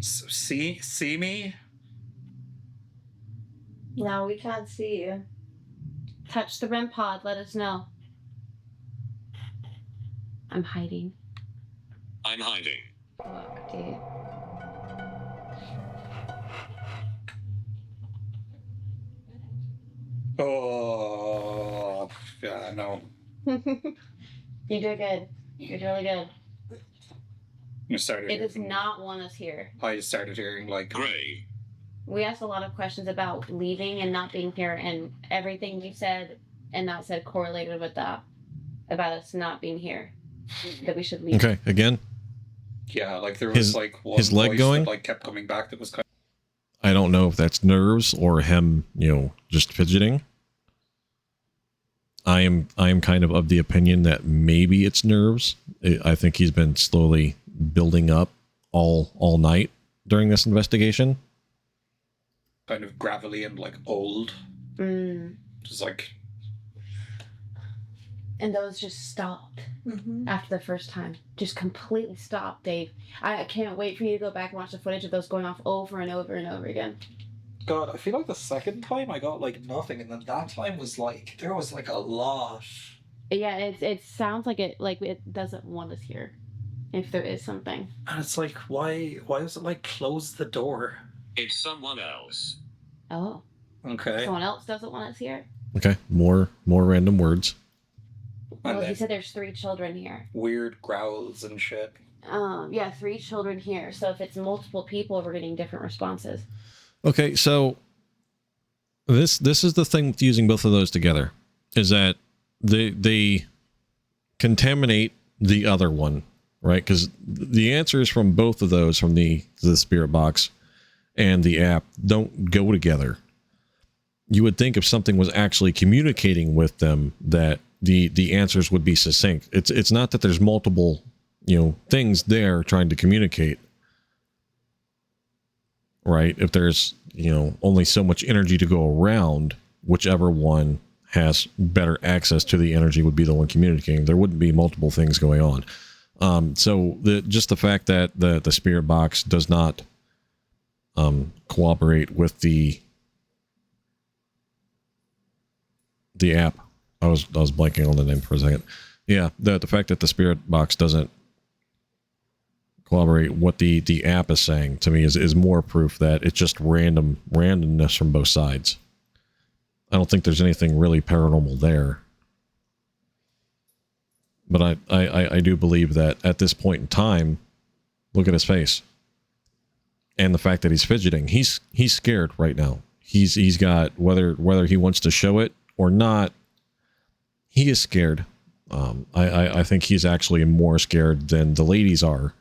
See me? No, we can't see you. Touch the REM pod, let us know. I'm hiding. I'm hiding. Look, Dave. Oh, yeah, no. You did good. You did really good. You started. It does not want us here. I started hearing like Gray. We asked a lot of questions about leaving and not being here, and everything we said and not said correlated with that about us not being here. That we should leave. Okay, again. Yeah, like there was like one his leg voice going. that, like kept coming back. That was kind I don't know if that's nerves or him, you know, just fidgeting. I am kind of the opinion that maybe it's nerves. I think he's been slowly building up all night during this investigation. kind of gravelly and like old. Just like. And those just stopped after the first time. Just completely stopped, Dave. I can't wait for you to go back and watch the footage of those going off over and over and over again. God, I feel like the second time I got like nothing, and then that time was like there was like a lot. Yeah, it sounds like it doesn't want us here. If there is something. And it's like, why does it like close the door? It's someone else. Oh. Okay. Someone else doesn't want us here? Okay, more random words. Well, he said there's 3 children here. Weird growls and shit. Yeah, 3 children here. So if it's multiple people, we're getting different responses. Okay, so this is the thing with using both of those together, is that they contaminate the other one, right? Because the answers from both of those, from the spirit box and the app, don't go together. You would think if something was actually communicating with them that the answers would be succinct. It's not that there's multiple, things there trying to communicate, right? If there's, only so much energy to go around, whichever one has better access to the energy would be the one communicating. There wouldn't be multiple things going on. So just the fact that the spirit box does not cooperate with the app. I was blanking on the name for a second. Yeah, the fact that the spirit box doesn't collaborate what the app is saying to me is more proof that it's just randomness from both sides. I don't think there's anything really paranormal there. But I do believe that at this point in time, look at his face. And the fact that he's fidgeting. He's scared right now. He's got, whether he wants to show it or not, he is scared. I think he's actually more scared than the ladies are,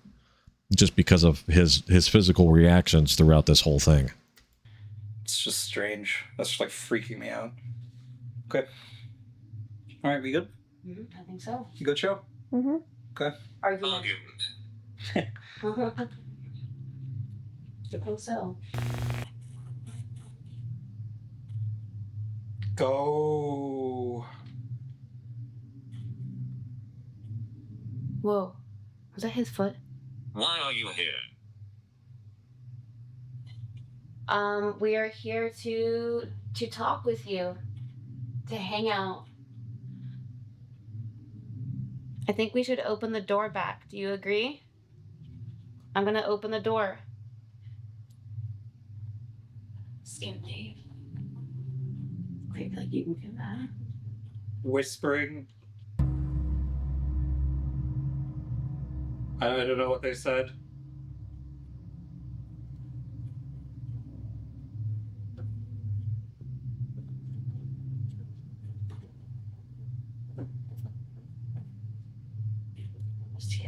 just because of his physical reactions throughout this whole thing. It's just strange. That's just like freaking me out. Okay. All right, we good? I think so. You good, show? Mm-hmm. Okay. Argument. Suppose so. Go. Whoa. Was that his foot? Why are you here? We are here to talk with you. To hang out. I think we should open the door back. Do you agree? I'm gonna open the door. Skin Dave. Creepy like you can do that. Whispering. I don't know what they said.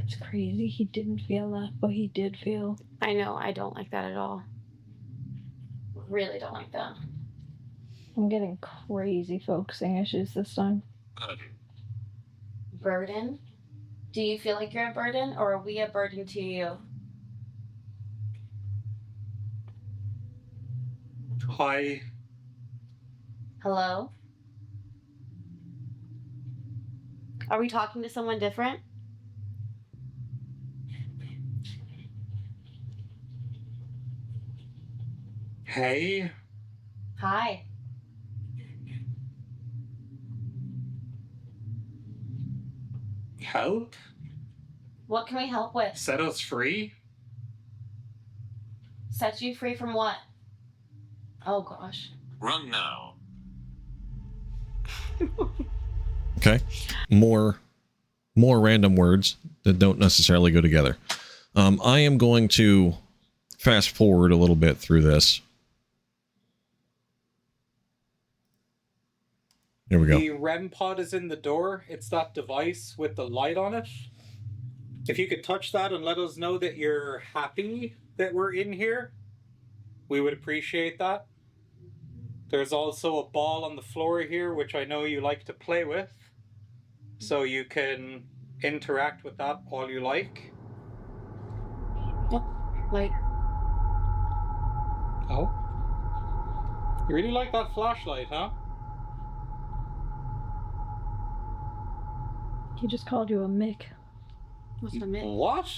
It's crazy. He didn't feel that, but he did feel. I know. I don't like that at all. Really don't like that. I'm getting crazy focusing issues this time. Burden? Do you feel like you're a burden, or are we a burden to you? Hi. Hello? Are we talking to someone different? Hey. Hi. Help? What can we help with? Set us free? Set you free from what? Oh gosh. Run now. Okay. More random words that don't necessarily go together. I am going to fast forward a little bit through this. Here we go. The REM pod is in the door. It's that device with the light on it. If you could touch that and let us know that you're happy that we're in here, we would appreciate that. There's also a ball on the floor here, which I know you like to play with. So you can interact with that all you like. Like. Oh? You really like that flashlight, huh? He just called you a Mick. What's a Mick? What?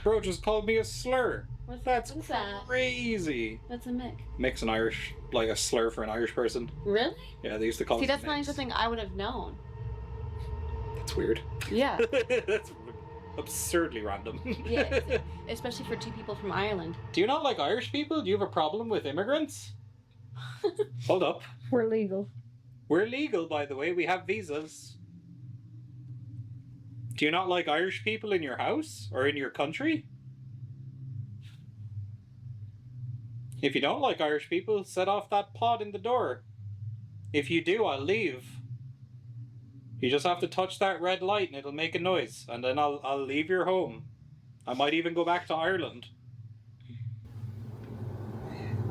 Bro just called me a slur. That's that? crazy. That's a Mick. Mick's an Irish, like a slur for an Irish person. Really? Yeah, they used to call See, us that's Micks. not even something I would have known. That's weird. Yeah. That's absurdly random. Yeah, especially for 2 people from Ireland. Do you not like Irish people? Do you have a problem with immigrants? Hold up. We're legal. We're legal, by the way. We have visas. Do you not like Irish people in your house or in your country? If you don't like Irish people, set off that pod in the door. If you do, I'll leave. You just have to touch that red light and it'll make a noise, and then I'll leave your home. I might even go back to Ireland.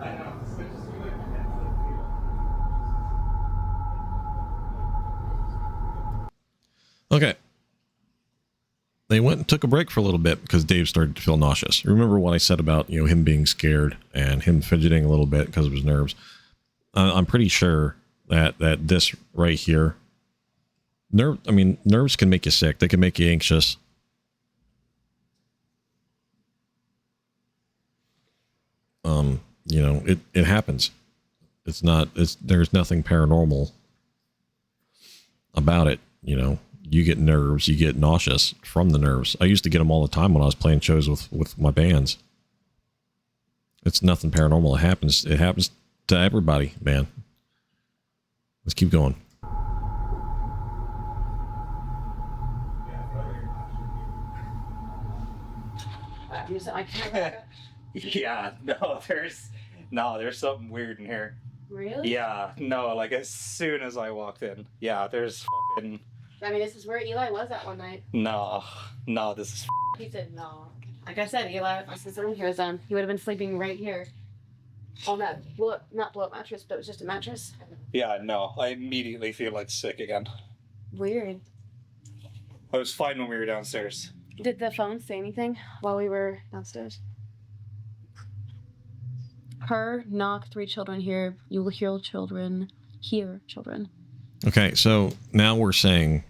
I know. Okay. They went and took a break for a little bit because Dave started to feel nauseous. Remember what I said about, you know, him being scared and him fidgeting a little bit because of his nerves? I'm pretty sure that this right here, nerves can make you sick. They can make you anxious. You know, it happens. There's nothing paranormal about it. You know, you get nerves, you get nauseous from the nerves. I used to get them all the time when I was playing shows with my bands. It's nothing paranormal. It happens to everybody, man. Let's keep going. Yeah, there's something weird in here. Really? Yeah, no, like as soon as I walked in. Yeah, there's fucking... I mean, this is where Eli was at one night. No, this is... He said no. Like I said, Eli, this is when he was on. He would have been sleeping right here. On that, not blow up mattress, but it was just a mattress. Yeah, no, I immediately feel like sick again. Weird. I was fine when we were downstairs. Did the phone say anything while we were downstairs? Her, knock, 3 children here. You will hear children. Hear children. Okay, so now we're saying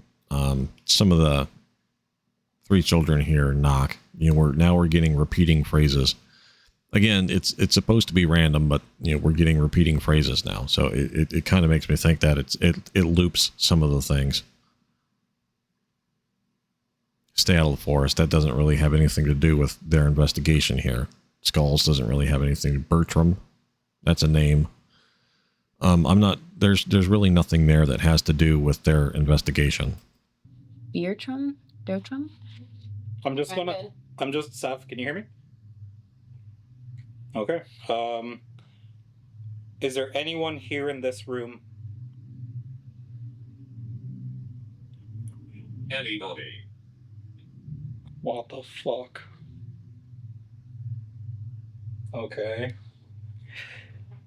some of the 3 children here knock. You know, we're getting repeating phrases. Again, it's supposed to be random, but you know, we're getting repeating phrases now. So it kind of makes me think that it loops some of the things. Stay out of the forest. That doesn't really have anything to do with their investigation here. Skulls doesn't really have anything. Bertram, that's a name. There's really nothing there that has to do with their investigation. Bertram? Seth, can you hear me? Okay. Is there anyone here in this room? Anybody? What the fuck? Okay.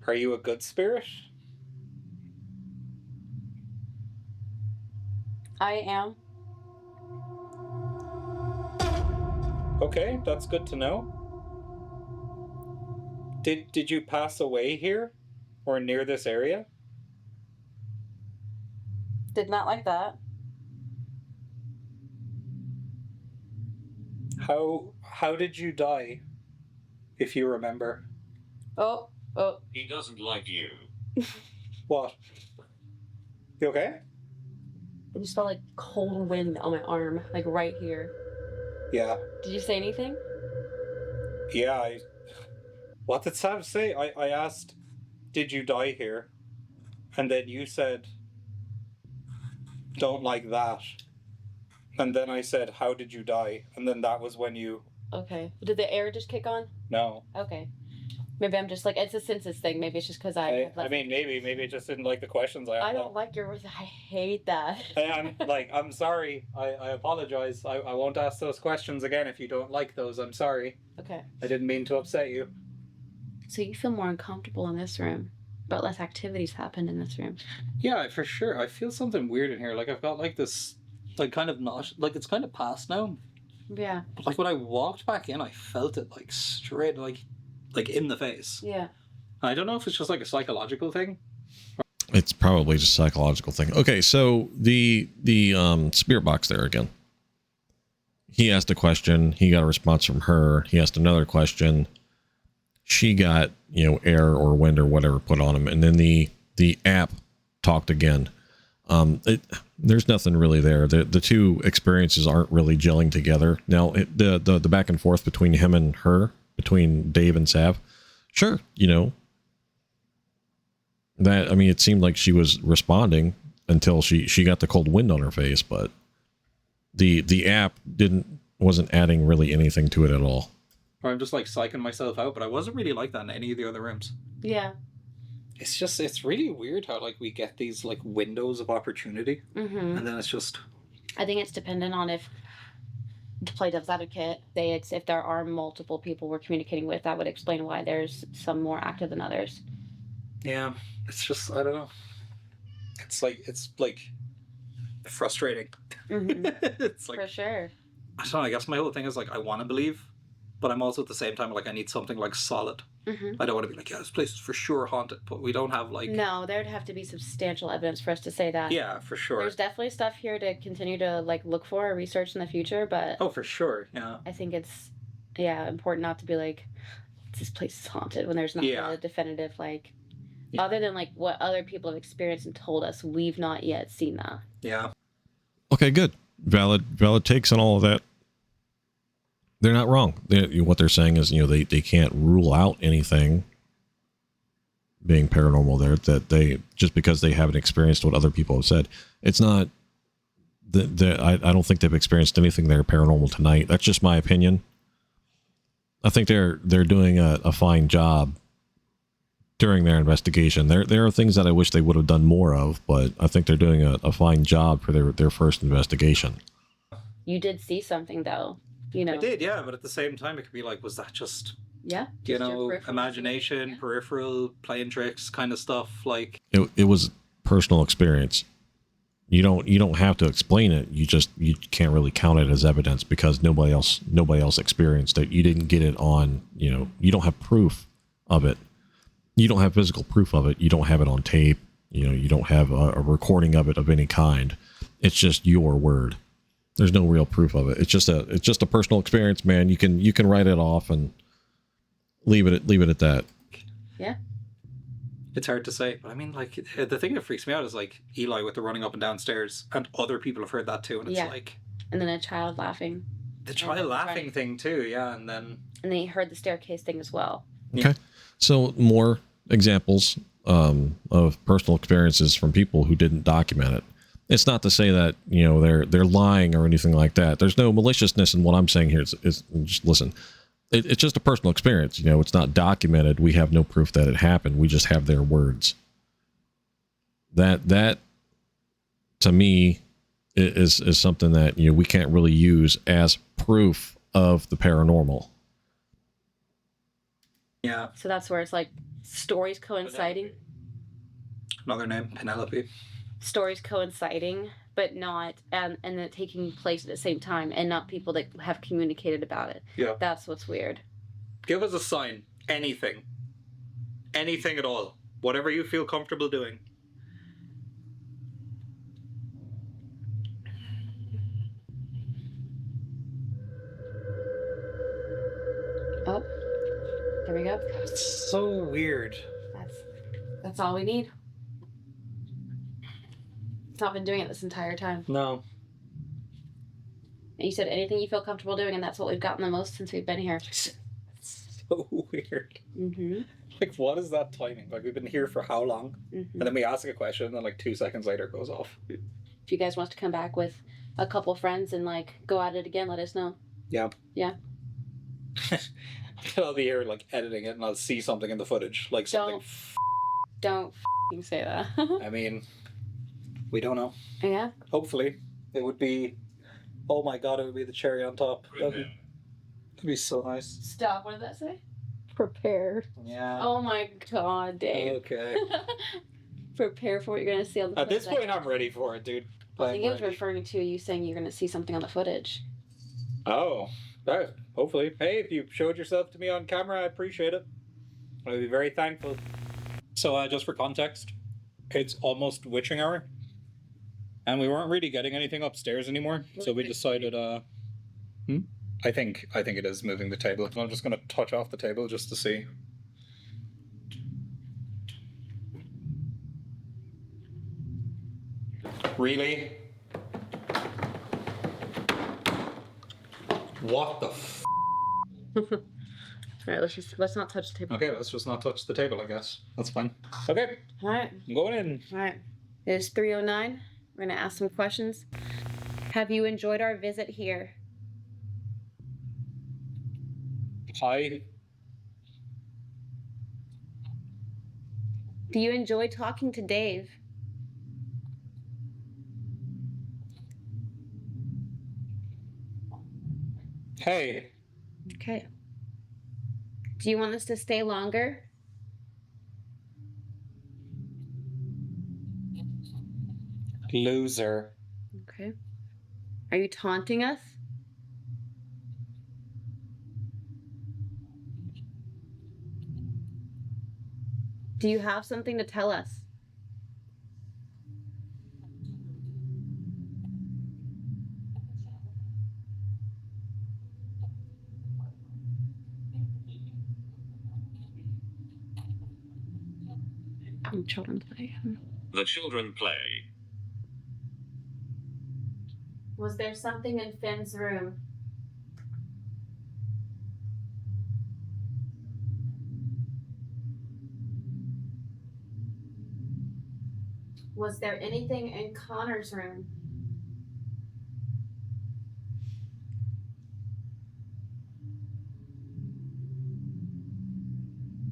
Are you a good spirit? I am. Okay, that's good to know. Did you pass away here? Or near this area? Did not like that. How did you die? If you remember. Oh. He doesn't like you. What? You okay? I just felt like cold wind on my arm, like right here. Yeah. Did you say anything? Yeah, what did Sam say? I asked, did you die here? And then you said, don't like that. And then I said, how did you die? And then that was when you... Okay. Did the air just kick on? No. Okay. Maybe I'm just like, it's a census thing. Maybe it's just because I mean, maybe it just didn't like the questions I asked. I don't like your words. I hate that. I'm sorry. I apologize. I won't ask those questions again if you don't like those. I'm sorry. Okay. I didn't mean to upset you. So you feel more uncomfortable in this room, but less activities happened in this room. Yeah, for sure. I feel something weird in here. Like I've got like this, like kind of not, like it's kind of past now. Yeah. But like when I walked back in, I felt it like straight, like in the face. Yeah. I don't know if it's just like a psychological thing. It's probably just a psychological thing. Okay, so the spirit box there again. He asked a question. He got a response from her. He asked another question. She got, you know, air or wind or whatever put on him. And then the app talked again. There's nothing really there. The two experiences aren't really gelling together. Now, the back and forth between him and her, between Dave and Sav, sure, you know, That, I mean, it seemed like she was responding until she got the cold wind on her face, but the app wasn't adding really anything to it at all. Or I'm just like psyching myself out, but I wasn't really like that in any of the other rooms. Yeah. It's really weird how like we get these like windows of opportunity, and then it's just. I think it's dependent on if, to play devil's advocate, if there are multiple people we're communicating with, that would explain why there's some more active than others. Yeah, it's just, I don't know. It's like frustrating. It's like, for sure. I don't know, I guess my whole thing is like I want to believe, but I'm also at the same time like I need something like solid. I don't want to be like, yeah, this place is for sure haunted, but we don't have like. No, there'd have to be substantial evidence for us to say that. Yeah, for sure. There's definitely stuff here to continue to like look for or research in the future, but. Oh, for sure. Yeah. I think it's, important not to be like, this place is haunted when there's not a definitive like. Yeah. Other than like what other people have experienced and told us, we've not yet seen that. Yeah. Okay, good. Valid takes on all of that. They're not wrong. What they're saying is, they can't rule out anything being paranormal there, that they, just because they haven't experienced what other people have said. It's not I don't think they've experienced anything there paranormal tonight. That's just my opinion. I think they're doing a fine job during their investigation. There are things that I wish they would have done more of, but I think they're doing a fine job for their first investigation. You did see something though. I did, yeah, but at the same time, it could be like, was that just, imagination, peripheral, playing tricks kind of stuff? Like it was personal experience. You don't have to explain it. You can't really count it as evidence because nobody else experienced it. You didn't get it on. You don't have proof of it. You don't have physical proof of it. You don't have it on tape. You don't have a recording of it of any kind. It's just your word. There's no real proof of it. It's just a personal experience, man. You can write it off and leave it at that. Yeah. It's hard to say, but I mean, like, the thing that freaks me out is like Eli with the running up and down stairs, and other people have heard that too, and it's like. And then a child laughing. The child laughing thing too, yeah, and then. And then he heard the staircase thing as well. Okay, so more examples of personal experiences from people who didn't document it. It's not to say that they're lying or anything like that. There's no maliciousness in what I'm saying here. It's just listen. It's just a personal experience. It's not documented. We have no proof that it happened. We just have their words. That to me is something that we can't really use as proof of the paranormal. Yeah. So that's where it's like stories coinciding. Another name, Penelope. Stories coinciding, but not and then taking place at the same time, and not people that have communicated about it. Yeah. That's what's weird. Give us a sign. Anything at all. Whatever you feel comfortable doing. Oh, there we go. So weird. That's all we need. It's not been doing it this entire time. No. And you said anything you feel comfortable doing, and that's what we've gotten the most since we've been here. So weird. Like, what is that timing? Like, we've been here for how long? And then we ask a question, and then like 2 seconds later it goes off. If you guys want to come back with a couple friends and like go at it again, let us know. Yeah. Yeah. I'll be here like editing it, and I'll see something in the footage, like something. Don't say that. I mean, we don't know. Yeah. Hopefully, it would be. Oh my god, it would be the cherry on top. That'd be so nice. Stop. What did that say? Prepare. Yeah. Oh my god, Dave. Okay. Prepare for what you're gonna see on the footage. At this point, like, I'm ready for it, dude. I think it was referring to you saying you're gonna see something on the footage. Oh, right. Hopefully. Hey, if you showed yourself to me on camera, I appreciate it. I would be very thankful. So, just for context, it's almost witching hour. And we weren't really getting anything upstairs anymore, so we decided, I think it is moving the table. I'm just going to touch off the table just to see. Really? What the f***? All right, let's not touch the table. Okay, let's just not touch the table, I guess. That's fine. Okay. All right. I'm going in. All right. It is 3:09. We're gonna ask some questions. Have you enjoyed our visit here? Hi. Do you enjoy talking to Dave? Hey. Okay. Do you want us to stay longer? Loser. Okay. Are you taunting us? Do you have something to tell us? Children play. The children play. Was there something in Finn's room? Was there anything in Connor's room?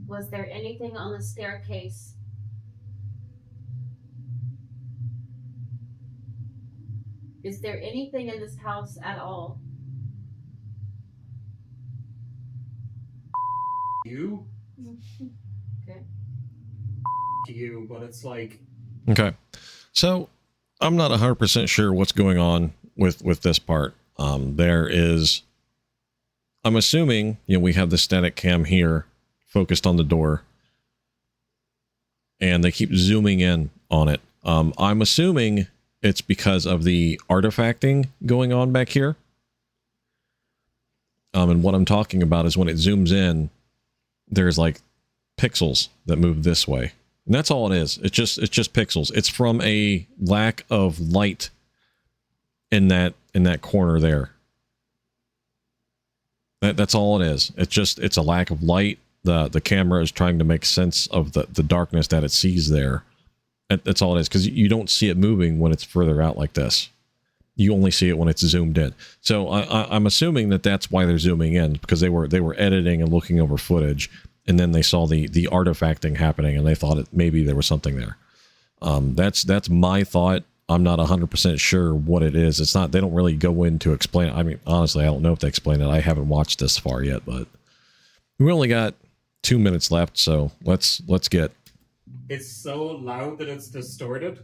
Was there anything on the staircase? Is there anything in this house at all? You? Okay. You, but it's like... Okay. So I'm not 100% sure what's going on with this part. There is, I'm assuming, you know, we have the static cam here focused on the door and they keep zooming in on it. I'm assuming it's because of the artifacting going on back here. And what I'm talking about is when it zooms in, there's like pixels that move this way. And that's all it is. It's just pixels. It's from a lack of light in that corner there. That's all it is. It's a lack of light. The camera is trying to make sense of the darkness that it sees there. That's all it is, because you don't see it moving when it's further out like this. You only see it when it's zoomed in. So I'm assuming that that's why they're zooming in, because they were editing and looking over footage, and then they saw the artifacting happening, and they thought maybe there was something there. That's my thought. I'm not 100% sure what it is. It's not. They don't really go in to explain it. I mean, honestly, I don't know if they explain it. I haven't watched this far yet, but we only got 2 minutes left, so let's get. It's so loud that it's distorted.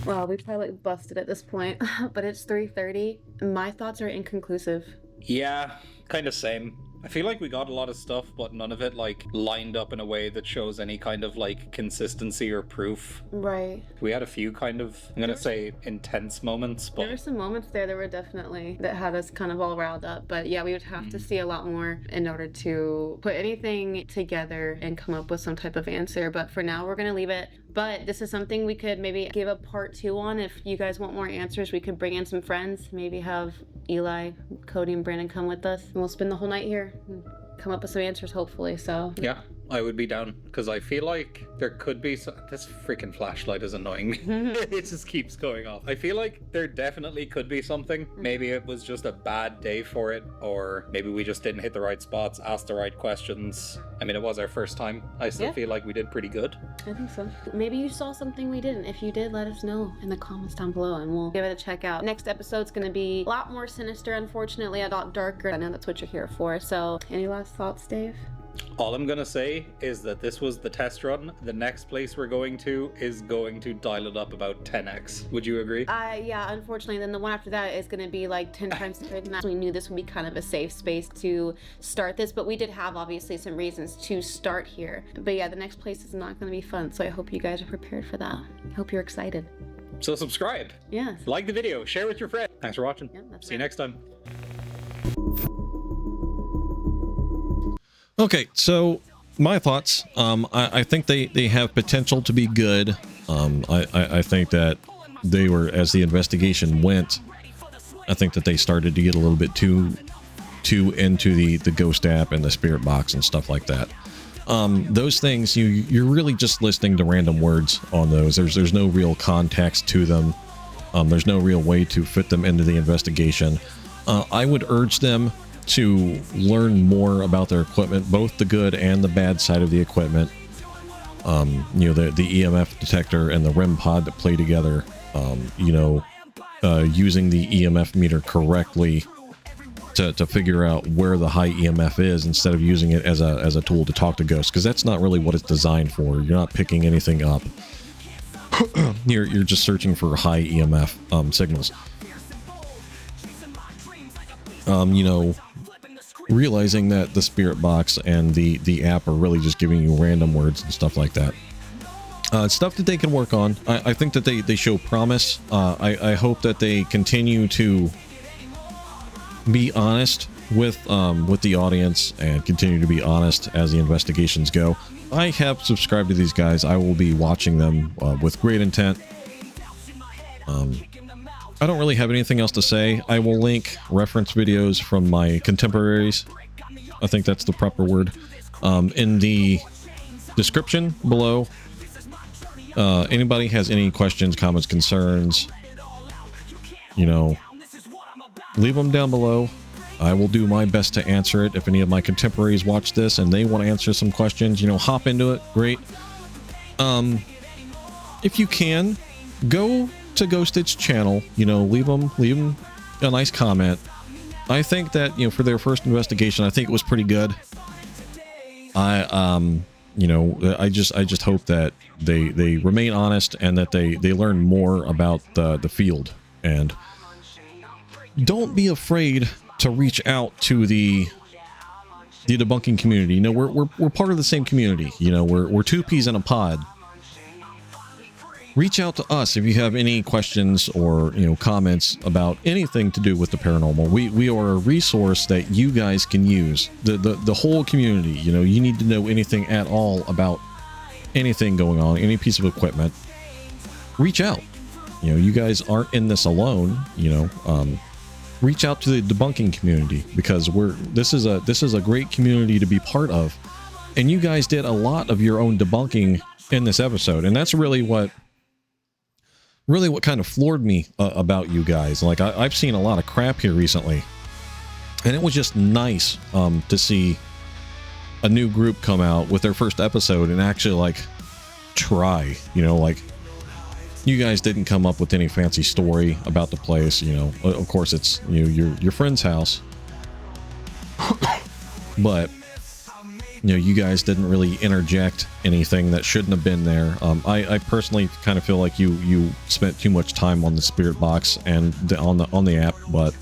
Well, we probably busted at this point, but it's 3:30. My thoughts are inconclusive. Yeah, kind of same. I feel like we got a lot of stuff, but none of it like lined up in a way that shows any kind of like consistency or proof. Right. We had a few kind of, I'm gonna say, intense moments, but There were some moments there that were definitely, that had us kind of all riled up. But yeah, we would have to see a lot more in order to put anything together and come up with some type of answer. But for now, we're gonna leave it. But this is something we could maybe give a part 2 on. If you guys want more answers, we could bring in some friends, maybe have Eli, Cody, and Brandon come with us, and we'll spend the whole night here and come up with some answers, hopefully. So yeah, I would be down, because I feel like there could be some... This freaking flashlight is annoying me. It just keeps going off. I feel like there definitely could be something. Maybe it was just a bad day for it, or maybe we just didn't hit the right spots, ask the right questions. I mean, it was our first time. I still feel like we did pretty good. I think so. Maybe you saw something we didn't. If you did, let us know in the comments down below and we'll give it a check out. Next episode's gonna be a lot more sinister, unfortunately, a lot darker. I know that's what you're here for. So any last thoughts, Dave? All I'm gonna say is that this was the test run. The next place we're going to is going to dial it up about 10x. Would you agree? Yeah, unfortunately, then the one after that is gonna be like 10 times bigger than that. We knew this would be kind of a safe space to start this, but we did have obviously some reasons to start here. But yeah, the next place is not gonna be fun, so I hope you guys are prepared for that. I hope you're excited. So subscribe. Yes. Like the video, share with your friends. Thanks for watching. That's See you next time. Okay, so my thoughts. I think they have potential to be good. I think that they were, as the investigation went, I think that they started to get a little bit too too into the Ghost app and the Spirit Box and stuff like that. Those things, you're really just listening to random words on those. There's no real context to them. There's no real way to fit them into the investigation. I would urge them to learn more about their equipment, both the good and the bad side of the equipment. You know, the EMF detector and the REM pod that play together. You know, using the EMF meter correctly to figure out where the high EMF is, instead of using it as a tool to talk to ghosts, because that's not really what it's designed for. You're not picking anything up. You're just searching for high EMF signals. You know, realizing that the Spirit Box and the app are really just giving you random words and stuff like that. Stuff that they can work on. I think that they show promise. I hope that they continue to be honest with the audience and continue to be honest as the investigations go. I have subscribed to these guys. I will be watching them with great intent. I don't really have anything else to say. I will link reference videos from my contemporaries. I think that's the proper word. In the description below. Anybody has any questions, comments, concerns, you know, leave them down below. I will do my best to answer it. If any of my contemporaries watch this and they want to answer some questions, you know, hop into it. Great. If you can, go to Ghosted's channel, you know, leave them a nice comment. I think that, you know, for their first investigation, I think it was pretty good. You know, I just hope that they remain honest and that they learn more about the field, and don't be afraid to reach out to the debunking community. You know, we're part of the same community. You know, we're two peas in a pod. Reach out to us if you have any questions or, you know, comments about anything to do with the paranormal. We are a resource that you guys can use. The whole community, you know, you need to know anything at all about anything going on, any piece of equipment. Reach out. You know, you guys aren't in this alone, you know. Reach out to the debunking community, because this is a great community to be part of. And you guys did a lot of your own debunking in this episode, and that's really what kind of floored me about you guys. Like, I've seen a lot of crap here recently, and it was just nice to see a new group come out with their first episode and actually, like, try, you know, like, you guys didn't come up with any fancy story about the place, you know. Of course, it's, you know, your friend's house, but you know, you guys didn't really interject anything that shouldn't have been there. I personally kind of feel like you spent too much time on the Spirit Box and on the app, but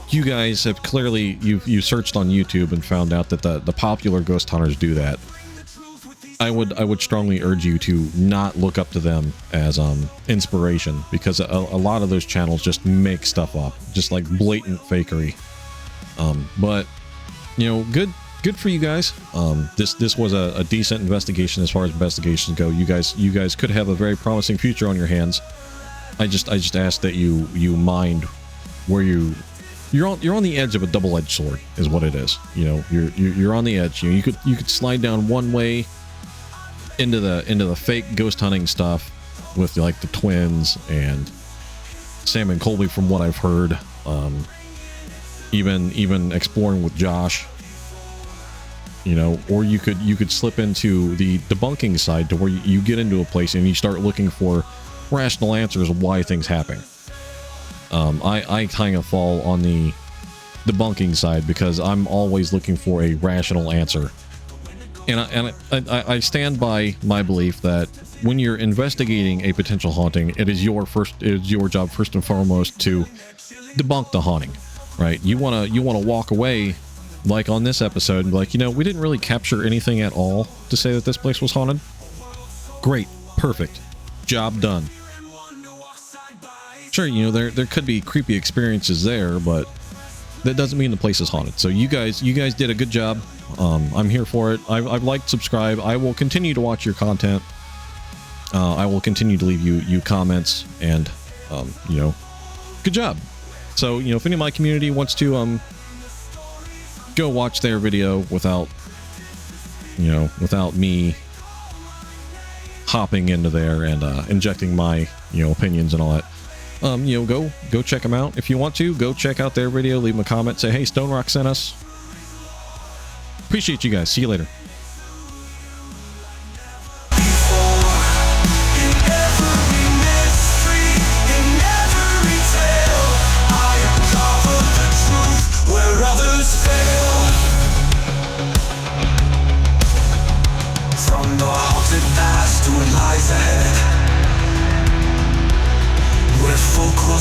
you guys have clearly you searched on YouTube and found out that the popular ghost hunters do that. I would strongly urge you to not look up to them as inspiration, because a lot of those channels just make stuff up, just like blatant fakery. But you know, good for you guys. This was a decent investigation as far as investigations go. You guys could have a very promising future on your hands. I just ask that you mind where you're on the edge of a double-edged sword, is what it is. You know, you're on the edge. You know, you could slide down one way into the fake ghost hunting stuff with, like, the twins and Sam and Colby, from what I've heard. Even exploring with Josh. You know, or you could slip into the debunking side, to where you get into a place and you start looking for rational answers of why things happen. I kind of fall on the debunking side, because I'm always looking for a rational answer. And I stand by my belief that when you're investigating a potential haunting, it is your job first and foremost to debunk the haunting, right? You wanna walk away, like on this episode, and be like, you know, we didn't really capture anything at all to say that this place was haunted. Great, perfect, job done. Sure, you know, there could be creepy experiences there, but that doesn't mean the place is haunted. So you guys did a good job. I'm here for it. I've liked, subscribe. I will continue to watch your content. I will continue to leave you comments, and you know, good job. So, you know, if any of my community wants to go watch their video without, you know, without me hopping into there and injecting my, you know, opinions and all that. You know, go check them out. If you want to, go check out their video, leave them a comment, say, hey, Stone Rock sent us. Appreciate you guys. See you later.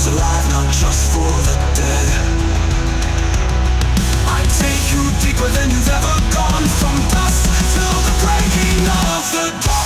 Alive, not just for the dead. I take you deeper than you've ever gone, from dusk till the breaking of the dawn.